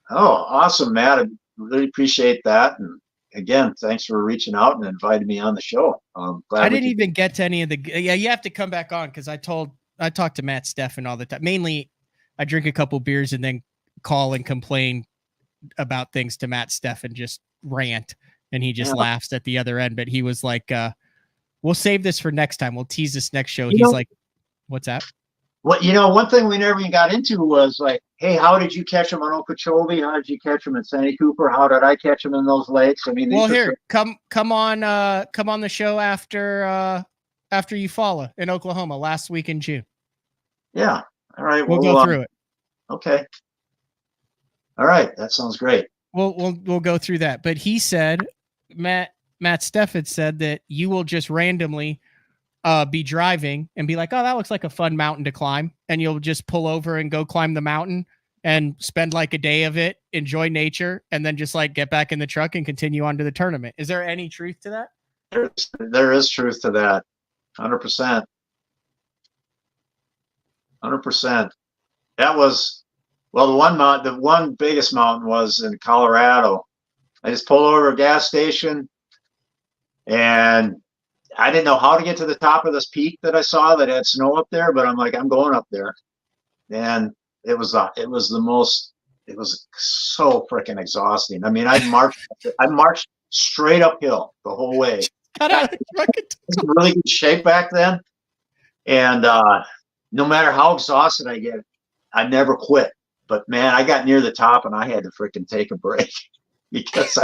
Oh, awesome, Matt. I really appreciate that. And again, thanks for reaching out and inviting me on the show. I didn't even get to any of the, you have to come back on because I talk to Matt Steffen all the time. Mainly I drink a couple beers and then call and complain about things to Matt Steffen, just rant. And he just laughs at the other end. But he was like, we'll save this for next time. We'll tease this next show. He's like, what's that? Well, one thing we never even got into was like, hey, how did you catch him on Okeechobee? How did you catch him in Santee Cooper? How did I catch him in those lakes? I mean, well, here, come on the show after Eufaula in Oklahoma last week in June. Yeah. All right. We'll go through it. Okay. All right. That sounds great. We'll go through that. But he said, Matt Steffen said that you will just randomly be driving and be like, oh, that looks like a fun mountain to climb. And you'll just pull over and go climb the mountain and spend like a day of it, enjoy nature, and then just like get back in the truck and continue on to the tournament. Is there any truth to that? There is truth to that. 100%. 100%. That was, well, the one biggest mountain was in Colorado. I just pulled over a gas station and I didn't know how to get to the top of this peak that I saw that had snow up there, but I'm like, I'm going up there. And it was so freaking exhausting. I mean, I marched straight uphill the whole way. I was in really good shape back then. And no matter how exhausted I get, I never quit. But man, I got near the top and I had to freaking take a break because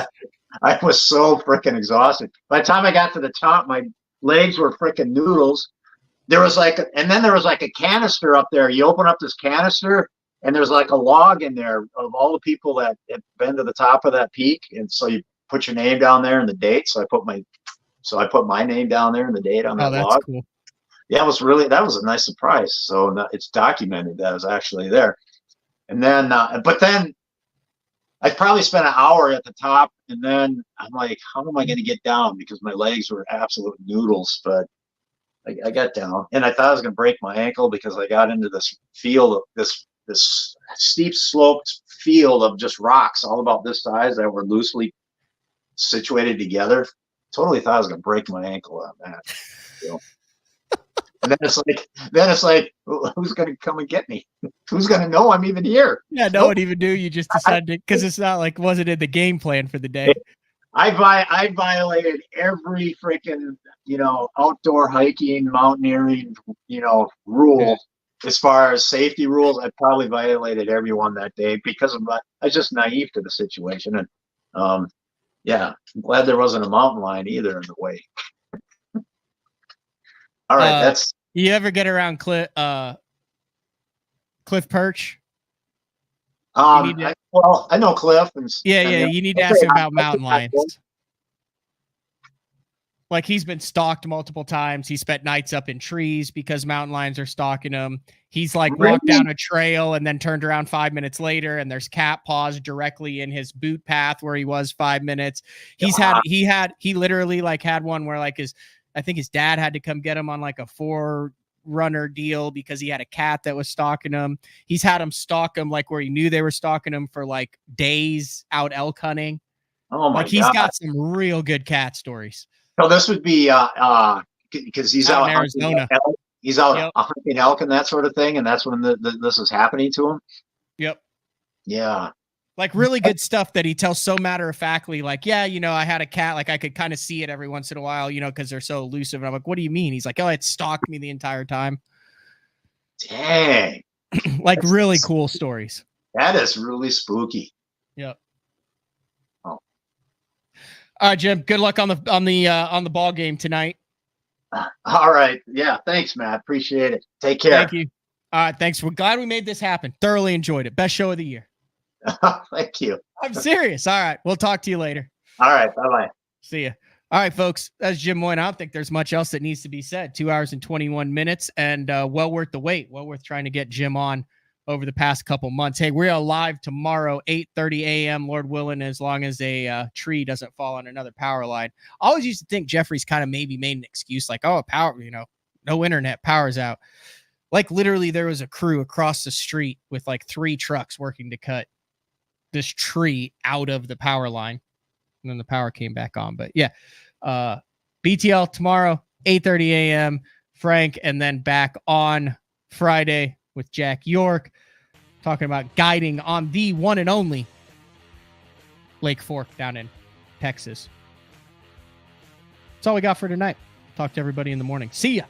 I was so freaking exhausted. By the time I got to the top, my legs were freaking noodles. There was like a canister up there. You open up this canister and there's like a log in there of all the people that had been to the top of that peak. And so you put your name down there and the date. So I put my name down there and the date on that log. Cool. Yeah, that was a nice surprise. So it's documented that I was actually there. And then, but then I probably spent an hour at the top, and then I'm like, how am I going to get down? Because my legs were absolute noodles, but I got down, and I thought I was going to break my ankle because I got into this field of this steep sloped field of just rocks, all about this size that were loosely situated together. Totally thought I was going to break my ankle on that. So. And then it's like, who's going to come and get me? Who's going to know I'm even here? Yeah, no one even knew. You just decided because it's not like wasn't in the game plan for the day. I violated every freaking outdoor hiking, mountaineering rule as far as safety rules. I probably violated every one that day because I was just naive to the situation, and yeah, I'm glad there wasn't a mountain lion either in the way. All right, you ever get around Cliff Perch? I know Cliff. And you need to ask him about mountain lions. Like he's been stalked multiple times. He spent nights up in trees because mountain lions are stalking him. He's like walked down a trail and then turned around 5 minutes later, and there's cat paws directly in his boot path where he was 5 minutes. He literally like had one where like I think his dad had to come get him on like a 4-runner deal because he had a cat that was stalking him. He's had him stalk him like where he knew they were stalking him for like days out elk hunting. Oh my God. He's got some real good cat stories. So this would be because he's out in Arizona. He's out hunting elk and that sort of thing, and that's when this is happening to him. Yep. Yeah. Like really good stuff that he tells so matter-of-factly, like, yeah, I had a cat, like I could kind of see it every once in a while, because they're so elusive. And I'm like, what do you mean? He's like, oh, it stalked me the entire time. Dang. Like really cool stories. That is really spooky. Yep. Oh. All right, Jim. Good luck on the ball game tonight. All right. Yeah. Thanks, Matt. Appreciate it. Take care. Thank you. All right. Thanks. We're glad we made this happen. Thoroughly enjoyed it. Best show of the year. Thank you. I'm serious. All right. We'll talk to you later. All right. Bye-bye. See ya. All right, folks. That's Jim Moynagh. I don't think there's much else that needs to be said. 2 hours and 21 minutes, and well worth the wait. Well worth trying to get Jim on over the past couple months. Hey, we're live tomorrow, 8:30 a.m., Lord willing, as long as a tree doesn't fall on another power line. I always used to think Jeffrey's kind of maybe made an excuse like, oh, power, no internet, power's out. Like literally there was a crew across the street with like 3 trucks working to cut this tree out of the power line. And then the power came back on. But yeah, BTL tomorrow, 8:30 a.m., Frank, and then back on Friday with Jack York, talking about guiding on the one and only Lake Fork down in Texas. That's all we got for tonight. Talk to everybody in the morning. See ya.